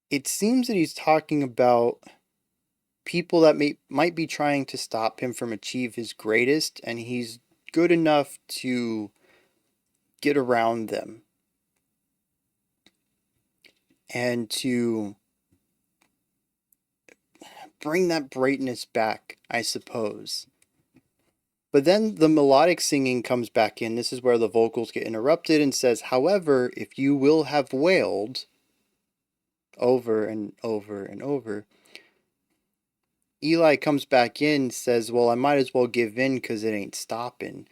It seems that he's talking about people that might be trying to stop him from achieve his greatest, and he's good enough to get around them and to bring that brightness back, I suppose. But then the melodic singing comes back in. This is where the vocals get interrupted and says, however, if you will have wailed over and over and over, Eli comes back in, says, well, I might as well give in because it ain't stopping.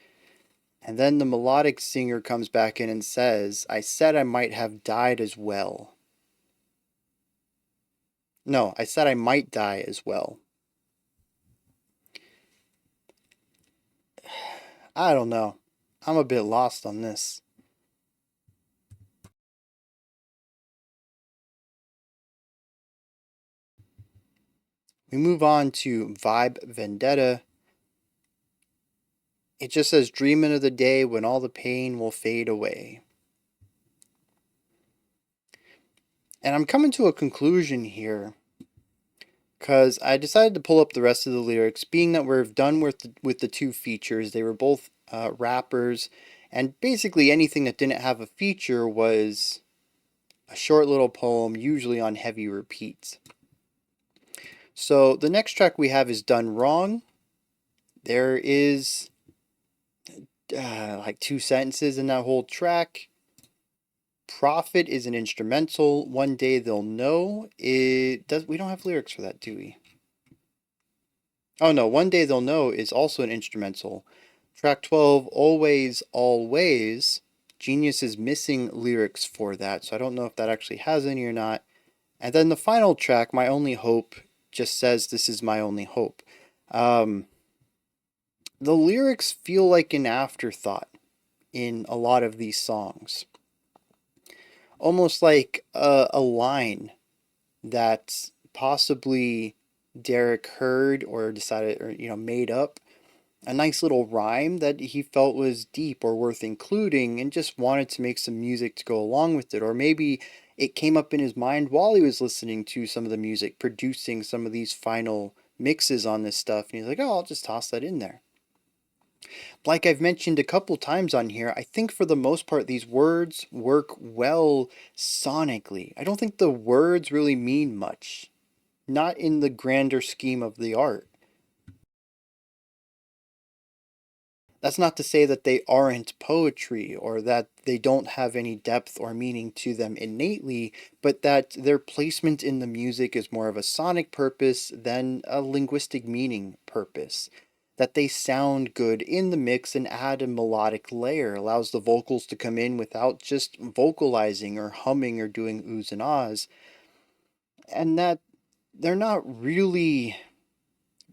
And then the melodic singer comes back in and says, I said I might have died as well. No, I said I might die as well. I don't know. I'm a bit lost on this. We move on to Vibe Vendetta. It just says, dreaming of the day when all the pain will fade away. And I'm coming to a conclusion here because I decided to pull up the rest of the lyrics, being that we're done with the two features. They were both rappers, and basically anything that didn't have a feature was a short little poem, usually on heavy repeats. So the next track we have is Done Wrong. There is like 2 sentences in that whole track. Prophet is an instrumental. One Day They'll Know. We don't have lyrics for that, do we? Oh no, One Day They'll Know is also an instrumental. Track 12, Always, Always. Genius is missing lyrics for that, so I don't know if that actually has any or not. And then the final track, My Only Hope, just says this is my only hope. The lyrics feel like an afterthought in a lot of these songs. Almost like a line that possibly Derek heard or decided, or made up. A nice little rhyme that he felt was deep or worth including and just wanted to make some music to go along with it. Or maybe it came up in his mind while he was listening to some of the music, producing some of these final mixes on this stuff. And he's like, oh, I'll just toss that in there. Like I've mentioned a couple times on here, I think for the most part these words work well sonically. I don't think the words really mean much. Not in the grander scheme of the art. That's not to say that they aren't poetry or that they don't have any depth or meaning to them innately, but that their placement in the music is more of a sonic purpose than a linguistic meaning purpose. That they sound good in the mix and add a melodic layer, allows the vocals to come in without just vocalizing or humming or doing oohs and ahs, and that they're not really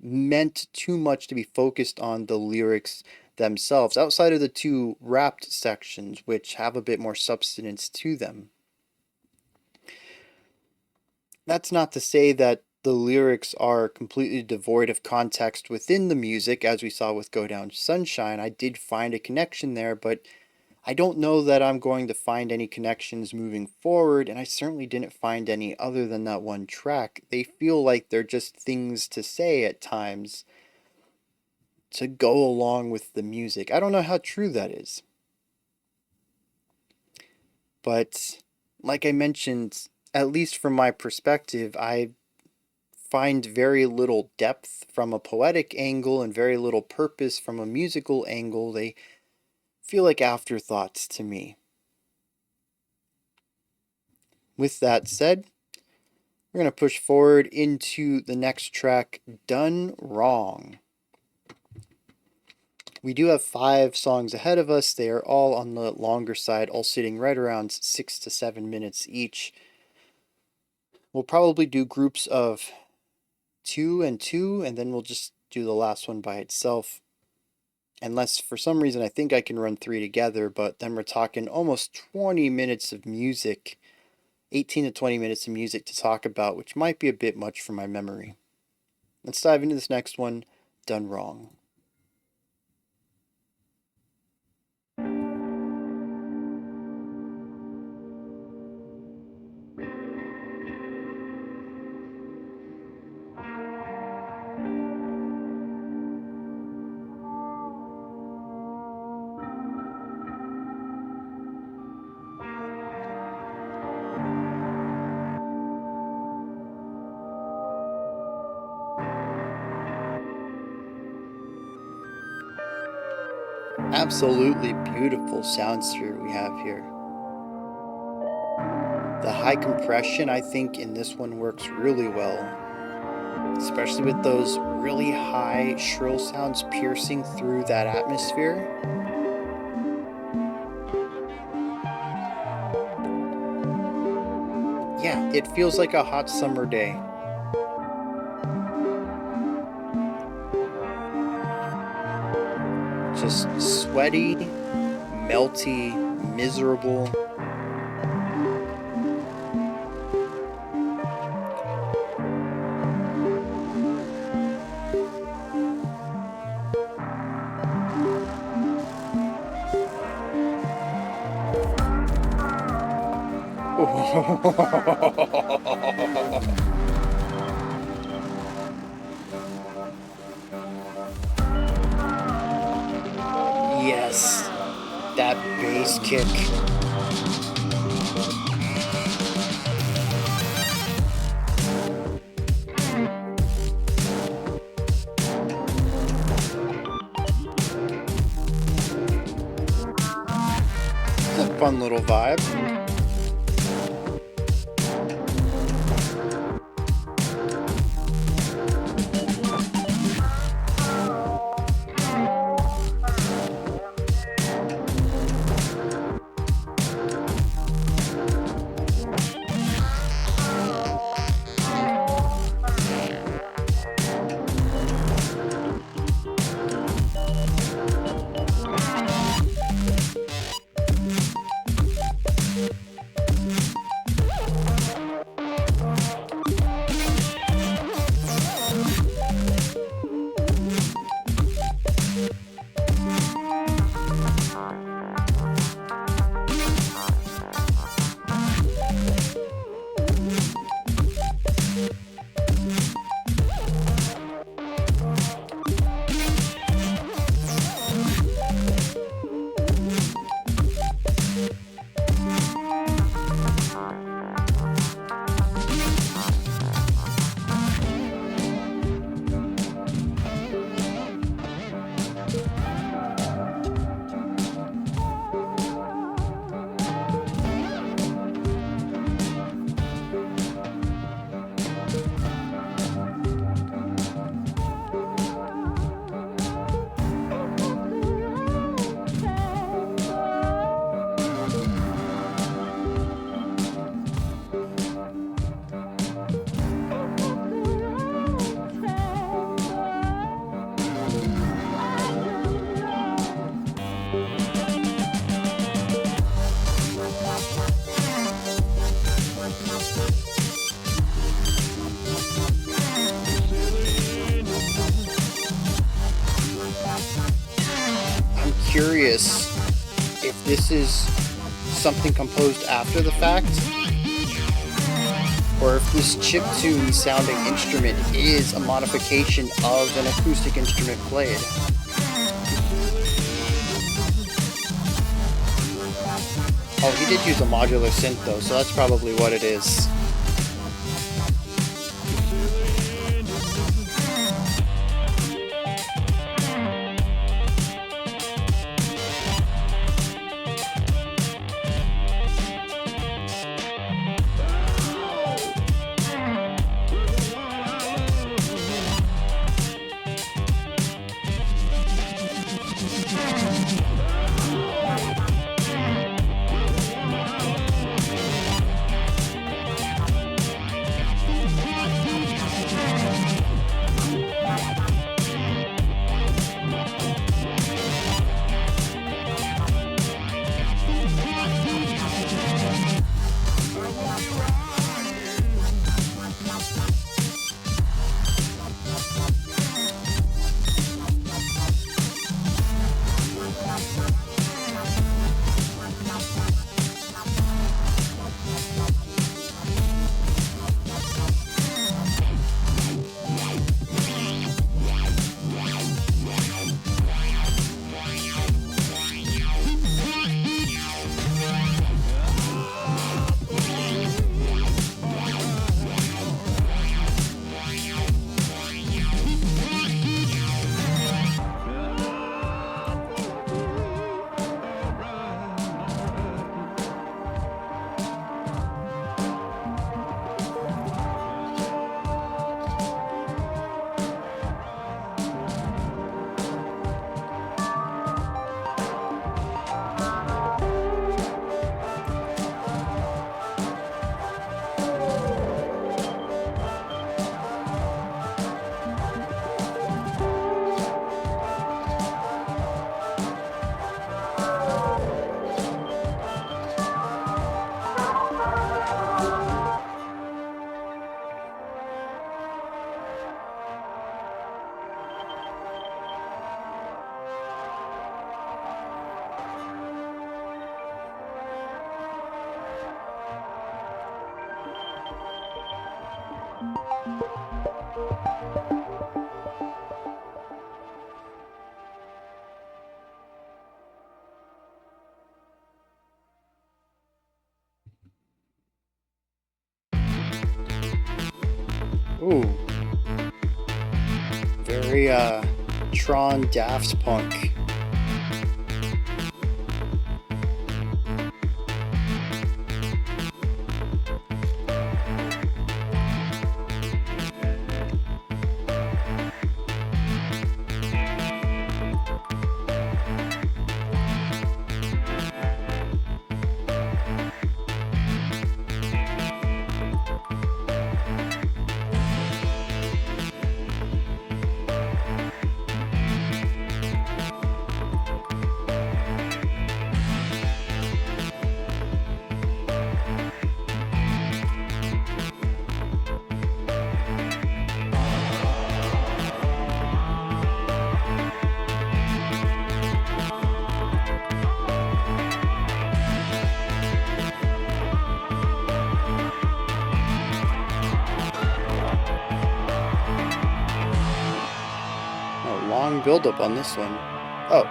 meant too much to be focused on the lyrics themselves, outside of the 2 rapped sections, which have a bit more substance to them. That's not to say that the lyrics are completely devoid of context within the music, as we saw with Go Down Sunshine. I did find a connection there, but I don't know that I'm going to find any connections moving forward, and I certainly didn't find any other than that one track. They feel like they're just things to say at times to go along with the music. I don't know how true that is. But like I mentioned, at least from my perspective, I find very little depth from a poetic angle and very little purpose from a musical angle. They feel like afterthoughts to me. With that said, we're going to push forward into the next track, Done Wrong. We do have 5 songs ahead of us. They are all on the longer side, all sitting right around 6 to 7 minutes each. We'll probably do groups of 2 and 2, and then we'll just do the last one by itself. Unless for some reason I think I can run 3 together, but then we're talking almost 20 minutes of music, 18 to 20 minutes of music to talk about, which might be a bit much for my memory. Let's dive into this next one, Done Wrong. Absolutely beautiful soundsphere we have here. The high compression, I think, in this one works really well, especially with those really high shrill sounds piercing through that atmosphere. Yeah, it feels like a hot summer day. Just sweaty, melty, miserable. Yes, that bass kick. It's a fun little vibe. Curious if this is something composed after the fact, or if this chiptune sounding instrument is a modification of an acoustic instrument played. Oh, he did use a modular synth though, so that's probably what it is. Ooh. Very, Tron Daft Punk. Oh, long build-up on this one. Oh.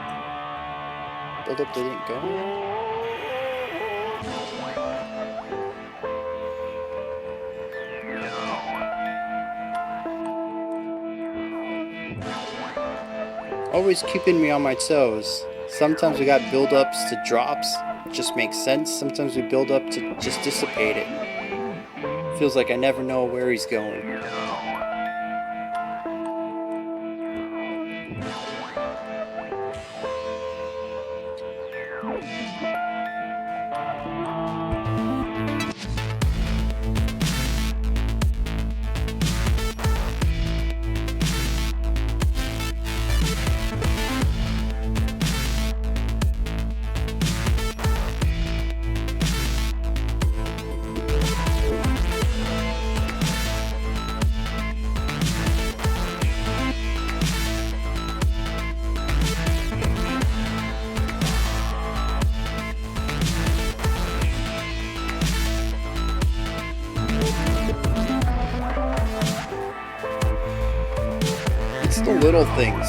Build-up didn't go yet? Always keeping me on my toes. Sometimes we got build-ups to drops. Just makes sense. Sometimes we build up to just dissipate it. Feels like I never know where he's going. It's the little things.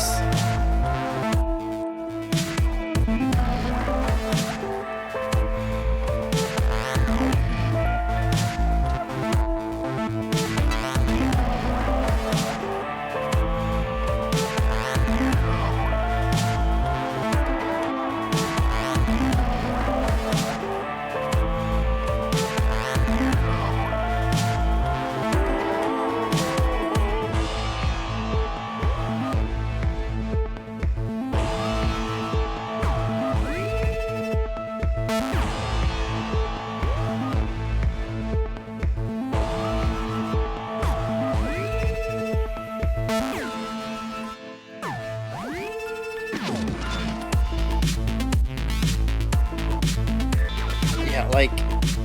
Yeah, like,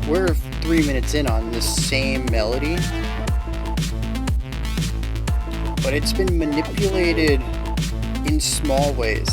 we're 3 minutes in on this same melody, but it's been manipulated in small ways.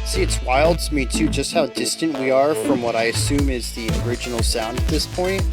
See, it's wild to me too just how distant we are from what I assume is the original sound at this point.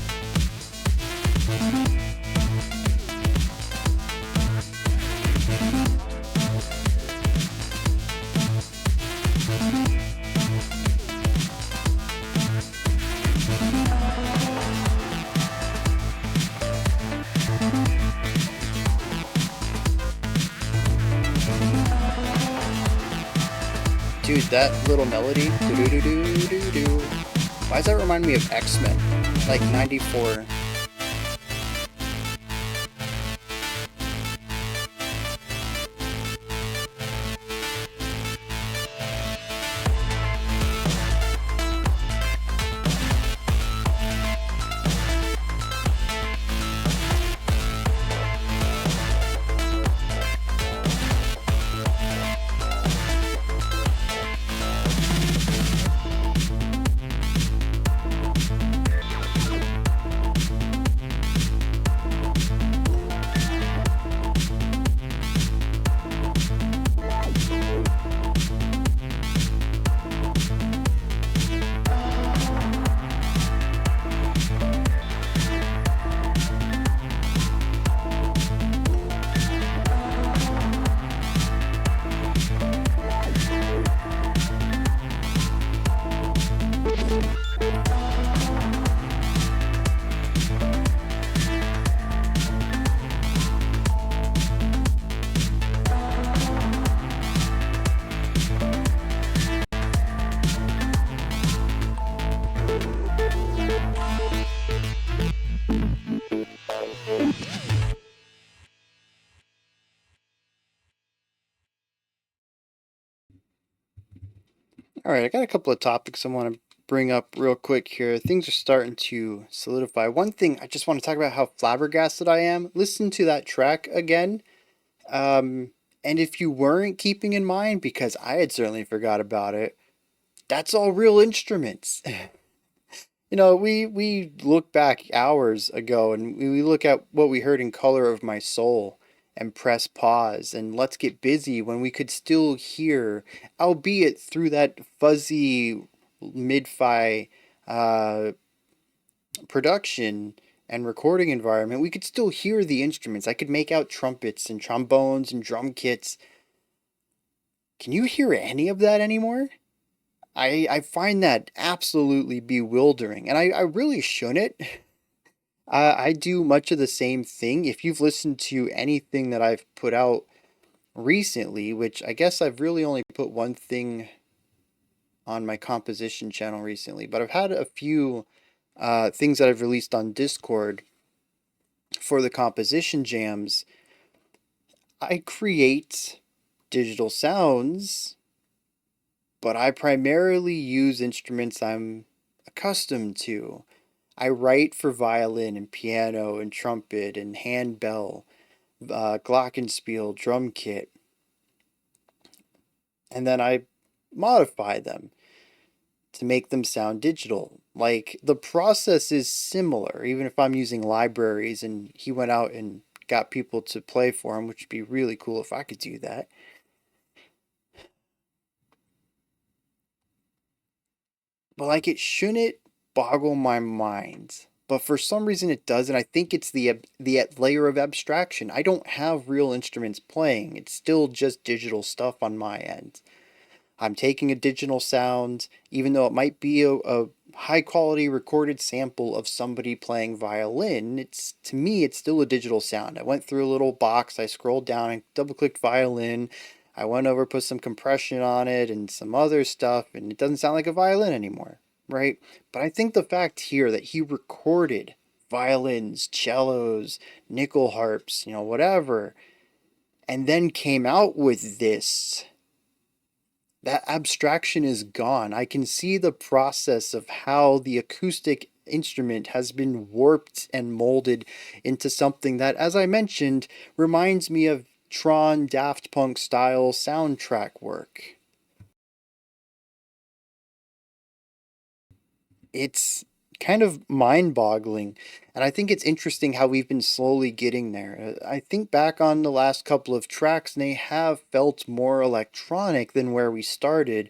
Dude, that little melody, do-do-do-do-do-do. Why does that remind me of X-Men? Like 94. All right, I got a couple of topics I want to bring up real quick here. Things are starting to solidify. One thing I just want to talk about how flabbergasted I am. Listen to that track again. Um, and if you weren't keeping in mind, because I had certainly forgot about it, that's all real instruments. You know, we look back hours ago and we look at what we heard in Color of My Soul and press pause and Let's Get Busy when we could still hear, albeit through that fuzzy mid-fi uh, production and recording environment, we could still hear the instruments. I could make out trumpets and trombones and drum kits. Can you hear any of that anymore? I find that absolutely bewildering, and I really shouldn't. I do much of the same thing. If you've listened to anything that I've put out recently, which I guess I've really only put one thing on my composition channel recently, but I've had a few things that I've released on Discord for the composition jams. I create digital sounds, but I primarily use instruments I'm accustomed to. I write for violin and piano and trumpet and handbell, glockenspiel, drum kit, and then I modify them to make them sound digital. Like, the process is similar, even if I'm using libraries and he went out and got people to play for him, which would be really cool if I could do that. But like, it shouldn't boggle my mind. But for some reason it does, and I think it's the layer of abstraction. I don't have real instruments playing. It's still just digital stuff on my end. I'm taking a digital sound, even though it might be a high quality recorded sample of somebody playing violin. It's, to me, it's still a digital sound. I went through a little box, I scrolled down and double clicked violin. I went over, put some compression on it and some other stuff, and it doesn't sound like a violin anymore, right? But I think the fact here that he recorded violins, cellos, nickel harps, whatever, and then came out with this, that abstraction is gone. I can see the process of how the acoustic instrument has been warped and molded into something that, as I mentioned, reminds me of Tron Daft Punk style soundtrack work. It's kind of mind-boggling, and I think it's interesting how we've been slowly getting there. I think back on the last couple of tracks, and they have felt more electronic than where we started.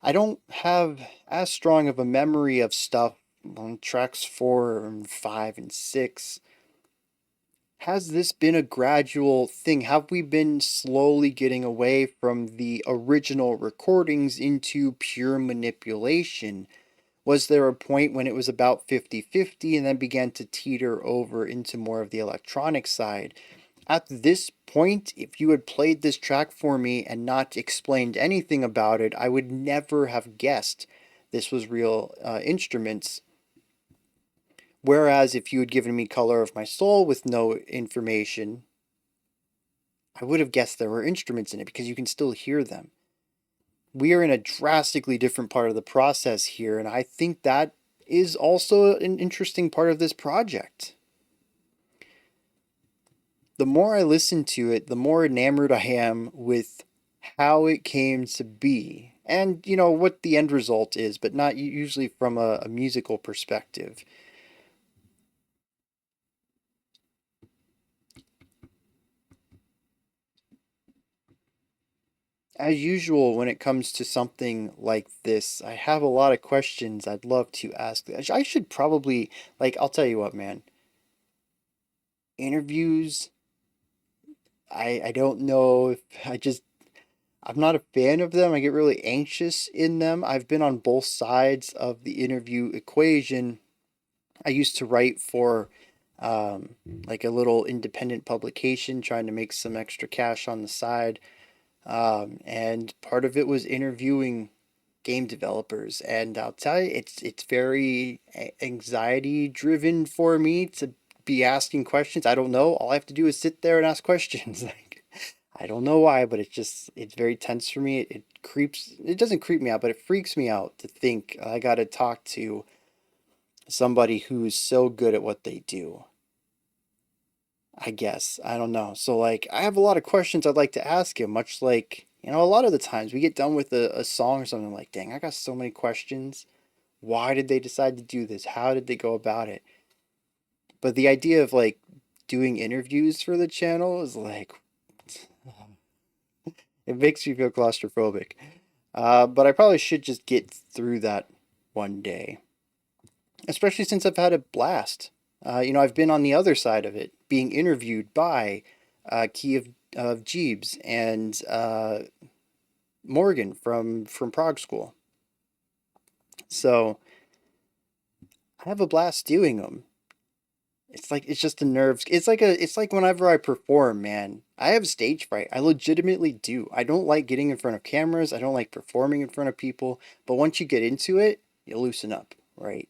I don't have as strong of a memory of stuff on tracks 4 and 5 and 6. Has this been a gradual thing? Have we been slowly getting away from the original recordings into pure manipulation? Was there a point when it was about 50-50 and then began to teeter over into more of the electronic side? At this point, if you had played this track for me and not explained anything about it, I would never have guessed this was real instruments. Whereas if you had given me Color of My Soul with no information, I would have guessed there were instruments in it because you can still hear them. We are in a drastically different part of the process here, and I think that is also an interesting part of this project. The more I listen to it, the more enamored I am with how it came to be, and what the end result is, but not usually from a musical perspective. As usual, when it comes to something like this, I have a lot of questions I'd love to ask. I should probably, I'll tell you what, man. Interviews, I don't know if I'm not a fan of them. I get really anxious in them. I've been on both sides of the interview equation. I used to write for like a little independent publication, trying to make some extra cash on the side. And part of it was interviewing game developers, and I'll tell you, it's very anxiety driven for me to be asking questions. I don't know. All I have to do is sit there and ask questions. Like, I don't know why, but it's very tense for me. It doesn't creep me out, but it freaks me out to think I got to talk to somebody who's so good at what they do. I guess. I don't know. So, like, I have a lot of questions I'd like to ask him, much like, a lot of the times we get done with a song or something like, dang, I got so many questions. Why did they decide to do this? How did they go about it? But the idea of, like, doing interviews for the channel is like, it makes me feel claustrophobic. But I probably should just get through that one day, especially since I've had a blast. I've been on the other side of it, being interviewed by Key of Jeebs and Morgan from Prague School. So I have a blast doing them. It's just the nerves. It's like whenever I perform, man, I have stage fright. I legitimately do. I don't like getting in front of cameras. I don't like performing in front of people. But once you get into it, you loosen up, right?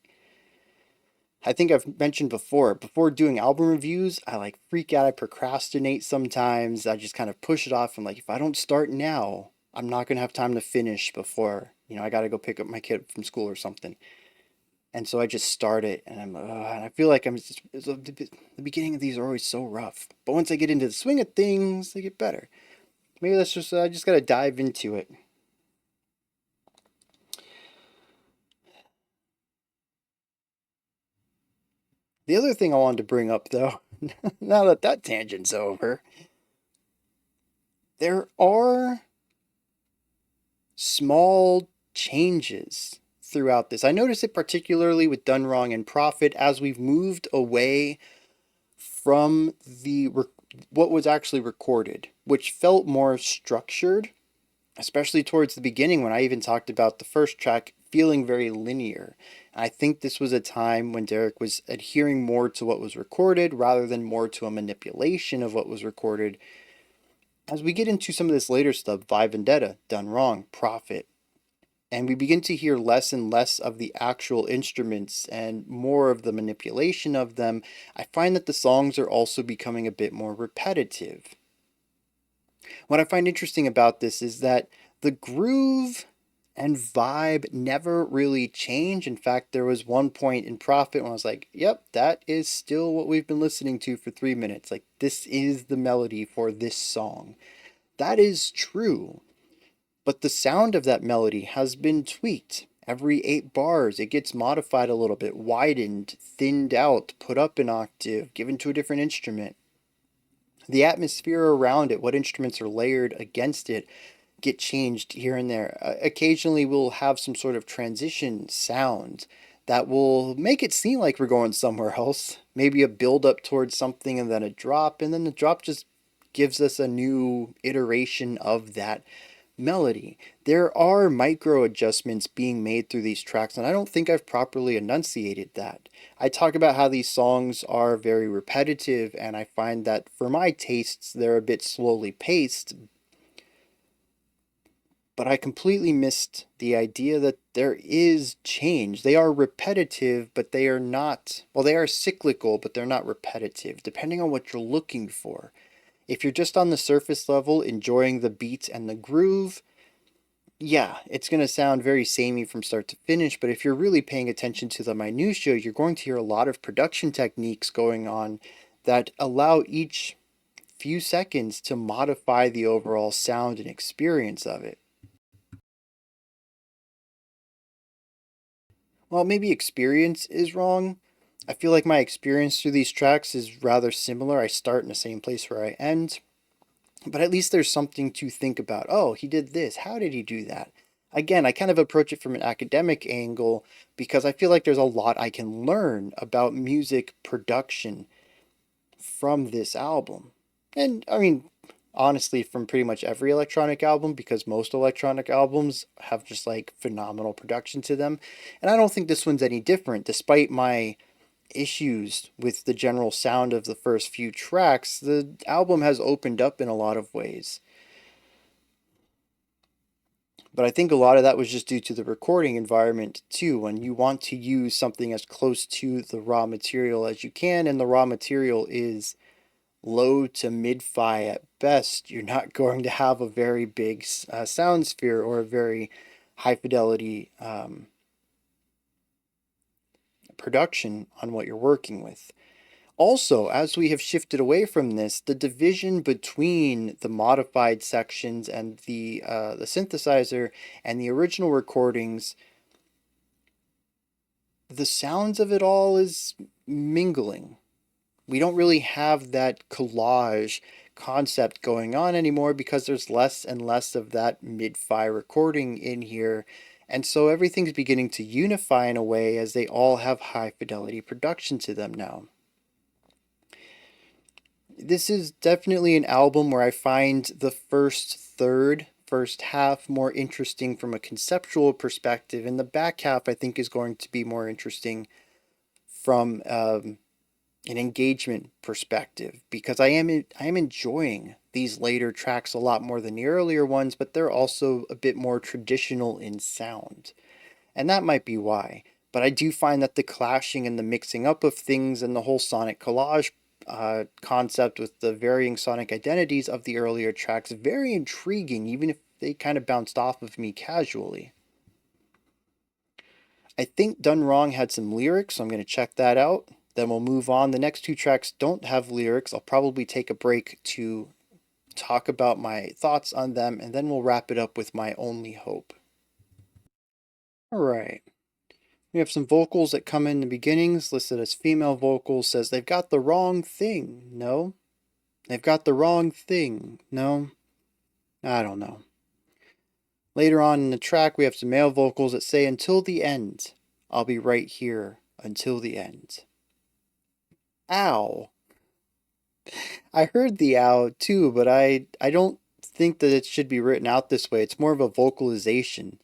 I think I've mentioned before doing album reviews, I like freak out, I procrastinate sometimes. I just kind of push it off. I'm like, if I don't start now, I'm not going to have time to finish before, I got to go pick up my kid from school or something. And so I just start it, and and I feel like the beginning of these are always so rough. But once I get into the swing of things, they get better. Maybe I just got to dive into it. The other thing I wanted to bring up, though, now that tangent's over, there are small changes throughout this. I notice it particularly with Done Wrong and Prophet as we've moved away from what was actually recorded, which felt more structured, especially towards the beginning when I even talked about the first track feeling very linear. I think this was a time when Derek was adhering more to what was recorded rather than more to a manipulation of what was recorded. As we get into some of this later stuff, Vi Vendetta, Done Wrong, Prophet, and we begin to hear less and less of the actual instruments and more of the manipulation of them, I find that the songs are also becoming a bit more repetitive. What I find interesting about this is that the groove and vibe never really change. In fact, there was one point in Prophet when I was like, yep, that is still what we've been listening to for 3 minutes. Like, this is the melody for this song. That is true. But the sound of that melody has been tweaked. Every 8 bars, it gets modified a little bit, widened, thinned out, put up an octave, given to a different instrument. The atmosphere around it, what instruments are layered against it, get changed here and there. Occasionally we'll have some sort of transition sound that will make it seem like we're going somewhere else. Maybe a build up towards something and then a drop, and then the drop just gives us a new iteration of that melody. There are micro adjustments being made through these tracks, and I don't think I've properly enunciated that. I talk about how these songs are very repetitive, and I find that for my tastes, they're a bit slowly paced. But I completely missed the idea that there is change. They are repetitive, but they are not, well, they are cyclical, but they're not repetitive, depending on what you're looking for. If you're just on the surface level, enjoying the beats and the groove, yeah, it's going to sound very samey from start to finish, but if you're really paying attention to the minutiae, you're going to hear a lot of production techniques going on that allow each few seconds to modify the overall sound and experience of it. Well, maybe experience is wrong. I feel like my experience through these tracks is rather similar. I start in the same place where I end. But at least there's something to think about. Oh, he did this. How did he do that? Again, I kind of approach it from an academic angle because I feel like there's a lot I can learn about music production from this album. And I mean, honestly, from pretty much every electronic album, because most electronic albums have just like phenomenal production to them. And I don't think this one's any different, despite my issues with the general sound of the first few tracks. The album has opened up in a lot of ways. But I think a lot of that was just due to the recording environment too, when you want to use something as close to the raw material as you can, and the raw material is low to mid-fi at best. You're not going to have a very big sound sphere or a very high fidelity production on what you're working with. Also, as we have shifted away from this, the division between the modified sections and the synthesizer and the original recordings, the sounds of it all is mingling. We don't really have that collage concept going on anymore because there's less and less of that mid-fi recording in here. And so everything's beginning to unify in a way as they all have high fidelity production to them now. This is definitely an album where I find the first half more interesting from a conceptual perspective, and the back half I think is going to be more interesting from an engagement perspective, because I am enjoying these later tracks a lot more than the earlier ones, but they're also a bit more traditional in sound, and that might be why. But I do find that the clashing and the mixing up of things and the whole sonic collage concept with the varying sonic identities of the earlier tracks very intriguing, even if they kind of bounced off of me casually. I think Done Wrong had some lyrics, so I'm going to check that out. Then we'll move on. The next two tracks don't have lyrics. I'll probably take a break to talk about my thoughts on them, and then we'll wrap it up with My Only Hope. Alright. We have some vocals that come in the beginnings, listed as female vocals, says they've got the wrong thing. No. They've got the wrong thing. No. I don't know. Later on in the track, we have some male vocals that say, until the end. I'll be right here until the end. Ow. I heard the ow too, but I don't think that it should be written out this way. It's more of a vocalization.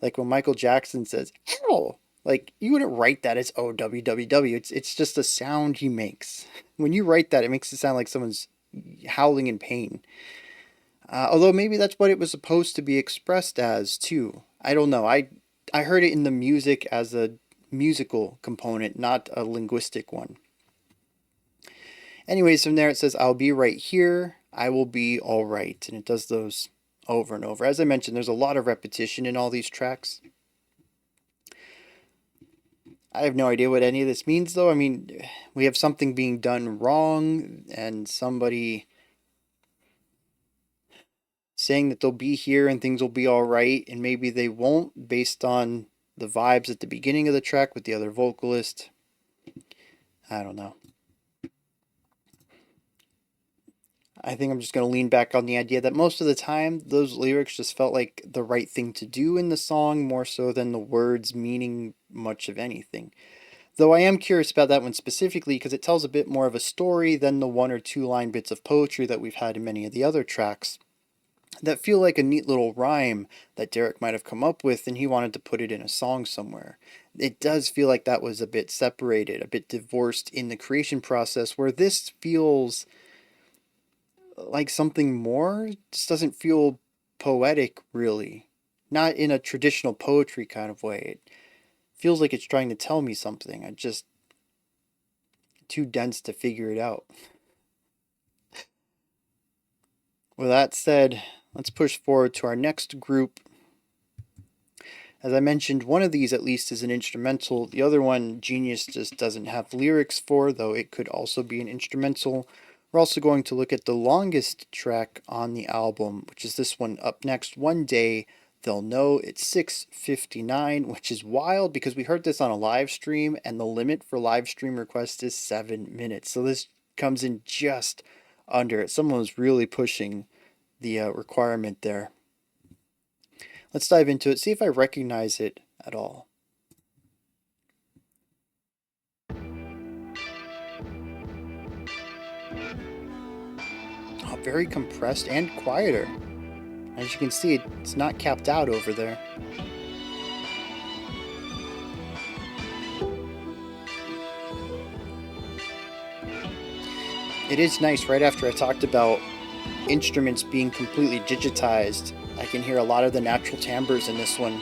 Like when Michael Jackson says, ow. Like, you wouldn't write that as O-W-W-W. It's just a sound he makes. When you write that, it makes it sound like someone's howling in pain. Although maybe that's what it was supposed to be expressed as, too. I don't know. I heard it in the music as a musical component, not a linguistic one. Anyways, from there it says, I'll be right here. I will be all right. And it does those over and over. As I mentioned, there's a lot of repetition in all these tracks. I have no idea what any of this means, though. I mean, we have something being done wrong and somebody saying that they'll be here and things will be all right, and maybe they won't based on the vibes at the beginning of the track with the other vocalist. I don't know. I think I'm just going to lean back on the idea that most of the time those lyrics just felt like the right thing to do in the song, more so than the words meaning much of anything. Though I am curious about that one specifically because it tells a bit more of a story than the 1 or 2 line bits of poetry that we've had in many of the other tracks that feel like a neat little rhyme that Derek might have come up with and he wanted to put it in a song somewhere. It does feel like that was a bit separated, a bit divorced in the creation process, where this feels like something more. It just doesn't feel poetic, really. Not in a traditional poetry kind of way. It feels like it's trying to tell me something. I just... too dense to figure it out. With that said, let's push forward to our next group. As I mentioned, one of these at least is an instrumental. The other one, Genius, just doesn't have lyrics for, though it could also be an instrumental. We're also going to look at the longest track on the album, which is this one up next, One Day They'll Know. It's 6:59, which is wild because we heard this on a live stream and the limit for live stream requests is 7 minutes. So this comes in just under it. Someone was really pushing the requirement there. Let's dive into it, see if I recognize it at all. Oh, very compressed and quieter. As you can see, it's not capped out over there. It is nice, right after I talked about instruments being completely digitized, I can hear a lot of the natural timbres in this one.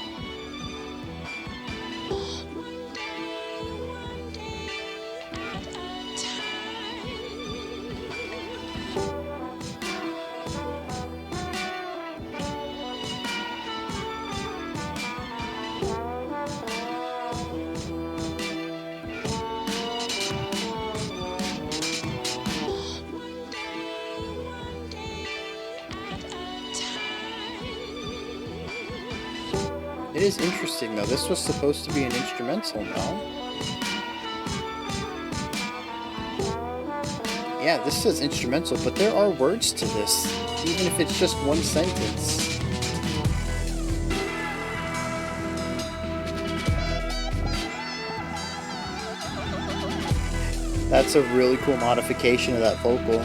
It is interesting though. This was supposed to be an instrumental, no? Yeah, this says instrumental, but there are words to this, even if it's just one sentence. That's a really cool modification of that vocal.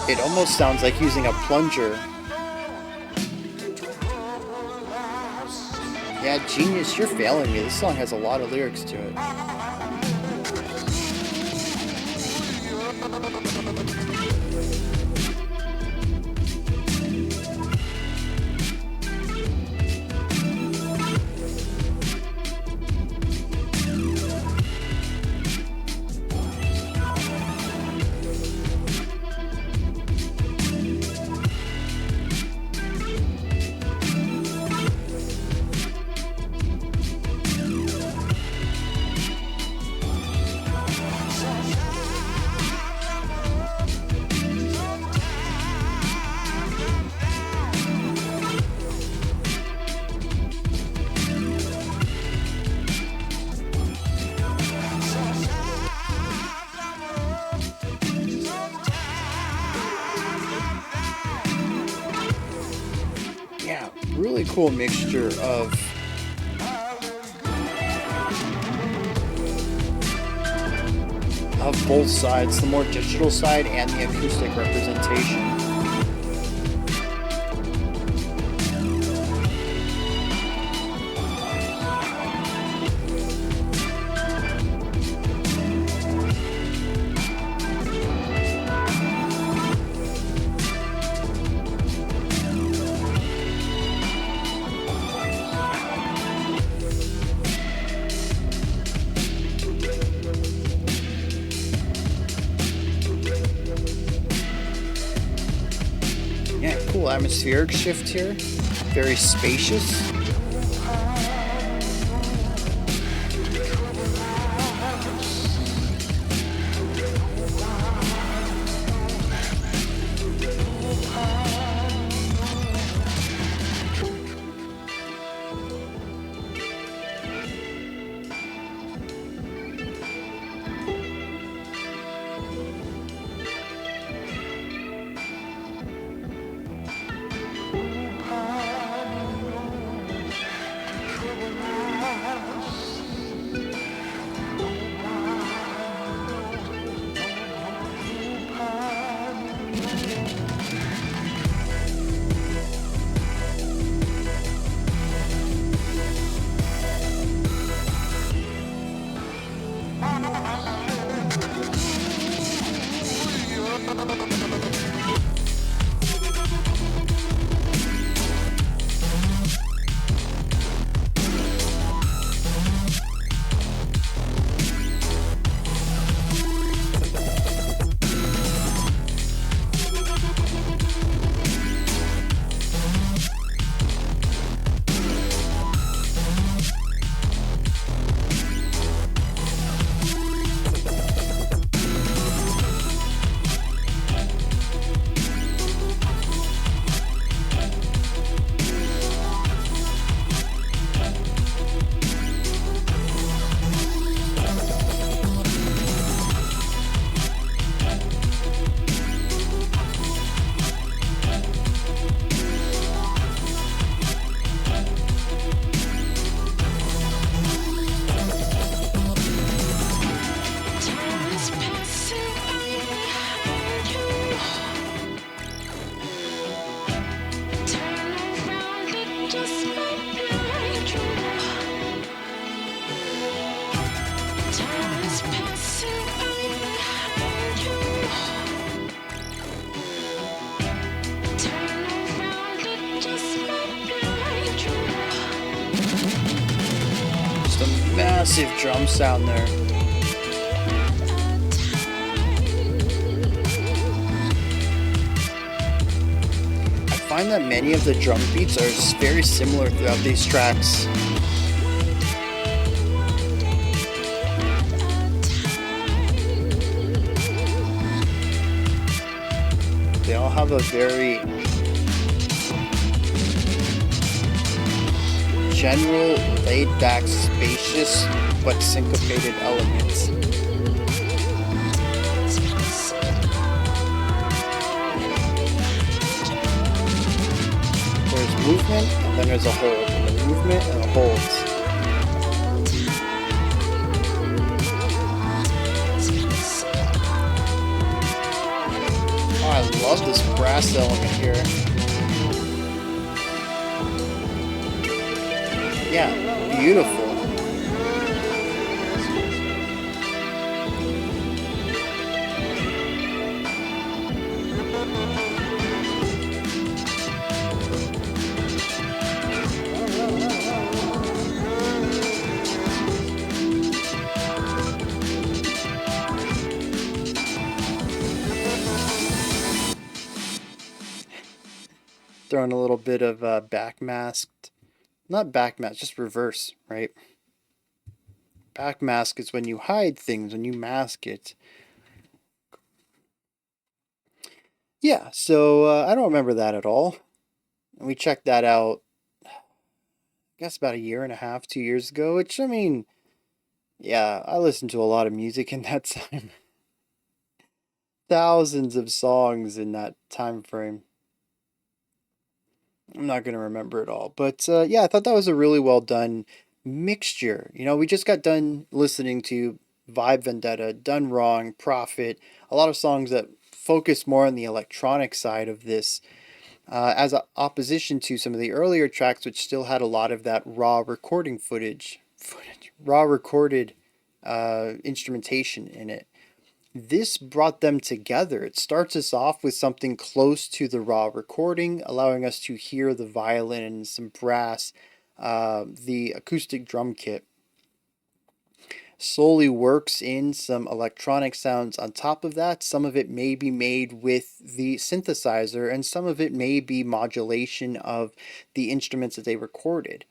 It almost sounds like using a plunger. Yeah, Genius, you're failing me. This song has a lot of lyrics to it. Yeah, really cool mixture of both sides, the more digital side and the acoustic representation. Yeah, cool atmospheric shift here. Very spacious. Massive drum sound there. I find that many of the drum beats are very similar throughout these tracks. They all have a very general laid-back, spacious, but syncopated elements. There's movement, and then there's a hold. And a movement and a hold. Oh, I love this brass element here. Yeah, beautiful. Throwing a little bit of backmasked, not backmask, just reverse, right? Backmask is when you hide things, when you mask it. Yeah, so I don't remember that at all. And we checked that out, I guess about a year and a half, 2 years ago, which, I mean, yeah, I listened to a lot of music in that time. Thousands of songs in that time frame. I'm not going to remember it all. But yeah, I thought that was a really well done mixture. You know, we just got done listening to Vibe Vendetta, Done Wrong, Prophet, a lot of songs that focus more on the electronic side of this, as a opposition to some of the earlier tracks, which still had a lot of that raw recording raw recorded instrumentation in it. This brought them together. It starts us off with something close to the raw recording, allowing us to hear the violin and some brass, the acoustic drum kit. Slowly works in some electronic sounds on top of that. Some of it may be made with the synthesizer, and some of it may be modulation of the instruments that they recorded.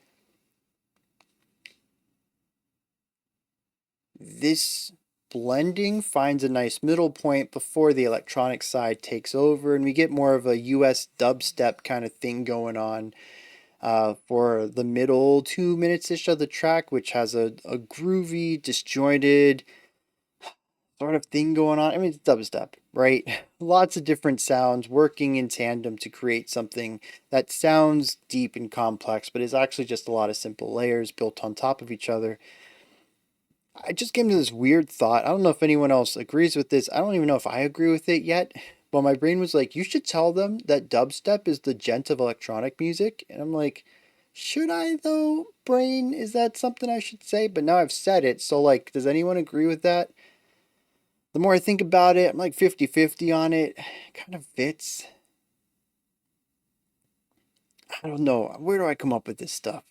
This blending finds a nice middle point before the electronic side takes over, and we get more of a US dubstep kind of thing going on for the middle 2 minutes-ish of the track, which has a groovy, disjointed sort of thing going on. I mean, it's dubstep, right? Lots of different sounds working in tandem to create something that sounds deep and complex, but is actually just a lot of simple layers built on top of each other. I just came to this weird thought. I don't know if anyone else agrees with this. I don't even know if I agree with it yet. But my brain was like, you should tell them that dubstep is the gent of electronic music. And I'm like, should I though, brain? Is that something I should say? But now I've said it. So like, does anyone agree with that? The more I think about it, I'm like 50-50 on it. It kind of fits. I don't know. Where do I come up with this stuff?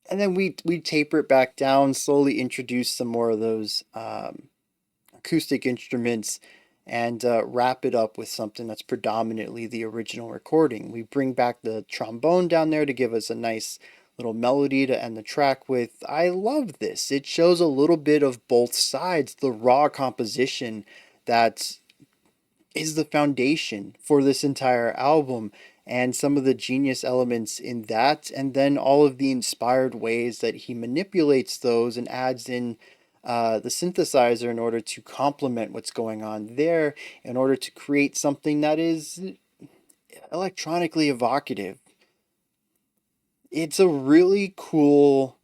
And then we taper it back down, slowly introduce some more of those acoustic instruments, and wrap it up with something that's predominantly the original recording. We bring back the trombone down there to give us a nice little melody to end the track with. I love this. It shows a little bit of both sides, the raw composition that is the foundation for this entire album, and some of the genius elements in that, and then all of the inspired ways that he manipulates those and adds in the synthesizer in order to complement what's going on there, in order to create something that is electronically evocative. It's a really cool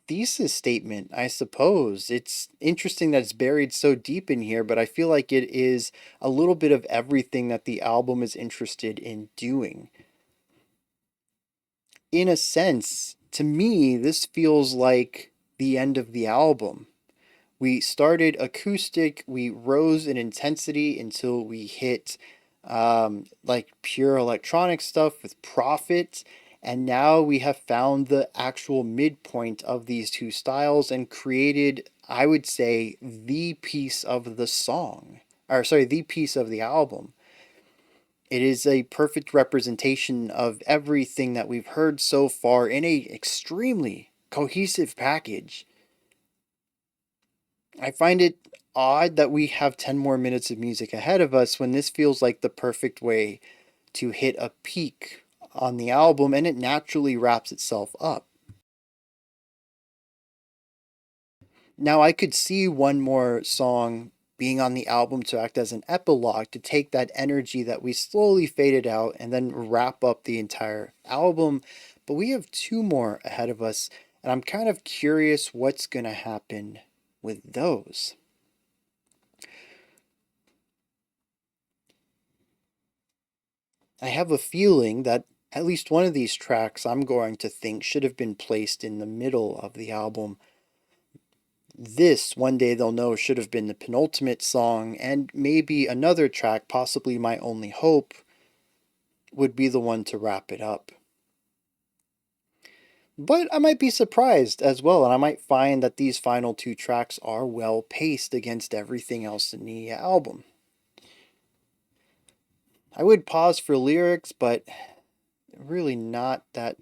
thesis statement, I suppose. It's interesting that it's buried so deep in here, but I feel like it is a little bit of everything that the album is interested in doing. In a sense, to me, this feels like the end of the album. We started acoustic, we rose in intensity until we hit like pure electronic stuff with Prophet. And now we have found the actual midpoint of these two styles and created, I would say, the piece of the song. Or sorry, the piece of the album. It is a perfect representation of everything that we've heard so far in a extremely cohesive package. I find it odd that we have 10 more minutes of music ahead of us when this feels like the perfect way to hit a peak on the album, and it naturally wraps itself up. Now, I could see one more song being on the album to act as an epilogue, to take that energy that we slowly faded out and then wrap up the entire album, but we have two more ahead of us, and I'm kind of curious what's going to happen with those. I have a feeling that at least one of these tracks I'm going to think should have been placed in the middle of the album. This, One Day They'll Know, should have been the penultimate song, and maybe another track, possibly My Only Hope, would be the one to wrap it up. But I might be surprised as well, and I might find that these final two tracks are well paced against everything else in the album. I would pause for lyrics, but really not that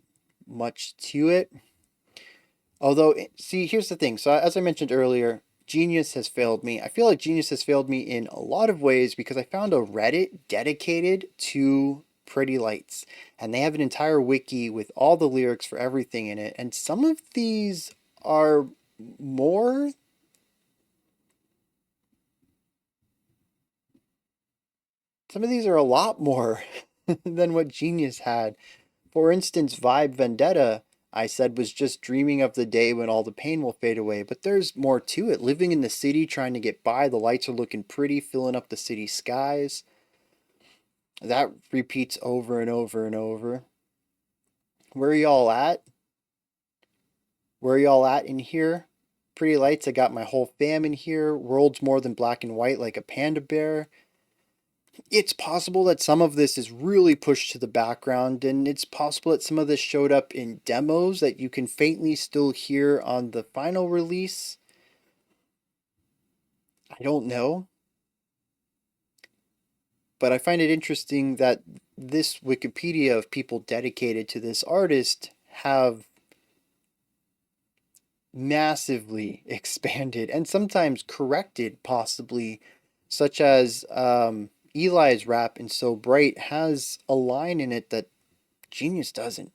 much to it. Although, see, here's the thing. So, as I mentioned earlier, Genius has failed me. I feel like Genius has failed me in a lot of ways because I found a Reddit dedicated to Pretty Lights. And they have an entire wiki with all the lyrics for everything in it. And some of these are more... Some of these are a lot more than what Genius had. For instance, Vibe Vendetta, I said, was just dreaming of the day when all the pain will fade away. But there's more to it. Living in the city, trying to get by, the lights are looking pretty, filling up the city skies. That repeats over and over and over. Where are y'all at? Where are y'all at in here? Pretty Lights, I got my whole fam in here. World's more than black and white like a panda bear. It's possible that some of this is really pushed to the background, and it's possible that some of this showed up in demos that you can faintly still hear on the final release. I don't know. But I find it interesting that this Wikipedia of people dedicated to this artist have massively expanded and sometimes corrected, possibly, such as Eli's rap in So Bright has a line in it that Genius doesn't.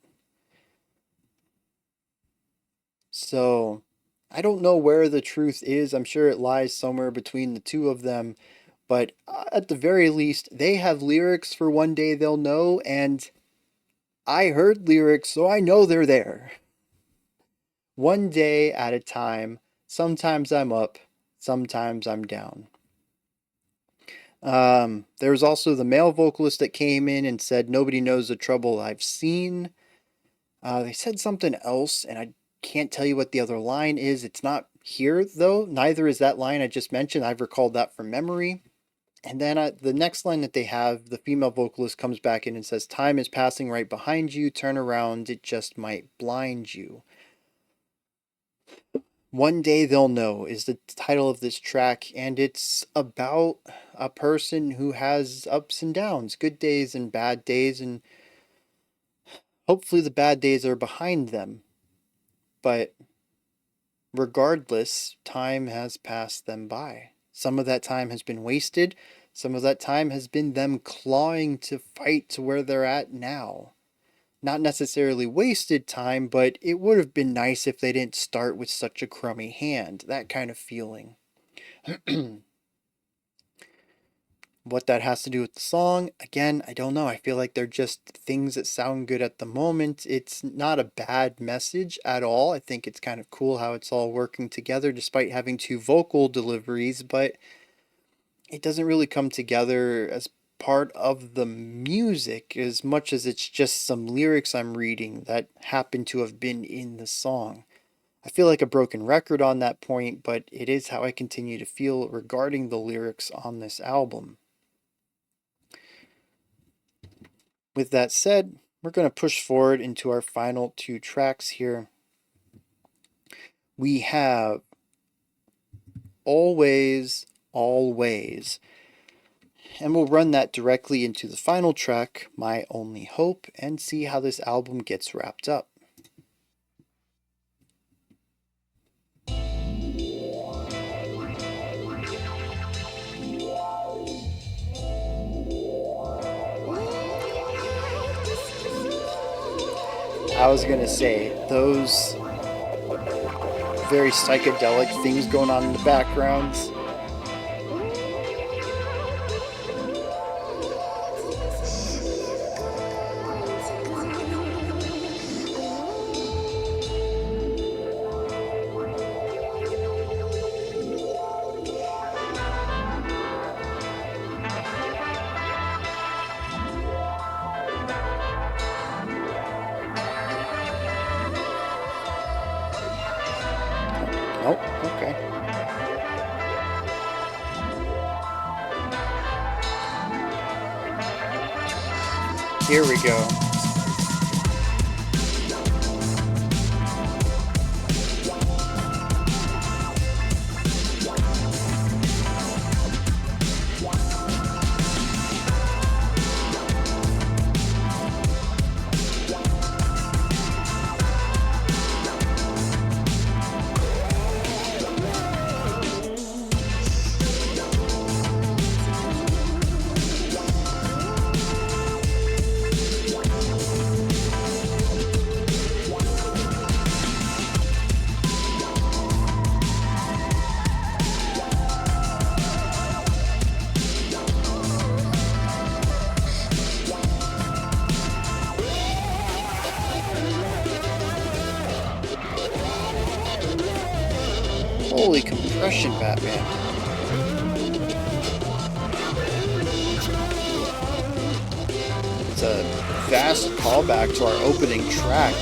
So I don't know where the truth is. I'm sure it lies somewhere between the two of them. But at the very least, they have lyrics for One Day They'll Know, and I heard lyrics, so I know they're there. One day at a time, sometimes I'm up, sometimes I'm down. There was also the male vocalist that came in and said, nobody knows the trouble I've seen. They said something else, and I can't tell you what the other line is. It's not here, though. Neither is that line I just mentioned. I've recalled that from memory. And then the next line that they have, the female vocalist comes back in and says, time is passing right behind you. Turn around, it just might blind you. One Day They'll Know is the title of this track, and it's about a person who has ups and downs, good days and bad days, and hopefully the bad days are behind them. But regardless, time has passed them by. Some of that time has been wasted. Some of that time has been them clawing to fight to where they're at now. Not necessarily wasted time, but it would have been nice if they didn't start with such a crummy hand. That kind of feeling. What that has to do with the song, again, I don't know. I feel like they're just things that sound good at the moment. It's not a bad message at all. I think it's kind of cool how it's all working together despite having two vocal deliveries, but it doesn't really come together as part of the music as much as it's just some lyrics I'm reading that happen to have been in the song. I feel like a broken record on that point, but it is how I continue to feel regarding the lyrics on this album. With that said, we're going to push forward into our final two tracks here. We have Always, Always. And we'll run that directly into the final track, My Only Hope, and see how this album gets wrapped up. I was gonna say, those very psychedelic things going on in the background. Oh, okay. Here we go. Holy compression, Batman. It's a vast callback to our opening track.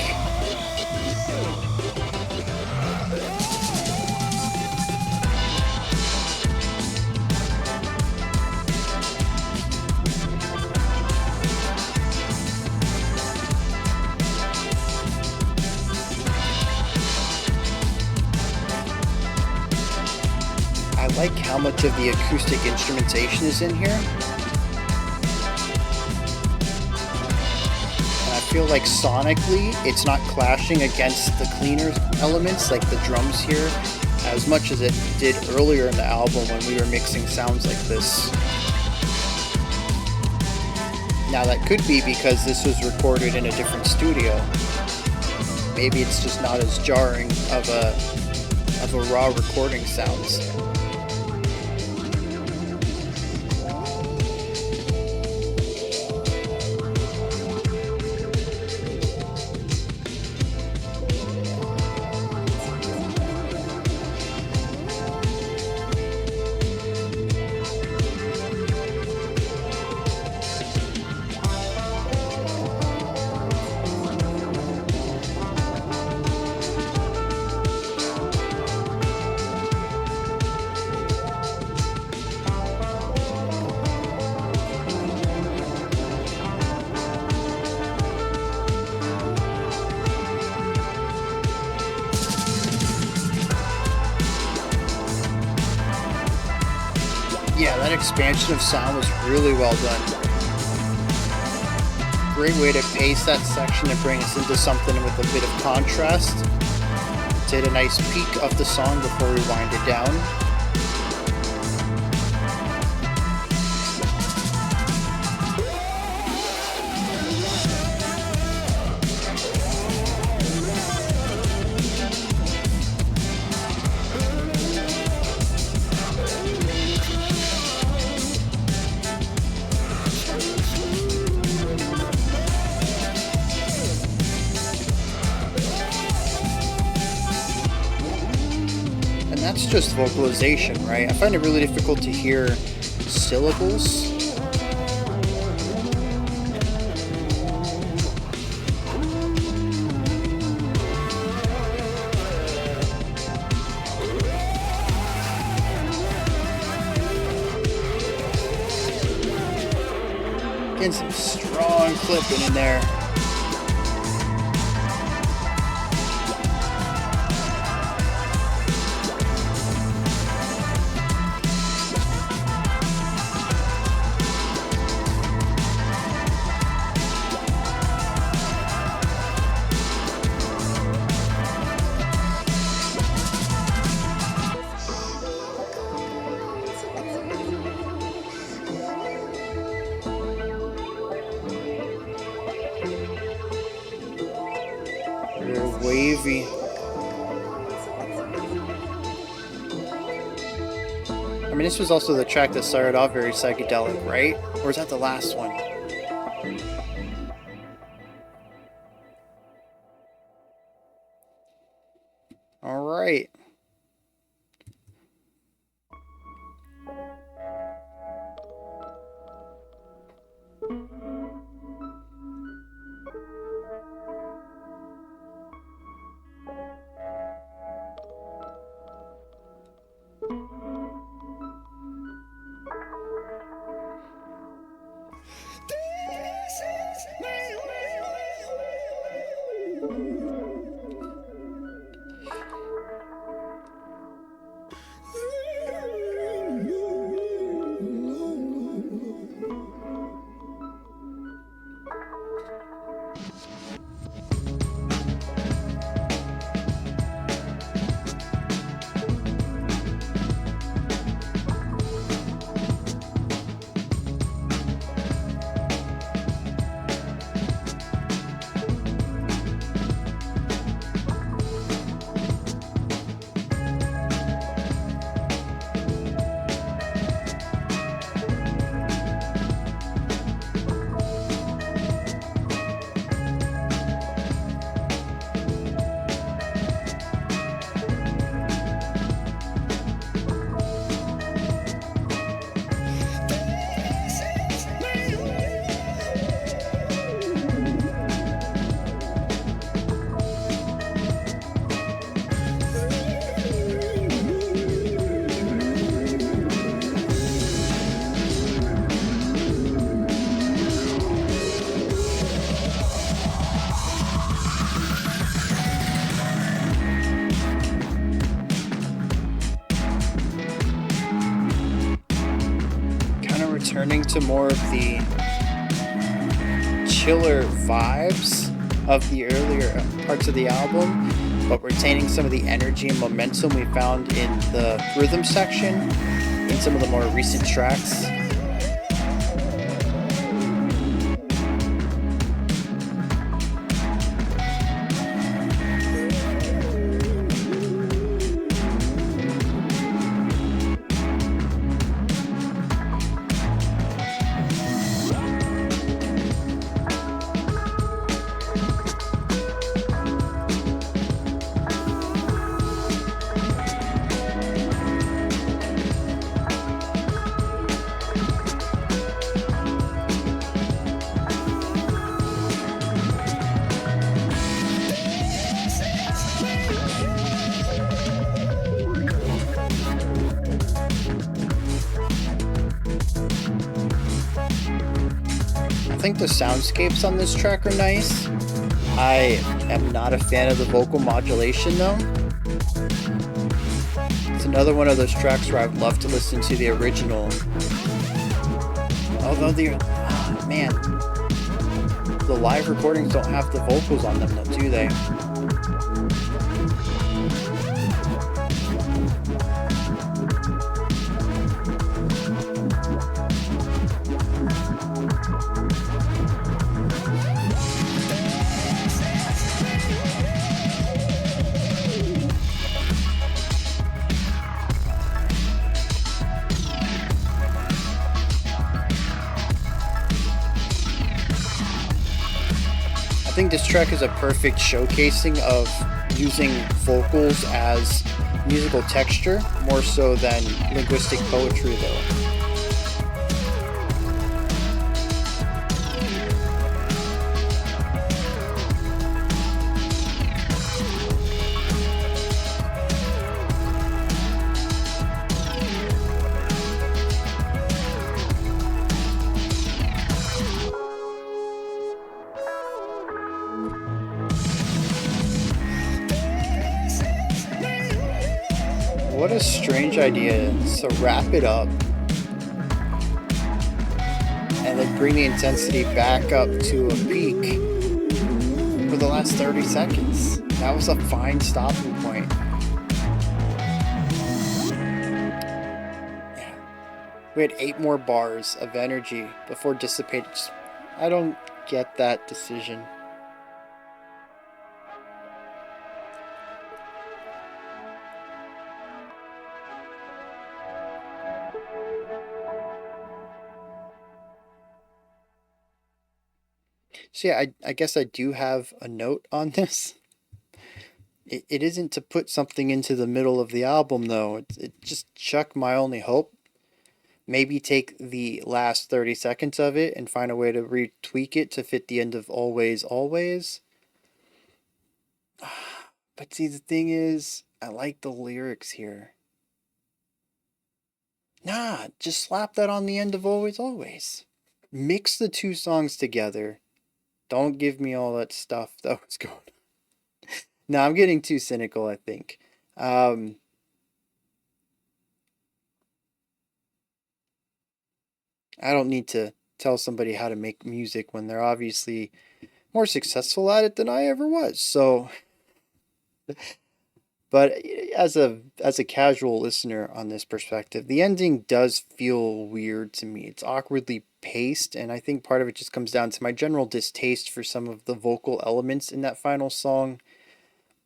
I like how much of the acoustic instrumentation is in here. And I feel like sonically, it's not clashing against the cleaner elements like the drums here, as much as it did earlier in the album when we were mixing sounds like this. Now that could be because this was recorded in a different studio. Maybe it's just not as jarring of a raw recording sounds. Yeah, that expansion of sound was really well done. Great way to pace that section and bring us into something with a bit of contrast. Did a nice peak of the song before we wind it down. That's just vocalization, right? I find it really difficult to hear syllables. Getting some strong clipping in there. groovy. I mean, this was also the track that started off very psychedelic, right? Or is that the last one? All right. Returning to more of the chiller vibes of the earlier parts of the album, but retaining some of the energy and momentum we found in the rhythm section in some of the more recent tracks. I think the soundscapes on this track are nice. I am not a fan of the vocal modulation though. It's another one of those tracks where I'd love to listen to the original. Although the live recordings don't have the vocals on them though, do they? I think this track is a perfect showcasing of using vocals as musical texture more so than linguistic poetry though. What a strange idea to wrap it up and then bring the intensity back up to a peak for the last 30 seconds. That was a fine stopping point. Yeah. We had 8 more bars of energy before dissipating. I don't get that decision. So yeah, I guess I do have a note on this. It isn't to put something into the middle of the album though. It just chuck My Only Hope. Maybe take the last 30 seconds of it and find a way to retweak it to fit the end of Always Always. But see, the thing is, I like the lyrics here. Nah, just slap that on the end of Always Always. Mix the two songs together. Don't give me all that stuff that was going on. No, I'm getting too cynical, I think. I don't need to tell somebody how to make music when they're obviously more successful at it than I ever was. So, but as a casual listener on this perspective, the ending does feel weird to me. It's awkwardly paced, and I think part of it just comes down to my general distaste for some of the vocal elements in that final song.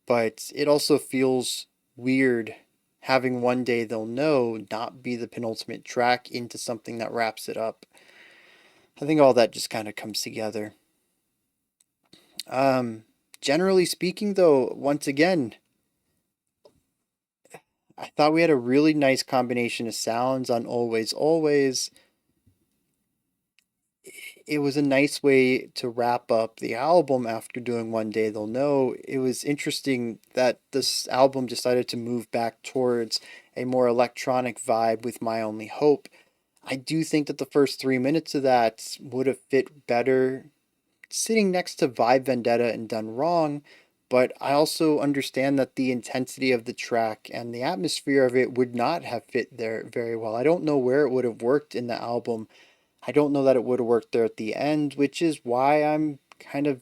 But it also feels weird having One Day They'll Know not be the penultimate track into something that wraps it up. I think all that just kind of comes together. Generally speaking, though, once again, I thought we had a really nice combination of sounds on Always Always. It was a nice way to wrap up the album after doing One Day They'll Know. It was interesting that this album decided to move back towards a more electronic vibe with My Only Hope. I do think that the first 3 minutes of that would have fit better sitting next to Vibe Vendetta and Done Wrong, but I also understand that the intensity of the track and the atmosphere of it would not have fit there very well. I don't know where it would have worked in the album. I don't know that it would have worked there at the end, which is why I'm kind of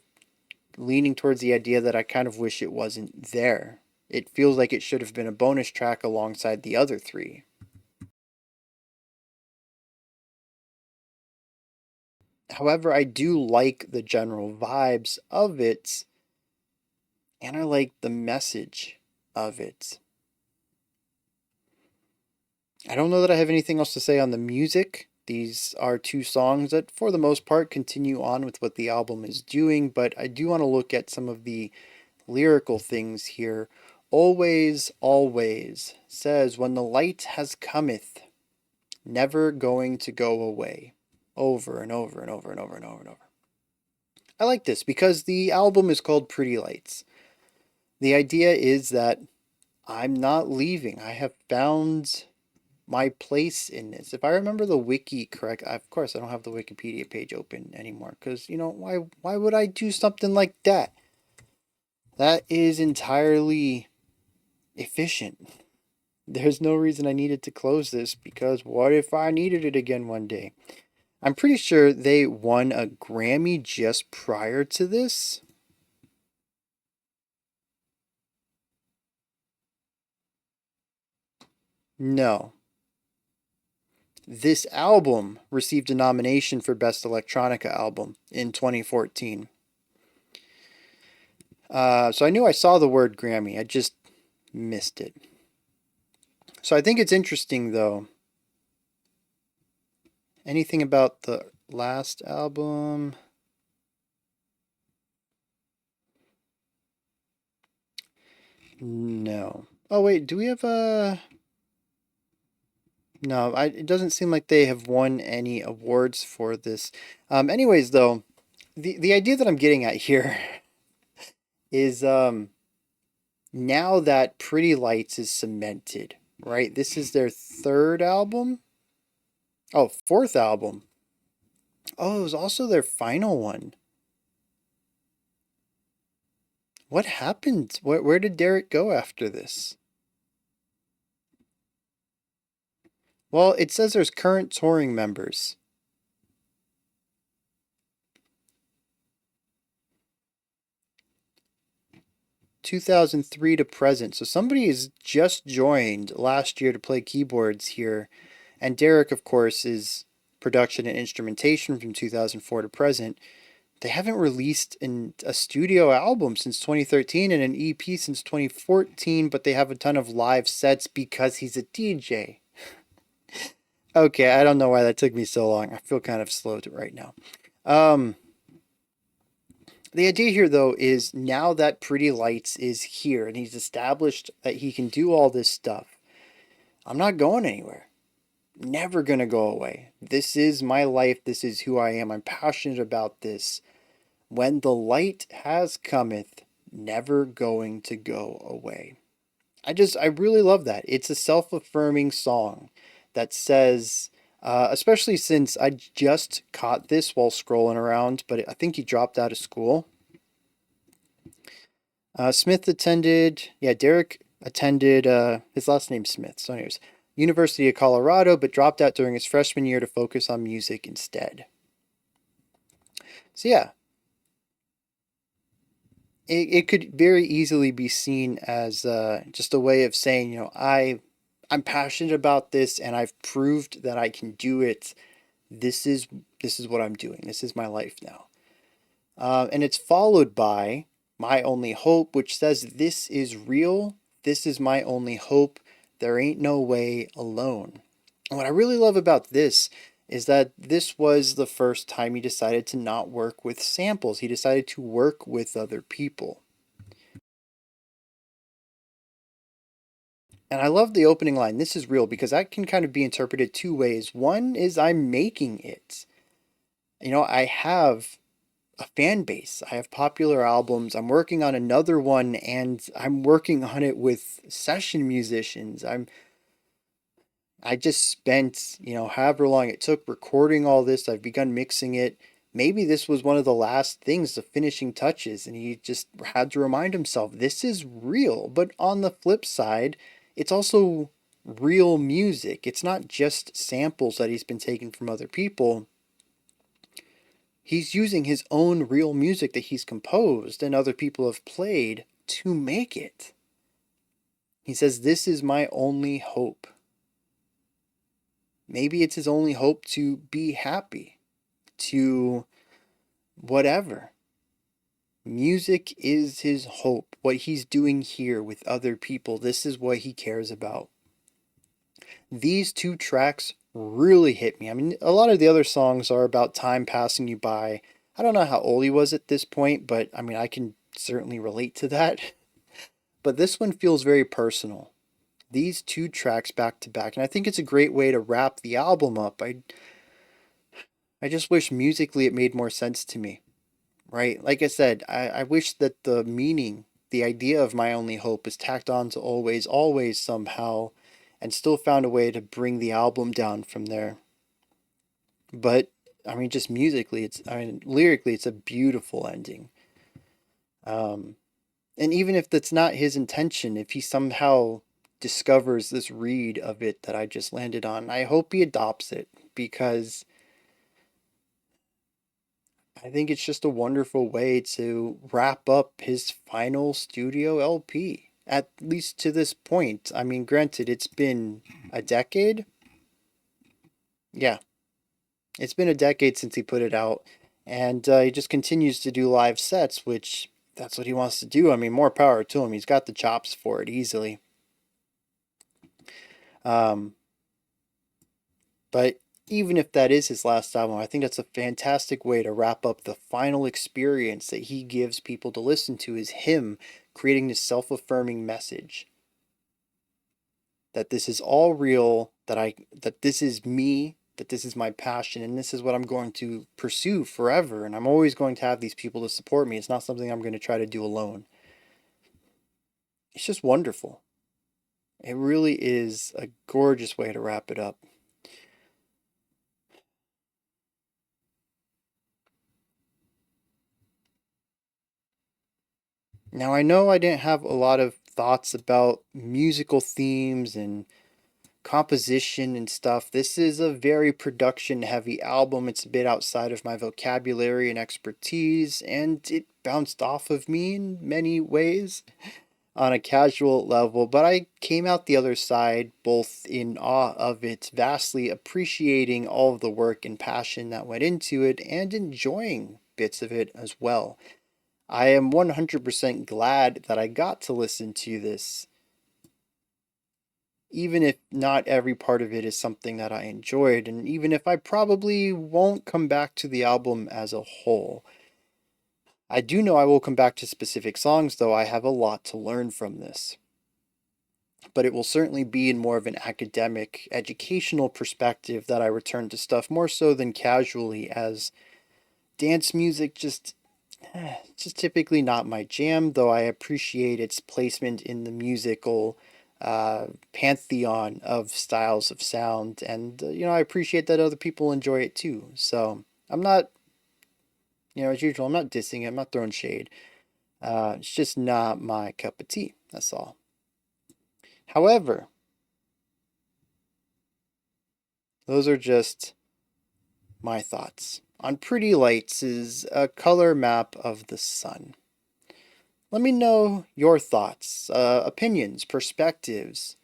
leaning towards the idea that I kind of wish it wasn't there. It feels like it should have been a bonus track alongside the other three. However, I do like the general vibes of it, and I like the message of it. I don't know that I have anything else to say on the music. These are two songs that, for the most part, continue on with what the album is doing, but I do want to look at some of the lyrical things here. Always, always says, when the light has cometh, never going to go away. Over and over and over and over and over and over. I like this because the album is called Pretty Lights. The idea is that I'm not leaving. I have found my place in this. If I remember the wiki correct, of course I don't have the Wikipedia page open anymore because, why would I do something like that? That is entirely efficient. There's no reason I needed to close this because what if I needed it again one day? I'm pretty sure they won a Grammy just prior to this. No. This album received a nomination for Best Electronica Album in 2014. So I knew I saw the word Grammy, I just missed it. So I think it's interesting, though. Anything about the last album? No. Oh, wait, do we have a... No, it doesn't seem like they have won any awards for this. Anyways, though, the idea that I'm getting at here is now that Pretty Lights is cemented, right? This is their third album? Oh, fourth album. Oh, it was also their final one. What happened? Where did Derek go after this? Well, it says there's current touring members. (2003) to present. So somebody has just joined last year to play keyboards here. And Derek, of course, is production and instrumentation from 2004 to present. They haven't released a studio album since 2013 and an EP since 2014, but they have a ton of live sets because he's a DJ. Okay, I don't know why that took me so long. I feel kind of slow right now. The idea here, though, is now that Pretty Lights is here and he's established that he can do all this stuff, I'm not going anywhere. Never gonna go away. This is my life. This is who I am. I'm passionate about this. When the light has cometh, never going to go away. I really love that. It's a self-affirming song that says, especially since I just caught this while scrolling around, but I think he dropped out of school. Smith attended, yeah, Derek attended, his last name's Smith, so anyways, University of Colorado, but dropped out during his freshman year to focus on music instead. So yeah, it could very easily be seen as just a way of saying, I'm passionate about this and I've proved that I can do it. This is what I'm doing. This is my life now. And it's followed by My Only Hope, which says, this is real. This is my only hope. There ain't no way alone. And what I really love about this is that this was the first time he decided to not work with samples. He decided to work with other people. And I love the opening line, this is real, because that can kind of be interpreted two ways. One is I'm making it. I have a fan base. I have popular albums. I'm working on another one and I'm working on it with session musicians. I just spent, however long it took recording all this. I've begun mixing it. Maybe this was one of the last things, the finishing touches, and he just had to remind himself, this is real. But on the flip side, it's also real music. It's not just samples that he's been taking from other people. He's using his own real music that he's composed and other people have played to make it. He says, this is my only hope. Maybe it's his only hope to be happy, to whatever. Music is his hope. What he's doing here with other people, this is what he cares about. These two tracks really hit me. I mean, a lot of the other songs are about time passing you by. I don't know how old he was at this point, but I mean, I can certainly relate to that. But this one feels very personal. These two tracks back to back, and I think it's a great way to wrap the album up. I just wish musically it made more sense to me. Right? Like I said, I wish that the meaning, the idea of My Only Hope is tacked on to Always, Always somehow, and still found a way to bring the album down from there. But, I mean, just musically, lyrically, it's a beautiful ending. And even if that's not his intention, if he somehow discovers this read of it that I just landed on, I hope he adopts it, because I think it's just a wonderful way to wrap up his final studio LP, at least to this point. I mean, granted, it's been a decade. Yeah, it's been a decade since he put it out, and he just continues to do live sets, which that's what he wants to do. I mean, more power to him. He's got the chops for it easily. But even if that is his last album, I think that's a fantastic way to wrap up the final experience that he gives people to listen to, is him creating this self-affirming message that this is all real, that this is me, that this is my passion, and this is what I'm going to pursue forever, and I'm always going to have these people to support me. It's not something I'm going to try to do alone. It's just wonderful. It really is a gorgeous way to wrap it up. Now, I know I didn't have a lot of thoughts about musical themes and composition and stuff. This is a very production heavy album. It's a bit outside of my vocabulary and expertise, and it bounced off of me in many ways on a casual level, but I came out the other side both in awe of it, vastly appreciating all of the work and passion that went into it, and enjoying bits of it as well. I am 100% glad that I got to listen to this, even if not every part of it is something that I enjoyed, and even if I probably won't come back to the album as a whole. I do know I will come back to specific songs, though I have a lot to learn from this. But it will certainly be in more of an academic, educational perspective that I return to stuff more so than casually, as dance music just typically not my jam, though I appreciate its placement in the musical pantheon of styles of sound, and I appreciate that other people enjoy it too. So I'm not, as usual, I'm not dissing it, I'm not throwing shade. It's just not my cup of tea, that's all. However, those are just my thoughts on Pretty Lights is a color map of the sun. Let me know your thoughts, opinions, perspectives.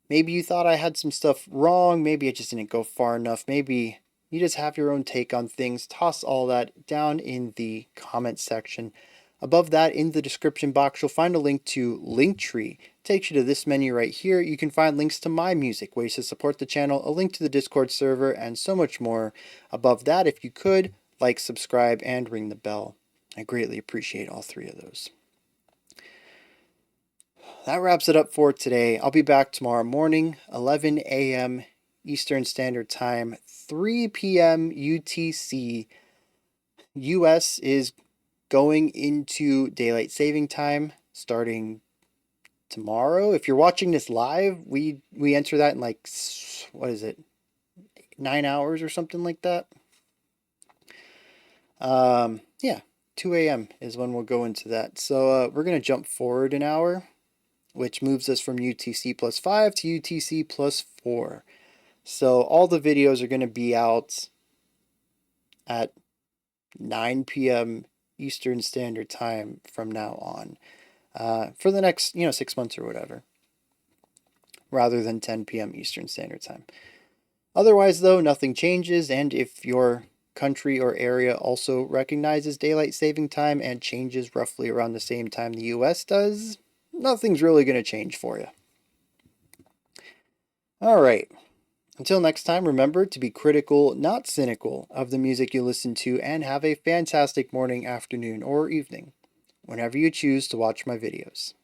Maybe you thought I had some stuff wrong, maybe I just didn't go far enough, maybe you just have your own take on things. Toss all that down in the comment section. Above that, in the description box, you'll find a link to Linktree. It takes you to this menu right here. You can find links to my music, ways to support the channel, a link to the Discord server, and so much more. Above that, if you could, like, subscribe, and ring the bell. I greatly appreciate all three of those. That wraps it up for today. I'll be back tomorrow morning, 11 a.m. Eastern Standard Time, 3 p.m. UTC. US is going into daylight saving time starting tomorrow. If you're watching this live, we enter that in like, what is it, 9 hours or something like that. Yeah, 2 a.m. is when we'll go into that. So we're going to jump forward an hour, which moves us from UTC plus 5 to UTC plus 4. So all the videos are going to be out at 9 p.m. Eastern Standard Time from now on, for the next 6 months or whatever, rather than 10 p.m. Eastern Standard Time. Otherwise, though, nothing changes, and if your country or area also recognizes daylight saving time and changes roughly around the same time the US does, nothing's really going to change for you. All right. Until next time, remember to be critical, not cynical, of the music you listen to, and have a fantastic morning, afternoon, or evening, whenever you choose to watch my videos.